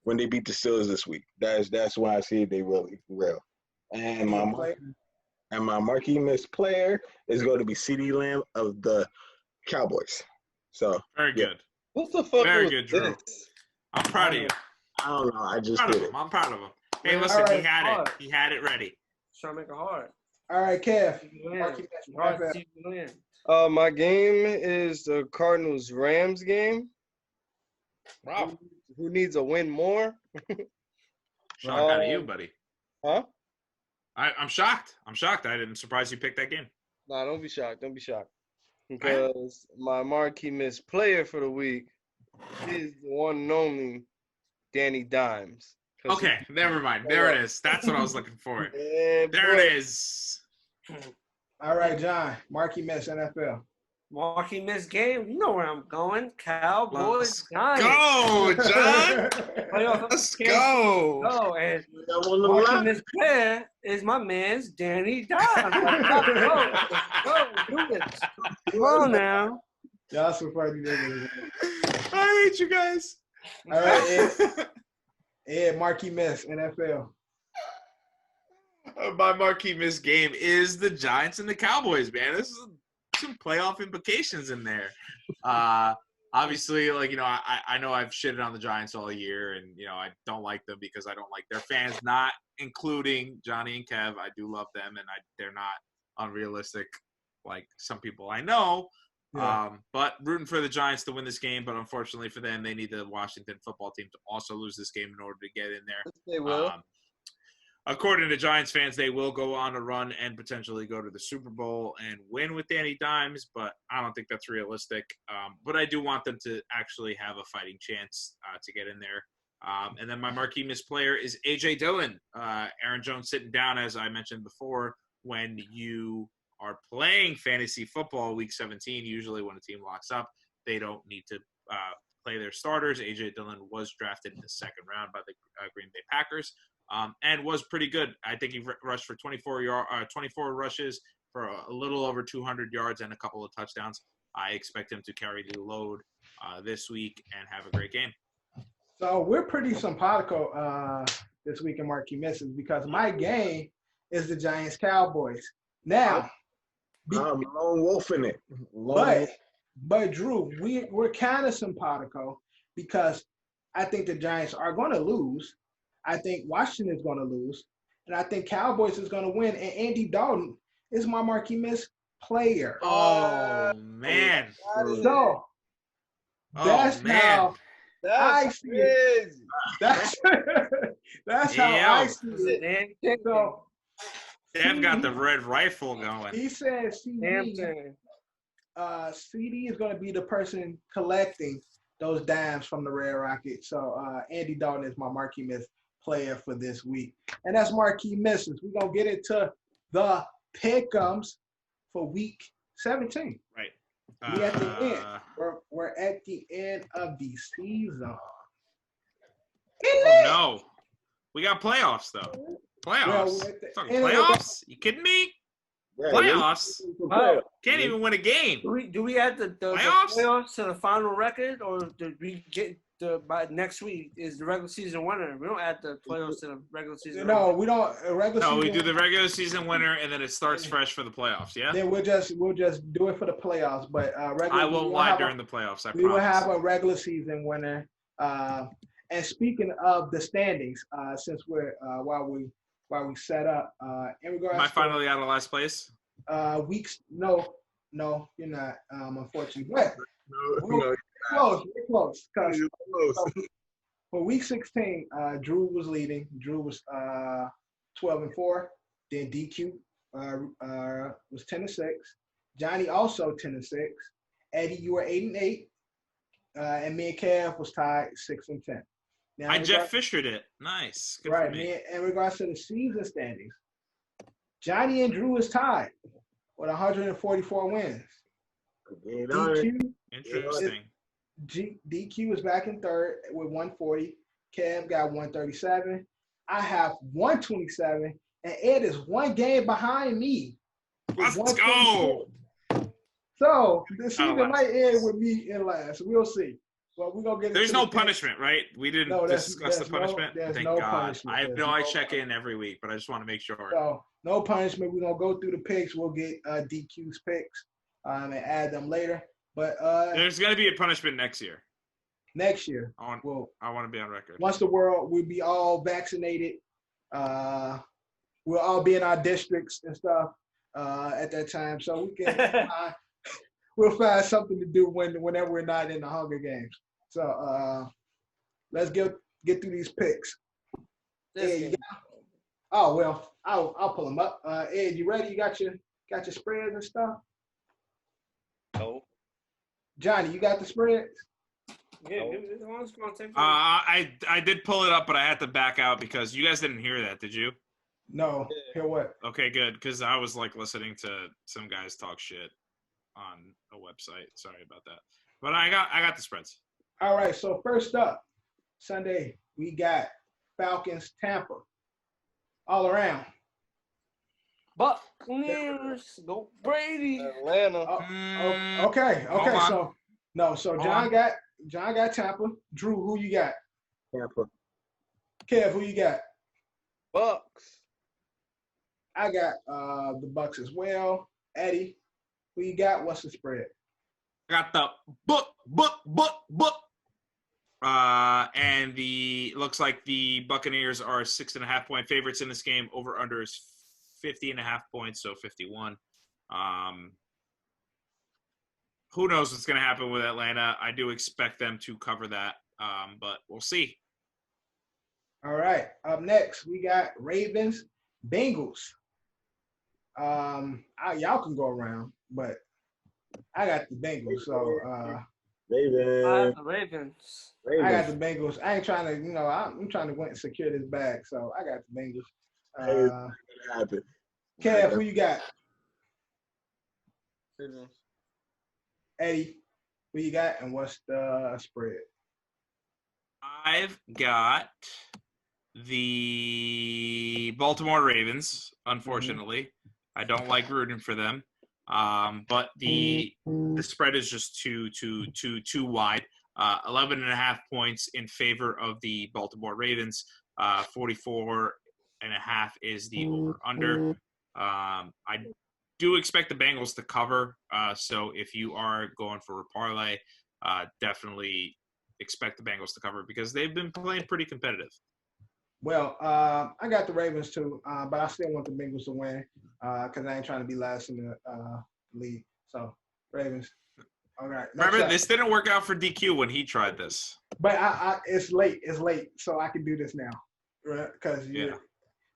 When they beat the Steelers this week, that's why I see they really for real. And my marquee miss player is going to be CeeDee Lamb of the Cowboys. So Very good. What the fuck? Very was good, Drew. this? I'm proud of you. I don't know. I just Proud of did him. it. I'm proud of him. Hey, Yeah, listen, all right, he had hard. it. He had it ready. Trying to make it hard. All right, Kev. Marquee miss. Hard to NFL. see you win. My game is the Cardinals-Rams game. Wow. Who needs a win more? Shock out of you, buddy. Huh? I'm shocked. I'm shocked. I didn't surprise you picked that game. Nah, don't be shocked. Don't be shocked. Because my marquee miss player for the week is the one and only Danny Dimes. Okay, never mind. There it is. That's what I was looking for. Yeah, There boy. it is. All right, John. Marquee miss NFL. Marquee miss game. You know where I'm going. Cowboys, Let's Giants. go, John. Playoff Let's game. go. Oh, and on the marquee line. miss player is my man's Danny Dimes. Go, do this. Come on now. Y'all so funny niggas. I hate you guys. All right, Ed, marquee miss NFL. My marquee miss game is the Giants and the Cowboys, man. This is some playoff implications in there. Obviously, I know I've shitted on the Giants all year, and I don't like them because I don't like their fans, not including Johnny and Kev. I do love them, and they're not unrealistic like some people I know. Yeah. But rooting for the Giants to win this game, but unfortunately for them, they need the Washington football team to also lose this game in order to get in there. They will. According to Giants fans, they will go on a run and potentially go to the Super Bowl and win with Danny Dimes, but I don't think that's realistic. But I do want them to actually have a fighting chance to get in there. And then my marquee miss player is A.J. Dillon. Aaron Jones sitting down, as I mentioned before, when you are playing fantasy football week 17, usually when a team locks up, they don't need to play their starters. A.J. Dillon was drafted in the second round by the Green Bay Packers and was pretty good. I think he rushed for 24 rushes for a little over 200 yards and a couple of touchdowns. I expect him to carry the load this week and have a great game. So we're pretty simpatico this week in Marquee Misses because my game is the Giants Cowboys. Now, I'm lone wolfing it. but Drew, we're kind of simpatico because I think the Giants are going to lose. I think Washington is going to lose, and I think Cowboys is going to win. And Andy Dalton is my Marquee Miss player. Oh man! So that's how I see it. That's how I see it. So They've got the red rifle going. he said CD is going to be the person collecting those dimes from the Red Rocket. So Andy Dalton is my Marquee Miss player for this week. And that's Marquee Misses. We're going to get into the pick'ems for week 17. Right. We at the end. We're at the end of the season. Oh, no. We got playoffs, though. Playoffs? Playoffs? You kidding me? Playoffs? Can't even win a game. Do we add the playoffs to the final record, or did we get by next week is the regular season winner? We don't add the playoffs to the regular season. No, we don't. We do the regular season winner, and then it starts fresh for the playoffs. Yeah. Then we'll just do it for the playoffs. But I won't lie during the playoffs. I promise. We will have a regular season winner. And speaking of the standings, since we're while we set up, in regards am I finally out of last place? Weeks? No, you're not. Unfortunately, but we're close. For week 16, Drew was leading. Drew was 12-4. Then DQ was 10-6. Johnny also 10-6. Eddie, you were 8-8. And me and Kev was tied 6-10. Now, I Jeff Fishered it. Nice. Good right. For me. In regards to the season standings, Johnny and Drew is tied with 144 wins. DQ Interesting. DQ is back in third with 140. Kev got 137. I have 127. And Ed is one game behind me. Let's go. So the season might end with me in last. We'll see. But we're gonna get. There's no punishment, right? We didn't discuss the punishment. Thank God. Punishment. I know I check in every week, but I just want to make sure. So no punishment. We're gonna go through the picks. We'll get DQ's picks and add them later. But there's gonna be a punishment next year. Next year, I want to be on record. Once the world will be all vaccinated, we'll all be in our districts and stuff at that time, so we can. We'll find something to do whenever we're not in the Hunger Games. So let's get through these picks. Ed, I'll pull them up. Ed, you ready? You got your spreads and stuff? No. Johnny, you got the spreads? Yeah, I did pull it up, but I had to back out because you guys didn't hear that, did you? No. Hear what? Okay, good, because I was listening to some guys talk shit on a website. Sorry about that. But I got the spreads. All right, so first up, Sunday, we got Falcons, Tampa. All around. Buccaneers, go Brady. Atlanta. Okay. So John got Tampa. Drew, who you got? Tampa. Kev, who you got? Bucks. I got the Bucks as well. Eddie, who you got? What's the spread? I got the book. And looks like the Buccaneers are 6.5 point favorites in this game. Over under is 50.5 points, so 51. Who knows what's going to happen with Atlanta? I do expect them to cover that, but we'll see. All right. Up next, we got Ravens, Bengals. Y'all can go around, but I got the Bengals. So Ravens. The Ravens. I got Ravens. the Bengals. I ain't trying to, I'm trying to go and secure this bag, so I got the Bengals. Hey, it's not gonna happen. Kev, who you got? Ravens. Eddie, who you got, and what's the spread? I've got the Baltimore Ravens, unfortunately. I don't like rooting for them. But the spread is just too wide. 11.5 points in favor of the Baltimore Ravens. 44.5 is the over/under. I do expect the Bengals to cover. So if you are going for a parlay, definitely expect the Bengals to cover because they've been playing pretty competitive. Well, I got the Ravens too, but I still want the Bengals to win because I ain't trying to be last in the league. So, Ravens. All right. Remember, this didn't work out for DQ when he tried this. But it's late. It's late, so I can do this now, right? Because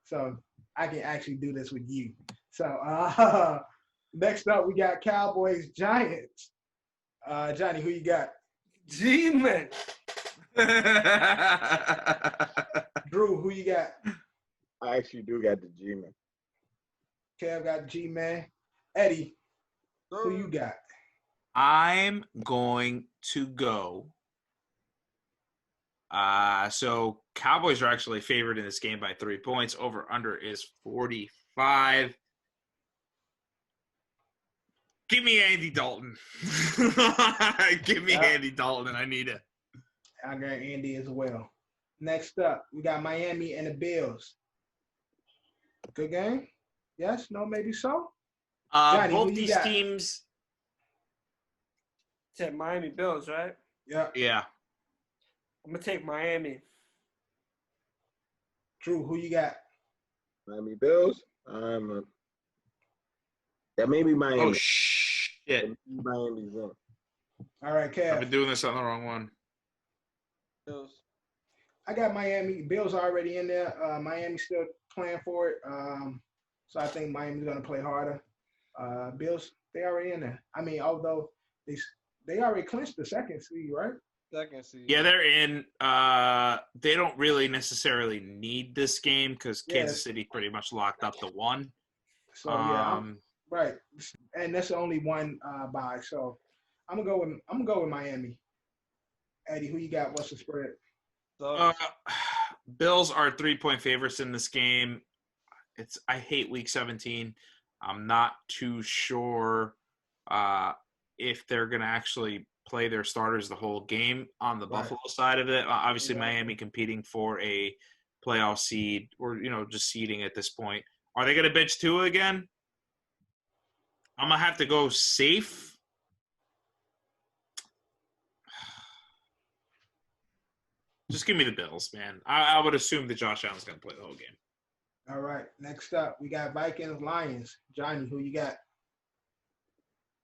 so I can actually do this with you. So, next up we got Cowboys Giants. Johnny, who you got? Jimi. Drew, who you got? I actually do got the Jimi. Kev got G-Man. Eddie, who you got? I'm going to go. So Cowboys are actually favored in this game by 3 points. Over/under is 45. Give me Andy Dalton. Give me Andy Dalton. I need it. I got Andy as well. Next up, we got Miami and the Bills. Good game? Yes? No? Maybe so? Johnny, Both who you these got? teams. Said Miami Bills, right? Yeah. Yeah. I'm gonna take Miami. Drew, who you got? Miami Bills. That may be Miami. Oh, shit. Miami's win. All right, I've Kev. been doing this on the wrong one. Bills. I got Miami. Bills already in there. Miami still playing for it. So I think Miami's going to play harder. Bills, they already in there. I mean, although they already clinched the second seed, right? Second seed. Yeah, they're in. They don't really necessarily need this game because Kansas City pretty much locked up the one. So right, and that's only one bye. So I'm gonna go with Miami. Eddie, who you got? What's the spread? Bills are 3-point favorites in this game. I hate Week 17. I'm not too sure if they're going to actually play their starters the whole game on the Buffalo side of it. Obviously, Miami competing for a playoff seed or, just seeding at this point. Are they going to bench Tua again? I'm going to have to go safe. Just give me the Bills, man. I would assume that Josh Allen's going to play the whole game. All right. Next up, we got Vikings Lions. Johnny, who you got?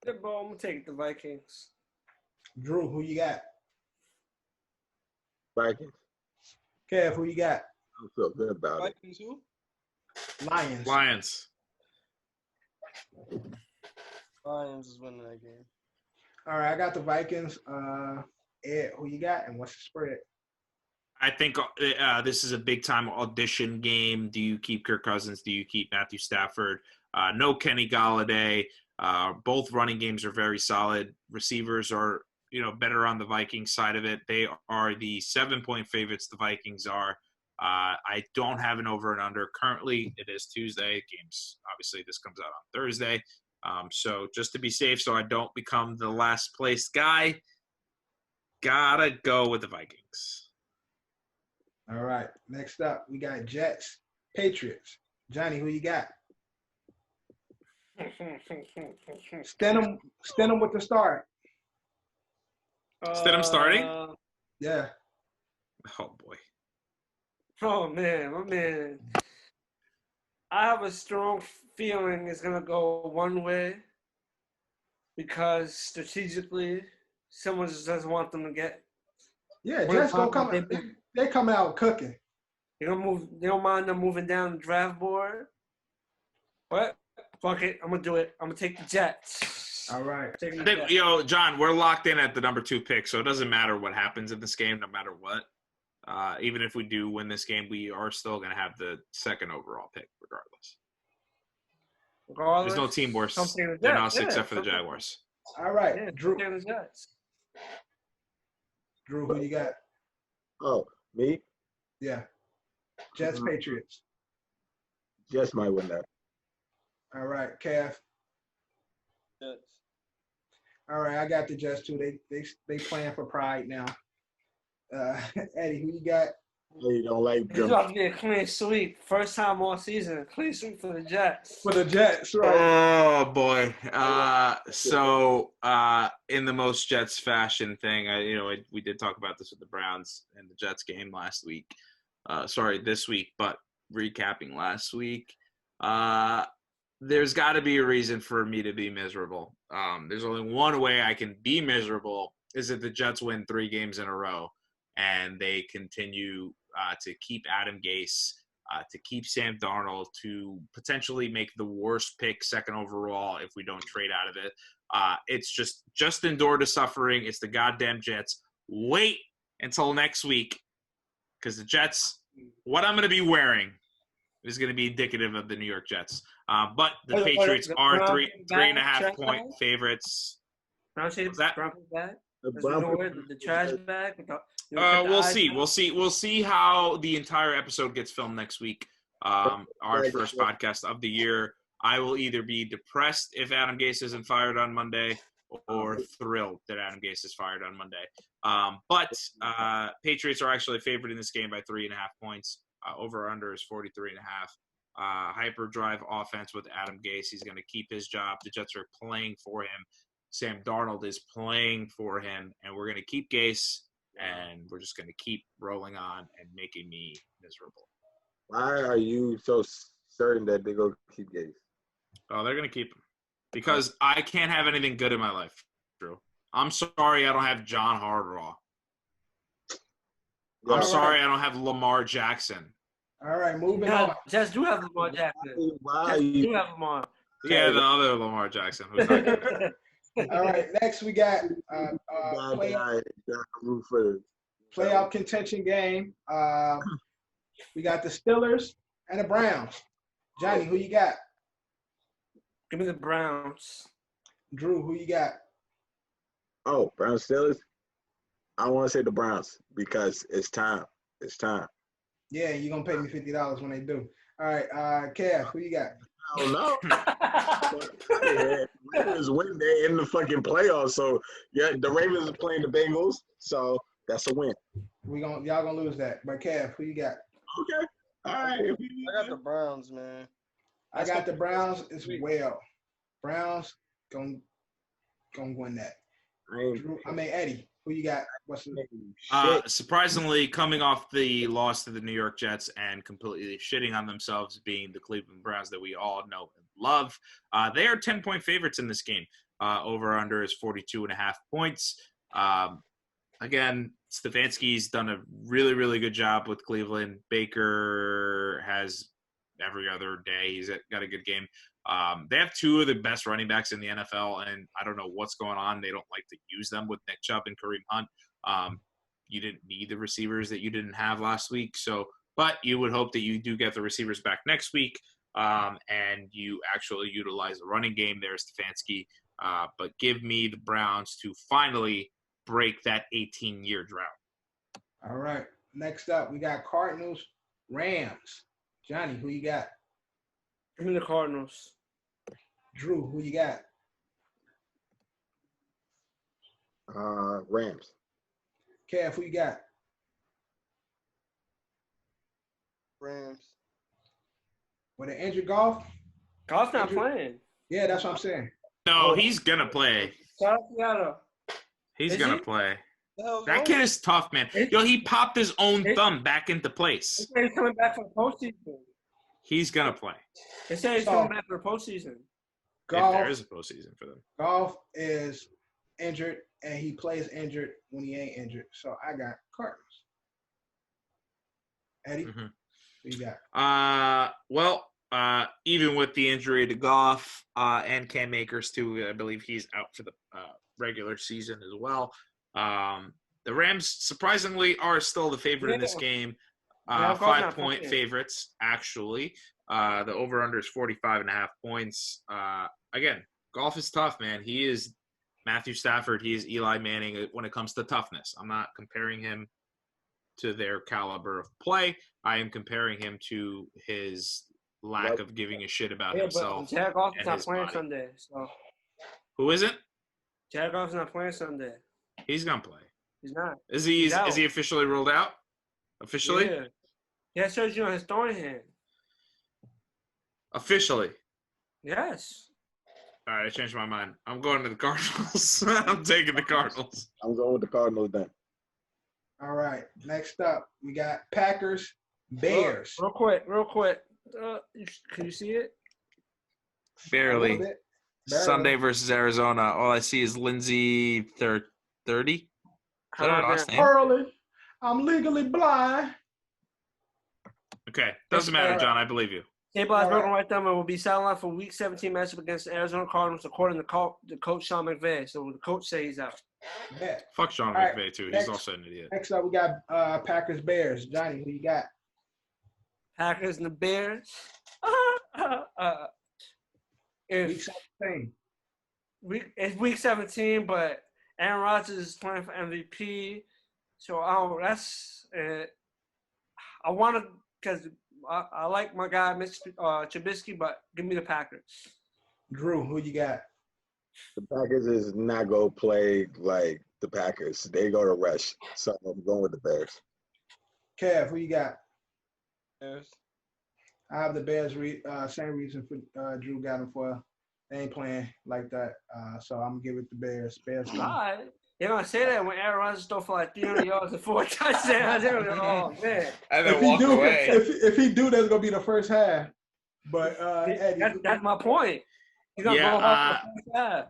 I'm gonna take the Vikings. Drew, who you got? Vikings. Kev, who you got? I don't feel good about it. Vikings who? Lions. Lions is winning that game. All right, I got the Vikings. Ed, who you got, and what's the spread? I think this is a big-time audition game. Do you keep Kirk Cousins? Do you keep Matthew Stafford? No Kenny Galladay. Both running games are very solid. Receivers are, better on the Vikings side of it. They are the 7-point favorites. The Vikings are. I don't have an over and under. Currently, it is Tuesday. Games, obviously, this comes out on Thursday. So just to be safe so I don't become the last place guy, gotta go with the Vikings. All right. Next up, we got Jets, Patriots. Johnny, who you got? Stenham with the start. Stenham starting? Yeah. Oh, boy. Oh, man. My man. I have a strong feeling it's going to go one way because strategically, someone just doesn't want them to get. Yeah, Jets gonna come. They coming out cooking. They don't mind them moving down the draft board. What? Fuck it. I'm gonna do it. I'm gonna take the Jets. All right. I think, John, we're locked in at the number 2 pick, so it doesn't matter what happens in this game, no matter what. Even if we do win this game, we are still going to have the 2nd overall pick, regardless. There's no team worse than us except for the Jaguars. All right, Yeah, Drew. the Jets. Drew, who you got? Oh, me? Yeah. Jets, Patriots. Jets might win that. All right, Kev. Jets. All right, I got the Jets too. They playing for pride now. Eddie, who you got? You don't like It's them. about to be a clean sweep. First time all season. Clean sweep for the Jets. For the Jets, right? Oh boy! In the most Jets fashion thing, we did talk about this with the Browns and the Jets game last week. This week, but recapping last week, there's got to be a reason for me to be miserable. There's only one way I can be miserable is if the Jets win 3 games in a row and they continue to keep Adam Gase, to keep Sam Darnold, to potentially make the worst pick 2nd overall if we don't trade out of it. It's just endure the suffering. It's the goddamn Jets. Wait until next week because the Jets, what I'm going to be wearing is going to be indicative of the New York Jets. But the Patriots are 3.5 point favorites. What's that? The trash bag. We'll see. We'll see how the entire episode gets filmed next week. Our first podcast of the year. I will either be depressed if Adam Gase isn't fired on Monday, or thrilled that Adam Gase is fired on Monday. But Patriots are actually favored in this game by 3.5 points. Over under is 43.5. Hyperdrive offense with Adam Gase. He's going to keep his job. The Jets are playing for him. Sam Darnold is playing for him, and we're going to keep Gase, and we're just going to keep rolling on and making me miserable. Why are you so certain that they're going to keep Gase? Oh, they're going to keep him because I can't have anything good in my life, Drew. I'm sorry I don't have John Harbaugh. I'm sorry I don't have Lamar Jackson. All right, moving on. Jets do have Lamar Jackson. Why Jets do have Lamar. Yeah, the other Lamar Jackson. Who's not good. All right, next we got playoff contention game. We got the Steelers and the Browns. Johnny, who you got? Give me the Browns. Drew, who you got? Oh, Browns Steelers? I want to say the Browns because it's time. It's time. Yeah, you're going to pay me $50 when they do. All right, Kev, who you got? I don't know. Ravens win. They're in the fucking playoffs. So, yeah, the Ravens are playing the Bengals. So, that's a win. Y'all going to lose that. But, Kev, who you got? Okay. All right. I got the Browns, man. I got the Browns as well. Browns going to win that. Eddie, who you got? What's the surprisingly, coming off the loss to the New York Jets and completely shitting on themselves being the Cleveland Browns that we all know and love, they are 10-point favorites in this game. Over under is 42.5 points. Again, Stefanski's done a really, really good job with Cleveland. Baker has every other day. He's got a good game. They have 2 of the best running backs in the NFL, and I don't know what's going on. They don't like to use them with Nick Chubb and Kareem Hunt. You didn't need the receivers that you didn't have last week. But you would hope that you do get the receivers back next week, and you actually utilize the running game there, Stefanski. But give me the Browns to finally break that 18-year drought. All right. Next up, we got Cardinals, Rams. Johnny, who you got? Give me the Cardinals. Drew, who you got? Rams. Kev, who you got? Rams. With an injured Golf? Golf's not playing. Yeah, that's what I'm saying. No, he's going to play. He's going to play. That kid is tough, man. He popped his own thumb back into place. He's coming back for the postseason. He's going to play. They say he's coming back for the postseason. If there is a postseason for them. Golf is injured, and he plays injured when he ain't injured. So I got Cardinals. Eddie, who you got? Well, even with the injury to Goff and Cam Akers too, I believe he's out for the regular season as well. The Rams surprisingly are still the favorite in this game. Yeah, 5-point favorites, actually. The over-under is 45.5 points. Again, Goff is tough, man. He is Matthew Stafford. He is Eli Manning when it comes to toughness. I'm not comparing him to their caliber of play. I am comparing him to his lack of giving a shit about himself. But Jared Goff is and not his playing body. Sunday. So Who isn't? Jared Goff's not playing Sunday. He's gonna play. He's not. Is He's out. he officially ruled out? Officially? Yeah. He has surgery on his throwing hand. Officially. Yes. All right, I changed my mind. I'm going to the Cardinals. I'm taking the Cardinals. I'm going with the Cardinals then. All right. Next up, we got Packers, Bears. Real quick. Can you see it? Barely. Barely. Sunday versus Arizona. All I see is Lindsay 30. Is that her last name? Early. I'm legally blind. Okay. Doesn't matter, John. I believe you. Table's broken right thumb and will be sidelined for Week 17 matchup against the Arizona Cardinals, according to coach Sean McVay. So the coach says he's out. Yeah. Fuck Sean All right, McVay, too. next- He's also an idiot. Next up, we got Packers, Bears. Johnny, who you got? Packers and the Bears. Week 17. It's Week 17, but Aaron Rodgers is playing for MVP. So that's I want to because I like my guy, Mr. Trubisky, but give me the Packers. Drew, who you got? The Packers is not going to play like the Packers. They go to rush. So I'm going with the Bears. Kev, who you got? Bears. I have the Bears. Same reason for Drew got them for. They ain't playing like that. So I'm gonna give it the Bears. Bears. All right. They're going to say that when Aaron Rodgers throw for like 300 yards and 4 touchdowns. They're going to go, oh, man. And If then he walk do, away. if he do, that's gonna be the first half. But Eddie, That's my point. He's going to go off the first half.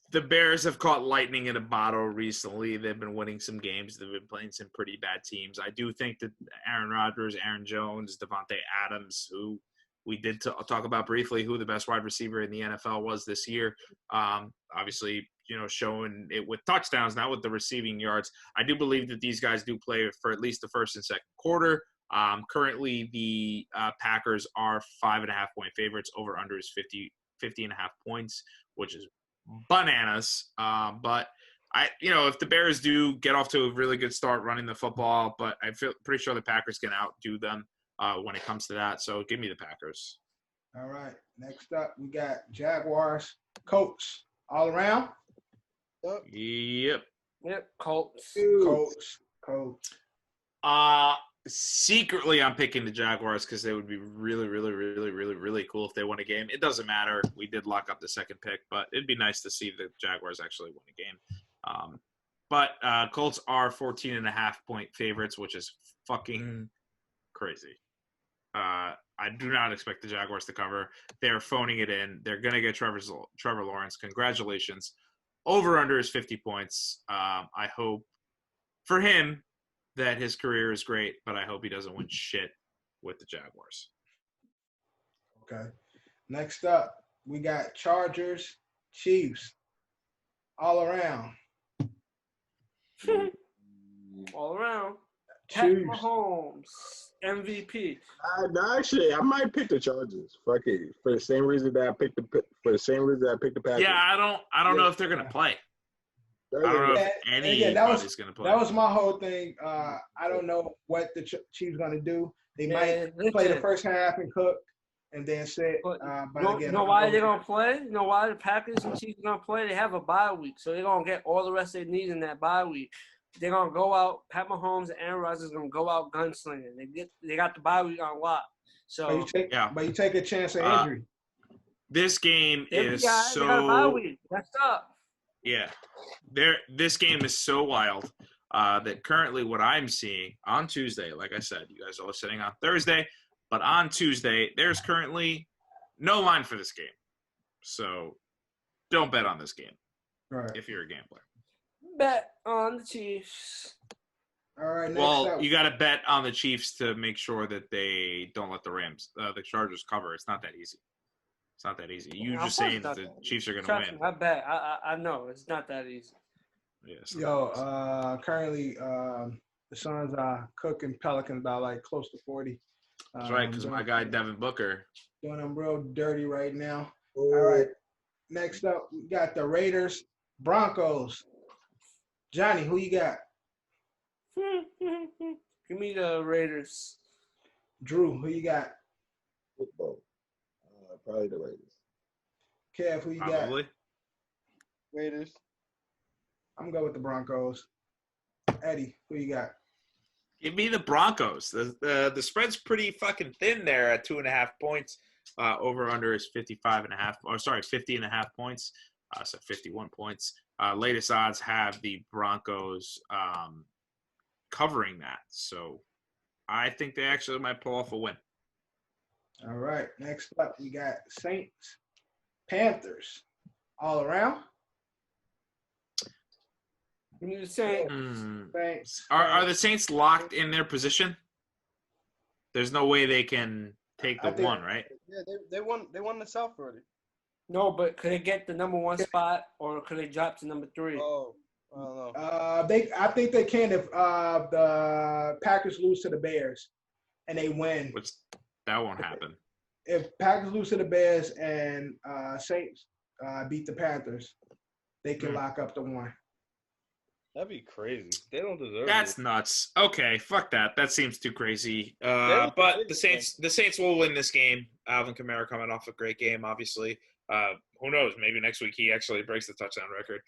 The Bears have caught lightning in a bottle recently. They've been winning some games. They've been playing some pretty bad teams. I do think that Aaron Rodgers, Aaron Jones, Devontae Adams, who we did talk about briefly, who the best wide receiver in the NFL was this year. Obviously, showing it with touchdowns, not with the receiving yards. I do believe that these guys do play for at least the first and second quarter. Currently, the Packers are 5.5-point favorites. Over under is 50.5 points, which is bananas. But if the Bears do get off to a really good start running the football, but I feel pretty sure the Packers can outdo them when it comes to that. So give me the Packers. all right. Next up, we got Jaguars, Colts. All around. Yep. Yep, Colts. Colts. Secretly, I'm picking the Jaguars because they would be really, really, really, really, really cool if they won a game. It doesn't matter. We did lock up the second pick, but it'd be nice to see the Jaguars actually win a game. But Colts are 14.5-point favorites, which is fucking crazy. I do not expect the Jaguars to cover. They're phoning it in. They're going to get Trevor Lawrence. Congratulations. Over-under is 50 points. I hope for him that his career is great, but I hope he doesn't win shit with the Jaguars. Okay. Next up, we got Chargers, Chiefs. All around. All around. Pat Chiefs. Mahomes, MVP. Actually, I might pick the Chargers. Fuck it. For the same reason that I picked the Packers. Yeah, I don't know if they're gonna play. I don't know if anybody's gonna play. That was my whole thing. I don't know what the Chiefs gonna do. They might play the first half and cook, and then sit. But again, you know why they're gonna play? You know why the Packers and Chiefs are gonna play? They have a bye week, so they're gonna get all the rest they need in that bye week. They're gonna go out. Pat Mahomes and Aaron Rodgers are gonna go out gunslinging. They got the bye week on lock. So but you take a chance of injury. This game is they got a bye week. That's up. Yeah, this game is so wild that currently what I'm seeing on Tuesday, like I said, you guys are listening on Thursday, but on Tuesday there's currently no line for this game, so don't bet on this game Right. if you're a gambler. Bet on the Chiefs. All right, next Well, up. you got to bet on the Chiefs to make sure that they don't let the Chargers cover. It's not that easy. It's not that easy. You Of just course saying it's that not the that easy. Chiefs are going to Trust win. me, I bet. I know it's not that easy. Yeah, it's not that easy. Currently, the Suns are cooking Pelicans by like close to 40. That's right, because my guy Devin Booker. Doing them real dirty right now. Ooh. All right. Next up, we got the Raiders, Broncos. Johnny, who you got? Give me the Raiders. Drew, who you got? Football. Probably the Raiders. Kev, who you got? Probably. Raiders. I'm going with the Broncos. Eddie, who you got? Give me the Broncos. The spread's pretty fucking thin there at 2.5 points. Over under is 50.5 points. So 51 points. Latest odds have the Broncos covering that. So I think they actually might pull off a win. All right. Next up, we got Saints, Panthers. All around. Give me the Saints. Saints. Are the Saints locked in their position? There's no way they can take the I think- one, right? Yeah, they won the South already. No, but could they get the number 1 spot or could they drop to number 3? Oh, I don't know. I think they can if the Packers lose to the Bears and they win. Which that won't happen. If Packers lose to the Bears and Saints beat the Panthers, they can lock up the one. That'd be crazy. They don't deserve That's it. nuts. Okay, fuck that. That seems too crazy. don't But deserve the Saints will win this game. Alvin Kamara coming off a great game, obviously. Who knows? Maybe next week he actually breaks the touchdown record.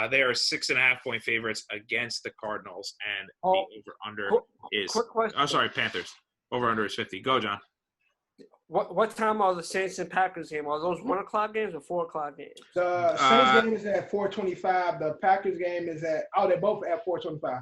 They are 6.5 point favorites against the Cardinals, and the over/under is. Quick question. Oh, sorry, Panthers. Over/under is 50. Go, John. What time are the Saints and Packers game? Are those 1 o'clock games or 4 o'clock games? The Saints game is at 4:25. The Packers game is at they're both at 4:25.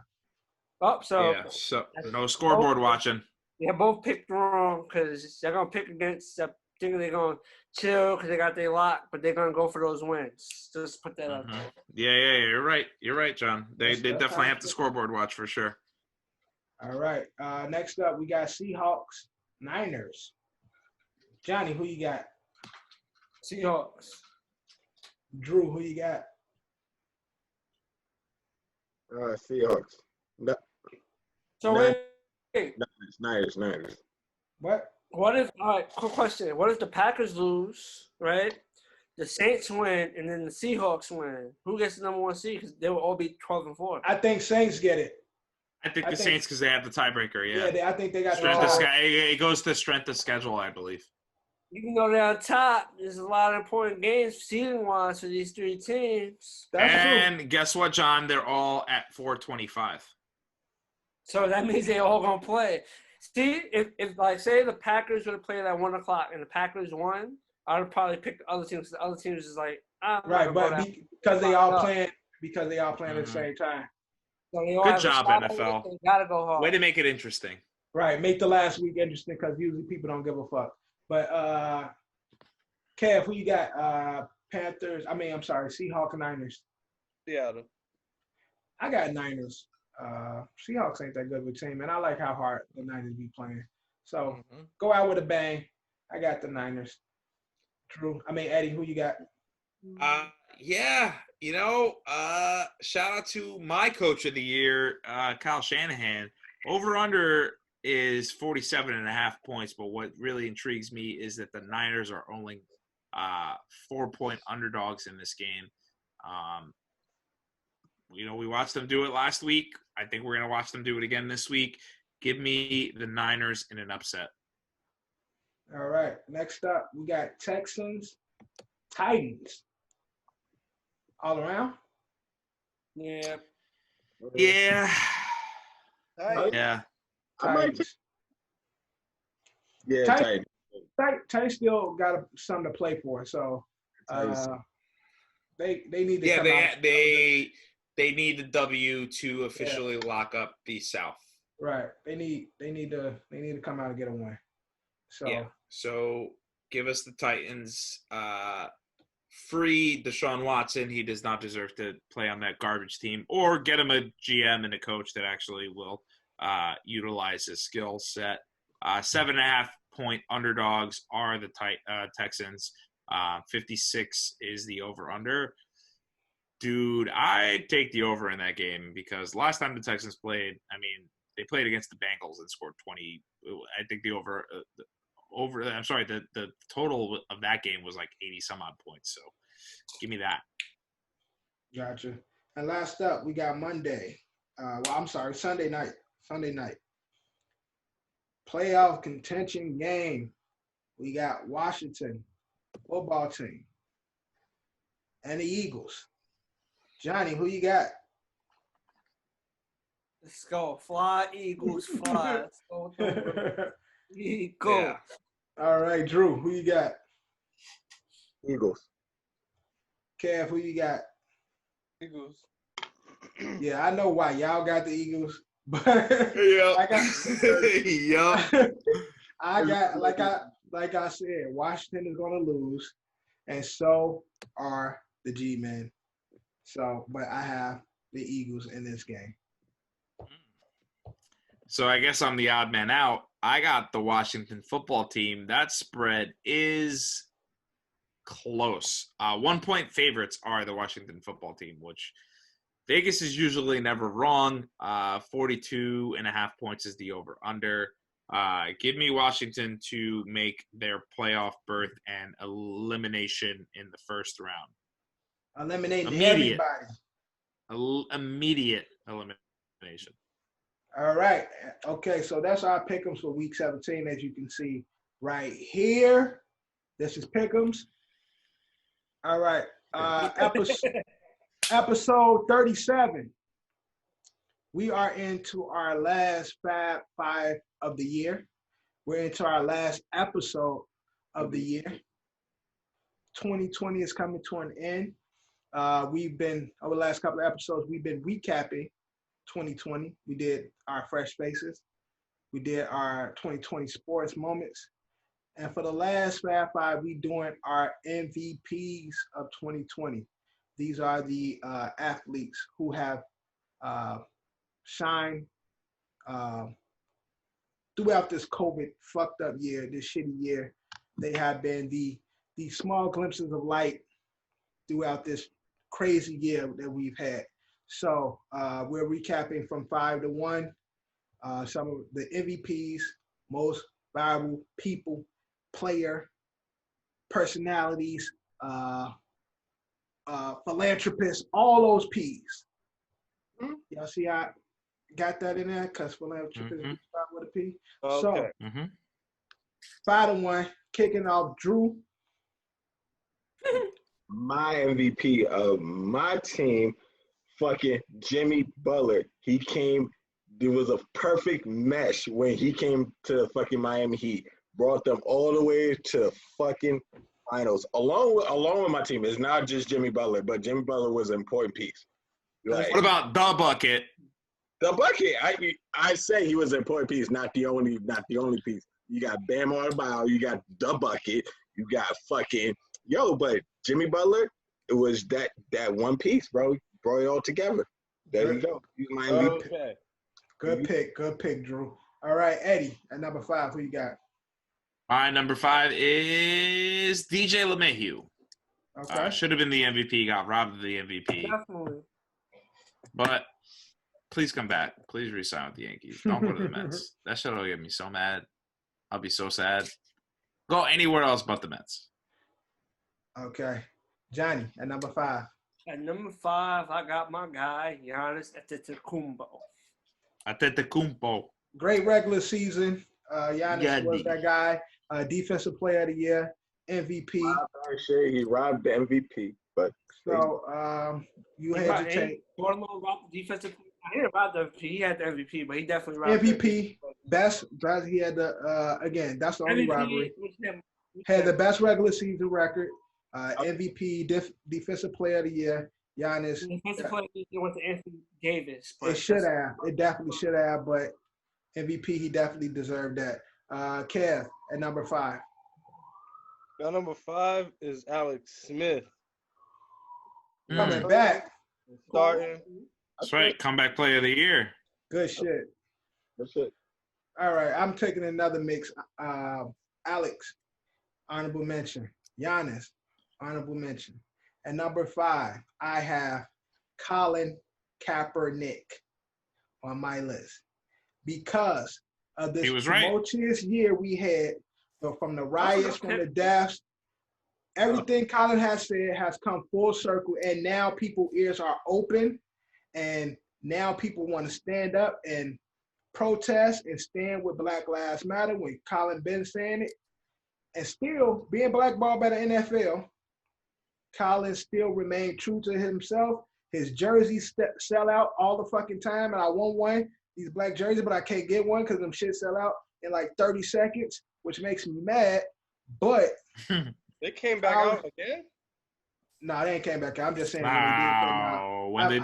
Oh, so Yeah. So no scoreboard watching. they both picked wrong because they're gonna pick against. I think they're gonna chill because they got their lock, but they're gonna go for those wins. Just put that out there. Yeah. You're right. You're right, John. They That's definitely have to scoreboard watch for sure. All right. Next up, we got Seahawks, Niners. Johnny, who you got? Seahawks. Drew, who you got? Seahawks. No, So Nine- wait, Niners. What? what if? All right, quick question. What if the Packers lose, right? The Saints win, and then the Seahawks win. Who gets the number 1 seed? Because they will all be 12-4. I think Saints get it. I think I the think- Saints because they have the tiebreaker. Yeah. I think they got Strength of the it goes to strength of schedule, I believe. Even though they're on top, there's a lot of important games seeding-wise for these 3 teams. That's true. And guess what, John? They're all at 425. So that means they all gonna play. See, if like say the Packers would have played at 1 o'clock and the Packers won, I would probably pick the other teams. The other teams is like, I'm not Right, gonna but go that- because they all up. playing at the same time. So they all Good have a job, shot at NFL. it, they gotta go hard. Way to make it interesting. Right, make the last week interesting because usually people don't give a fuck. But Kev, who you got? Panthers. Seahawks and Niners. Seattle. I got Niners. Seahawks ain't that good of a team, and I like how hard the Niners be playing. So go out with a bang. I got the Niners. Eddie, who you got? Yeah, shout out to my coach of the year, Kyle Shanahan. Over under is 47.5 points, but what really intrigues me is that the Niners are only 4-point underdogs in this game. We watched them do it last week. I think we're going to watch them do it again this week. Give me the Niners in an upset. All right. Next up, we got Texans, Titans. All around? Yeah. Yeah. Yeah. I might Titans. Yeah, Titans. Titans. Titans still got something to play for, so they need to Yeah, come out. they need the W to officially lock up the South. Right. They need to come out and get a win. So Yeah. So give us the Titans. Free Deshaun Watson. He does not deserve to play on that garbage team. Or get him a GM and a coach that actually will utilize his skill set. 7.5-point underdogs are the Texans. 56 is the over-under. Dude, I take the over in that game because last time the Texans played, I mean, they played against the Bengals and scored 20. I think the the total of that game was like 80 some odd points. So give me that. Gotcha. And last up, we got Monday. Sunday night. Sunday night. Playoff contention game. We got Washington football team and the Eagles. Johnny, who you got? Let's go. Fly, Eagles, fly. Let's go. Eagles. Yeah. All right, Drew, who you got? Eagles. Kev, who you got? Eagles. Yeah, I know why y'all got the Eagles, but Yeah. I got like I said, Washington is gonna lose, and so are the G-men. So, but I have the Eagles in this game. So I guess I'm the odd man out. I got the Washington football team. That spread is close. 1-point favorites are the Washington football team, which Vegas is usually never wrong. 42.5 points is the over-under. Give me Washington to make their playoff berth and elimination in the first round. Eliminating everybody. Immediate elimination. All right. Okay, so that's our pick'ems for week 17, as you can see right here. This is pick'ems. All right. Episode 37. We are into our last Fab Five of the year. We're into our last episode of the year. 2020 is coming to an end. We've been, over the last couple of episodes, we've been recapping 2020. We did our fresh faces. We did our 2020 sports moments. And for the last Fab Five, we doing our MVPs of 2020. These are the athletes who have shined throughout this COVID fucked up year, this shitty year. They have been the small glimpses of light throughout this crazy year that we've had. So we're recapping from 5 to 1. Some of the MVPs, most valuable people, player, personalities, philanthropists, all those P's. Y'all see I got that in there? Because philanthropist is with a P. Okay. So 5 to 1, kicking off Drew. My MVP of my team, fucking Jimmy Butler. He came, there was a perfect mesh when he came to the fucking Miami Heat. Brought them all the way to the fucking finals. Along with my team. It's not just Jimmy Butler, but Jimmy Butler was an important piece. Like, What about the bucket? the bucket? I say he was an important piece, not the only piece. You got Bam Adebayo, you got the bucket, you got fucking but Jimmy Butler, it was that one piece, bro. Brought it all together. There you go. He's my MVP. Okay. Good pick, Drew. All right, Eddie, at number 5, who you got? My number 5 is DJ LeMahieu. Okay. Should have been the MVP, got robbed of the MVP. Definitely. But please come back. Please resign with the Yankees. Don't go to the Mets. That shit will get me so mad. I'll be so sad. Go anywhere else but the Mets. Okay. Johnny, at number 5. At number 5, I got my guy, Giannis Antetokounmpo. Great regular season. Giannis was that guy. Defensive player of the year, MVP. He robbed the MVP, but So you had to take Baltimore robbed the defensive. I hear about the MVP. He had the MVP, but he definitely robbed MVP. Best. He had the again. That's the only MVP robbery. was him. Had the best regular season record. MVP, defensive player of the year. Giannis. Defensive player of the year went to Anthony Davis. It should have. It definitely should have. But MVP, he definitely deserved that. Kev at number 5. Now, number 5 is Alex Smith. Coming back. Starting. That's right. Comeback player of the year. Good shit. That's it. All right, I'm taking another mix. Alex, honorable mention. Giannis, honorable mention. And number 5, I have Colin Kaepernick on my list because of this He was right. tumultuous year we had. So from the riots, from the deaths, everything Colin has said has come full circle, and now people's ears are open, and now people want to stand up and protest and stand with Black Lives Matter when Colin been saying it. And still being blackballed by the NFL, Colin still remained true to himself. His jerseys sell out all the fucking time, and I want one, these black jerseys, but I can't get one because them shit sell out in like 30 seconds, which makes me mad. But They came back out again? no, they ain't came back out. I'm just saying When they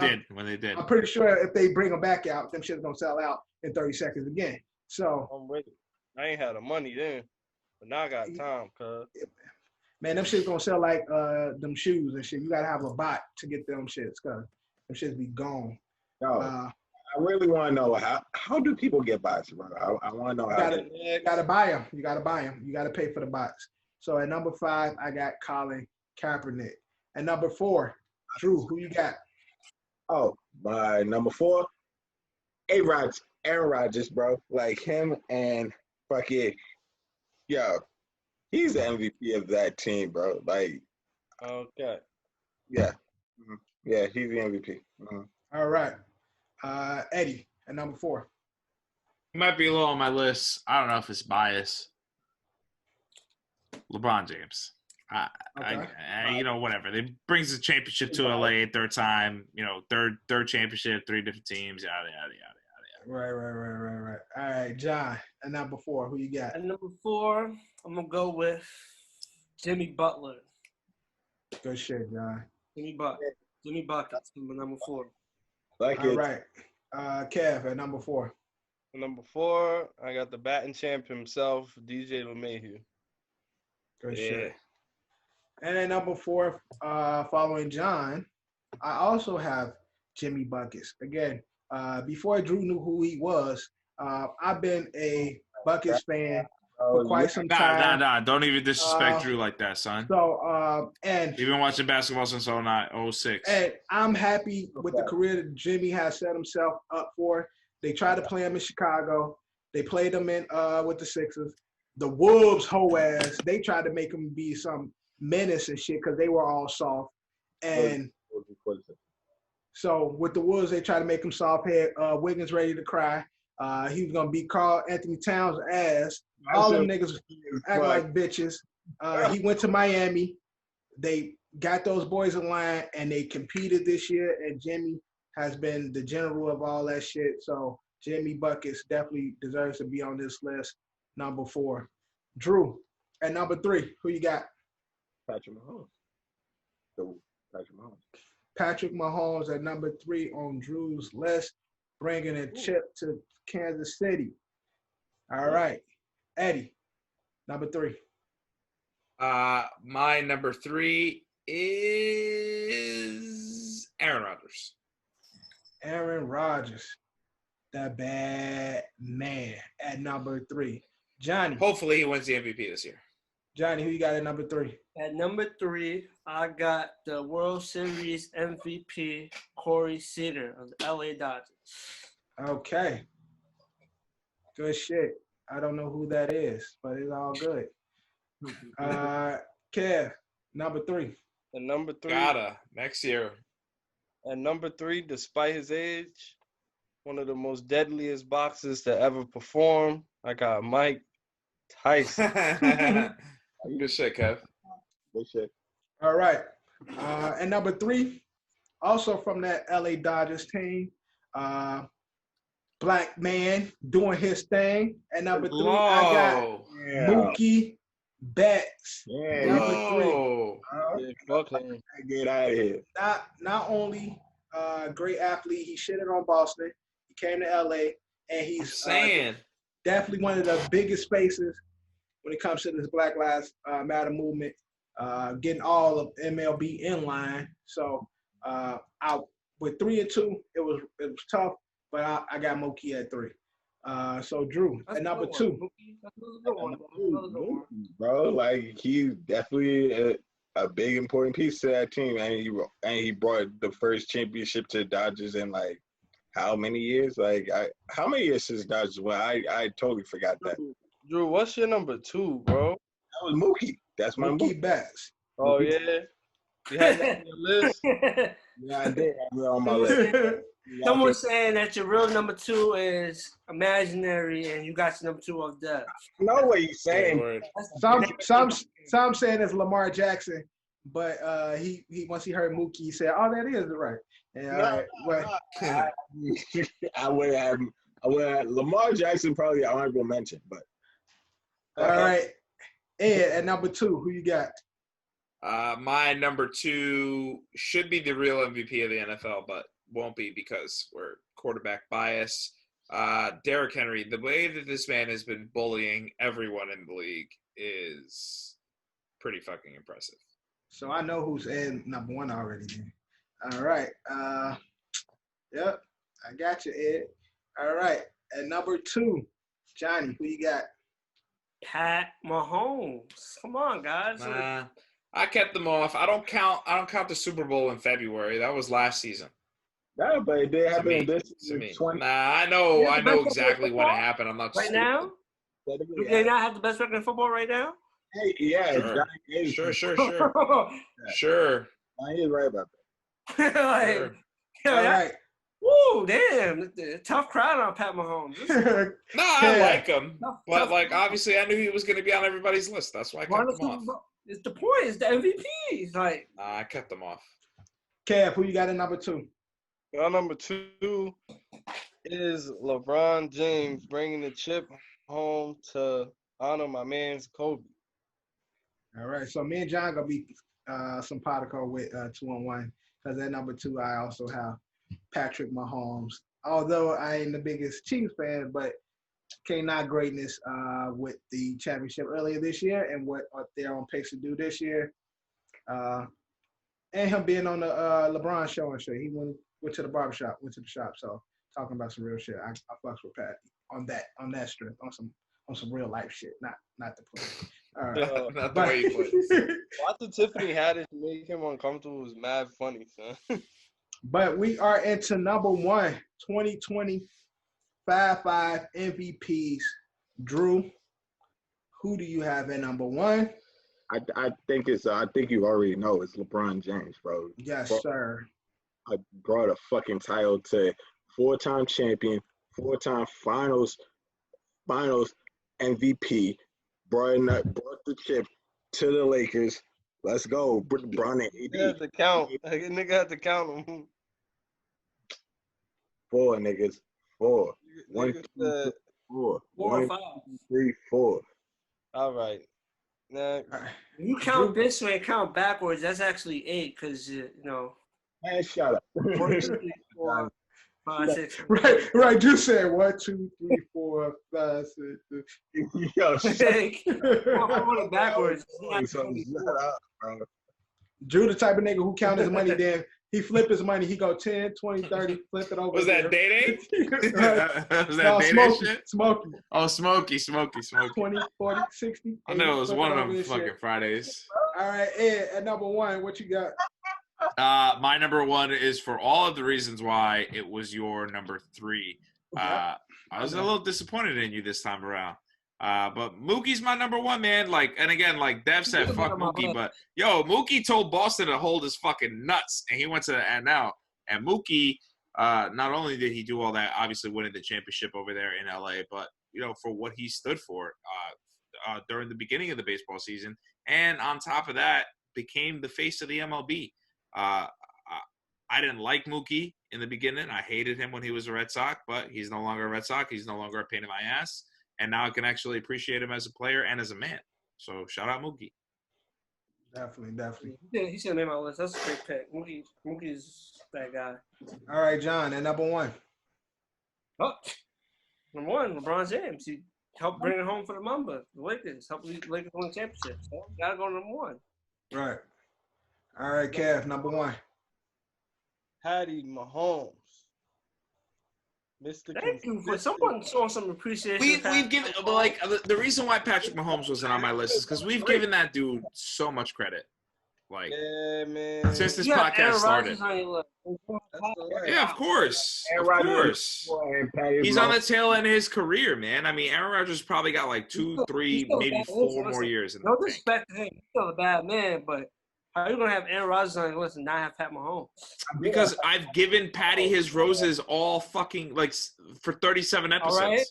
did. I'm pretty sure if they bring them back out, them shit's gonna sell out in 30 seconds again. So I'm with it. I ain't had the money then, but now I got time, cuz. man, them shit's gonna sell like them shoes and shit. You gotta have a bot to get them shits, cause them shits be gone. Yo, I really want to know how do people get bots, bro? I want to know how. You gotta buy them. You gotta buy them. You gotta pay for the bots. So at number 5, I got Colin Kaepernick. And number 4, Drew, who you got? Oh, my number 4, Aaron Rodgers, bro. Like him and fucking, yo, he's the MVP of that team, bro. Like, Okay. yeah. Yeah, he's the MVP. All right. Eddie at number 4. He might be low on my list. I don't know if it's bias. LeBron James. You know, whatever. They brings the championship to LA, third time. You know, third championship, 3 different teams. Yada yada yada yada. Right. All right, John at number 4. Who you got? At number 4, I'm gonna go with Jimmy Butler. Good shit, John. Jimmy Buckets, number 4. Like All it. right. Kev at number 4. Number 4, I got the batting champ himself, DJ LeMahieu. Good shit. And at number 4, following John, I also have Jimmy Buckets. Again, before Drew knew who he was, I've been a Buckets fan for quite some time. Nah. Don't even disrespect Drew like that, son. So, and you've been watching basketball since 06. And I'm happy with the career that Jimmy has set himself up for. They tried to play him in Chicago. They played him in with the Sixers. The Wolves, hoe ass, they tried to make him be some menace and shit because they were all soft. And so with the Wolves, they tried to make him soft head. Wiggins ready to cry. He was gonna beat Karl Anthony Towns' ass. All them niggas act like bitches. He went to Miami. They got those boys in line and they competed this year. And Jimmy has been the general of all that shit. So Jimmy Buckets definitely deserves to be on this list. Number 4, Drew. At number 3, who you got? Patrick Mahomes. Patrick Mahomes at number 3 on Drew's list, bringing a chip to Kansas City. All right. Eddie, number 3. My number 3 is Aaron Rodgers. Aaron Rodgers, the bad man, at number 3. Johnny. Hopefully he wins the MVP this year. Johnny, who you got at number 3? At number 3, I got the World Series MVP, Corey Seager of the LA Dodgers. Okay. Good shit. I don't know who that is, but it's all good. Kev, number 3. The number 3. Next year. At number 3, despite his age, one of the most deadliest boxers to ever perform, I got Mike Tyson. Good shit, Kev. Good shit. All right. And number 3, also from that LA Dodgers team, black man doing his thing. And number 3, I got Mookie Betts. Yeah. Number 3. Fuck him. Get out of here. Not only great athlete, he shitted on Boston. He came to LA, and he's definitely one of the biggest faces when it comes to this Black Lives Matter movement. Getting all of MLB in line. So with 3 and 2, it was tough, but I got Mookie at 3. So Drew That's at a number good 2. one. That's a good one. Another good one. Bro, like he's definitely a big important piece to that team, and he brought the first championship to the Dodgers in like how many years? Like how many years since Dodgers won? I totally forgot that. Drew, what's your number 2, bro? That was Mookie. That's my Mookie Mookie. Betts. Oh yeah, you had that on your list. Yeah, I did have it on my list. Someone's saying that your real number 2 is imaginary, and you got your number 2 of depth. I know what he's Yeah, saying. word. Some saying it's Lamar Jackson, but he once he heard Mookie, he said, "Oh, that is right." And I would have Lamar Jackson probably an honorable mention, but all right. Ed at number 2, who you got? My number 2 should be the real MVP of the NFL, but won't be because we're quarterback bias. Derrick Henry, the way that this man has been bullying everyone in the league is pretty fucking impressive. So I know who's in number 1 already. Then. All right. Yep. I got you, Ed. All right. At number 2, Johnny, who you got? Pat Mahomes. Come on, guys. Nah, I kept them off. I don't count the Super Bowl in February. That was last season. no, but it did happen in this To me. 20. Nah, I know Yeah, the best exactly when it football? happened. I'm not Right stupid. now? Do they not have the best record in football right now? Hey, yeah, Sure. Johnny is Sure. Johnny is right about like, Sure. yeah, All right. Woo, damn. Tough crowd on Pat Mahomes. No, I Yeah. like him, but like obviously I knew he was going to be on everybody's list. That's why I kept him off. It's the point. It's the MVP. It's like, Nah, I kept them off. Kev, who you got at number 2? Well, number 2 is LeBron James bringing the chip home to honor my man's Kobe. All right. So me and John gonna be some particle with 2-on-1 because at number 2 I also have Patrick Mahomes. Although I ain't the biggest Chiefs fan, but came not greatness with the championship earlier this year and what they're on pace to do this year. And him being on the LeBron show and shit. He went to the barbershop, went to the shop. So talking about some real shit. I fucks with Pat on that strength, on some real life shit, not the play. All right. Not the way he plays. Watching Tiffany Haddish make him uncomfortable was mad funny, son. But we are into number 1, 2020 5 MVPs. Drew, who do you have at number 1? I think you already know it's LeBron James, bro. Yes, Bro, sir. I brought a fucking title to 4-time champion, 4-time finals MVP, brought the chip to the Lakers. Let's go, LeBron and AD. Nigga had to count. Nigga had to count them. 4 niggas. 4. 1, 2, 3, 4. 4 or 1, 5. 2, 3, 4. All right. Now, You count this way and count backwards. That's actually 8 because, you know. Man, shut up. 1, 2, 3, 4, 5, 6. Right. Drew said 1, 2, 3, 4, 5, 6. Yo, shut up. Going backwards. It's Shut not 24. up, bro. Drew, the type of nigga who count his money, then he flip his money. He go 10, 20, 30, flip it over. Was that Day Day? Right. Was that Day Day shit? Smokey. Oh, Smokey. 20, 40, 60. I know it was flip one of over them this fucking shit. Fridays. All right, Ed, at number 1, what you got? My number 1 is for all of the reasons why it was your number 3. I was a little disappointed in you this time around. But Mookie's my number 1, man. Like, and again, like Dev said, fuck Mookie, but yo, Mookie told Boston to hold his fucking nuts, and he went to the NL. And Mookie, not only did he do all that, obviously winning the championship over there in LA, but you know, for what he stood for during the beginning of the baseball season, and on top of that, became the face of the MLB. I didn't like Mookie in the beginning. I hated him when he was a Red Sox, but he's no longer a Red Sox. He's no longer a pain in my ass. And now I can actually appreciate him as a player and as a man. So shout out Mookie. Definitely. He should have made my list. That's a great pick. Mookie's that guy. All right, John, at number 1. Oh, number 1, LeBron James. He helped bring it home for the Mamba, the Lakers. Helped the Lakers win the championship. So gotta go number 1. Right. All right, Kev, number 1. Patty Mahomes. Mr. Thank you for Consistent. someone showing some appreciation. We've given like the reason why Patrick Mahomes wasn't on my list is because we've given that dude so much credit. Like Yeah, man. since this You have podcast Aaron started. Rodgers on your list. That's all right. Yeah, of course. Aaron Of Rodgers course. and Patty He's on the Mahomes. tail end of his career, man. I mean, Aaron Rodgers probably got like 2, 3, maybe 4 more years in the No bank. disrespect to him. He's still a bad man, but how are you going to have Aaron Rodgers on your list and not have Pat Mahomes? Because I've given Patty his roses all fucking like for 37 episodes. All right.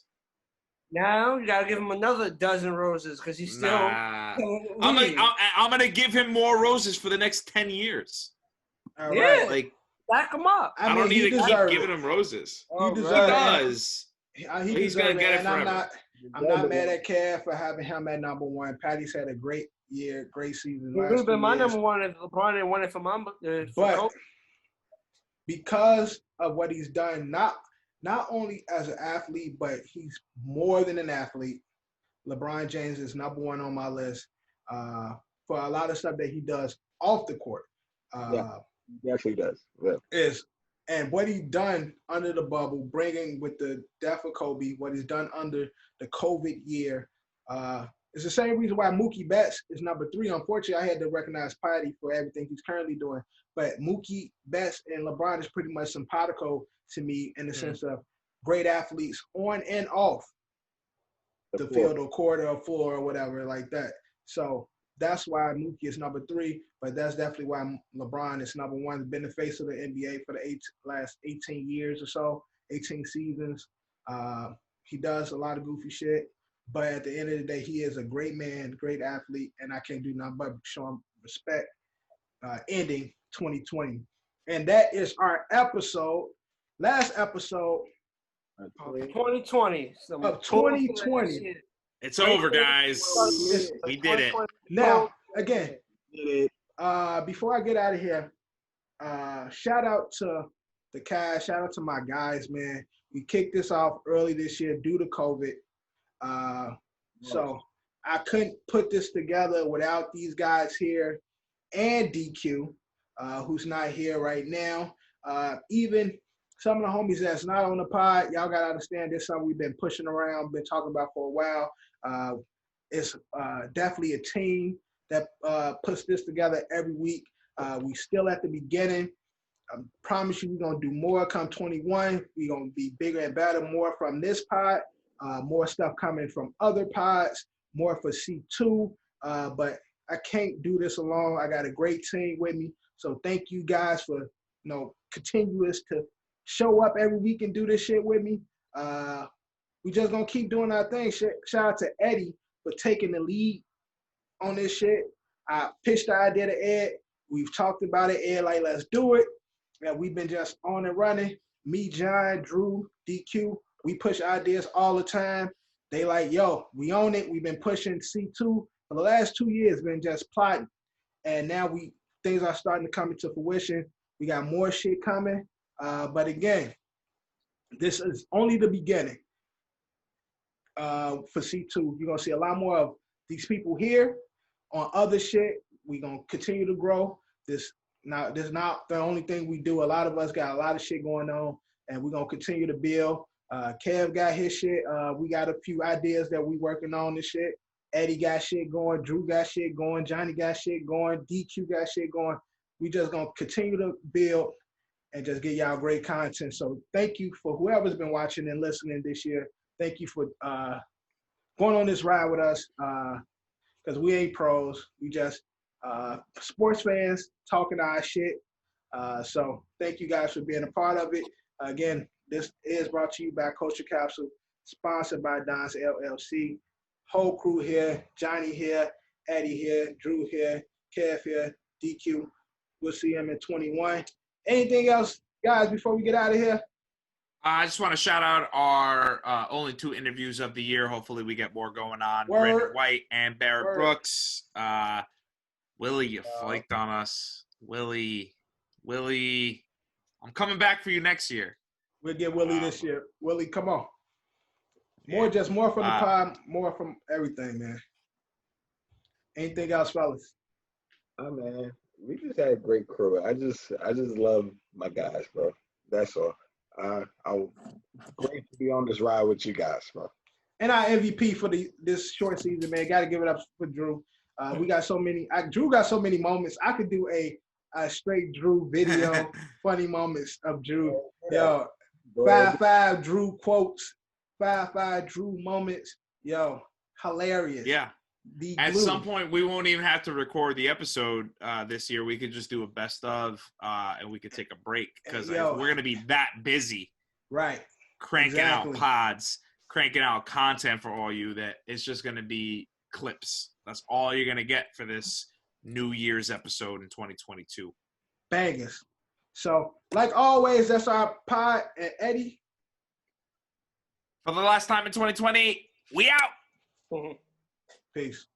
Now you gotta give him another dozen roses because he's still. Nah. I'm gonna give him more roses for the next 10 years. All Yeah. right. Like Back him up. I don't need to keep giving him roses. He He deserves it. does. He's He's gonna get it and I'm forever. not mad at Kev for having him at number one. Patty's had a great year, great season. He would last have been 2 my years. number one if LeBron didn't win it for my. But because of what he's done, not only as an athlete, but he's more than an athlete. LeBron James is number one on my list for a lot of stuff that he does off the court. He actually does. Yeah. And what he done under the bubble, bringing with the death of Kobe, what he's done under the COVID year, it's the same reason why Mookie Betts is number 3. Unfortunately, I had to recognize Patty for everything he's currently doing. But Mookie Betts and LeBron is pretty much simpatico to me in the sense of great athletes on and off the field or court or floor or whatever like that. So that's why Mookie is number 3, but that's definitely why LeBron is number 1. Been the face of the NBA for the last 18 years or so, 18 seasons. He does a lot of goofy shit, but at the end of the day, he is a great man, great athlete, and I can't do nothing but show him respect. Ending 2020, and that is our episode. Last episode of 2020. Of 2020. It's over, guys. We did it. Now, again, before I get out of here, shout out to the cast. Shout out to my guys, man. We kicked this off early this year due to COVID. So I couldn't put this together without these guys here and DQ, who's not here right now. Even some of the homies that's not on the pod, y'all got to understand this is something we've been pushing around, been talking about for a while. It's definitely a team that puts this together every week. We still at the beginning. I promise you we're going to do more come 21. We're going to be bigger and better, more from this pod, more stuff coming from other pods, more for C2. But I can't do this alone. I got a great team with me. So thank you guys for, continuous to show up every week and do this shit with me. We just gonna keep doing our thing. Shout out to Eddie for taking the lead on this shit. I pitched the idea to Ed. We've talked about it. Ed like, let's do it. And we've been just on and running. Me, John, Drew, DQ. We push ideas all the time. They like, yo, we own it. We've been pushing C2 for the last 2 years, been just plotting. And now things are starting to come into fruition. We got more shit coming. But again, this is only the beginning for C2. You're going to see a lot more of these people here on other shit. We're going to continue to grow. This is not the only thing we do. A lot of us got a lot of shit going on, and we're going to continue to build. Kev got his shit. We got a few ideas that we working on this shit. Eddie got shit going. Drew got shit going. Johnny got shit going. DQ got shit going. We just going to continue to build and just get y'all great content. So thank you for whoever's been watching and listening this year. Thank you for going on this ride with us because we ain't pros. We just sports fans talking our shit. So thank you guys for being a part of it. Again, this is brought to you by Culture Capsule, sponsored by Don's LLC. Whole crew here, Johnny here, Eddie here, Drew here, Kev here, DQ. We'll see him in 21. Anything else, guys, before we get out of here? I just want to shout out our only 2 interviews of the year. Hopefully we get more going on. Word. Brandon White and Barrett Word. Brooks. Willie, you flaked on us. Willie, I'm coming back for you next year. We'll get Willie this year. Willie, come on. More from the pod, more from everything, man. Anything else, fellas? Oh man, we just had a great crew. I just love my guys, bro. That's all. I'm great to be on this ride with you guys, bro. And our MVP for this short season, man. Got to give it up for Drew. We got so many. Drew got so many moments. I could do a straight Drew video, funny moments of Drew. Yo, 5 Drew quotes, 5 Drew moments. Yo, hilarious. Yeah. At some point, we won't even have to record the episode this year. We could just do a best of, and we could take a break because we're going to be that busy. Right. Cranking out pods, cranking out content for all you that it's just going to be clips. That's all you're going to get for this New Year's episode in 2022. Bangers. So, like always, that's our pod. And Eddie. For the last time in 2020, we out. Peace.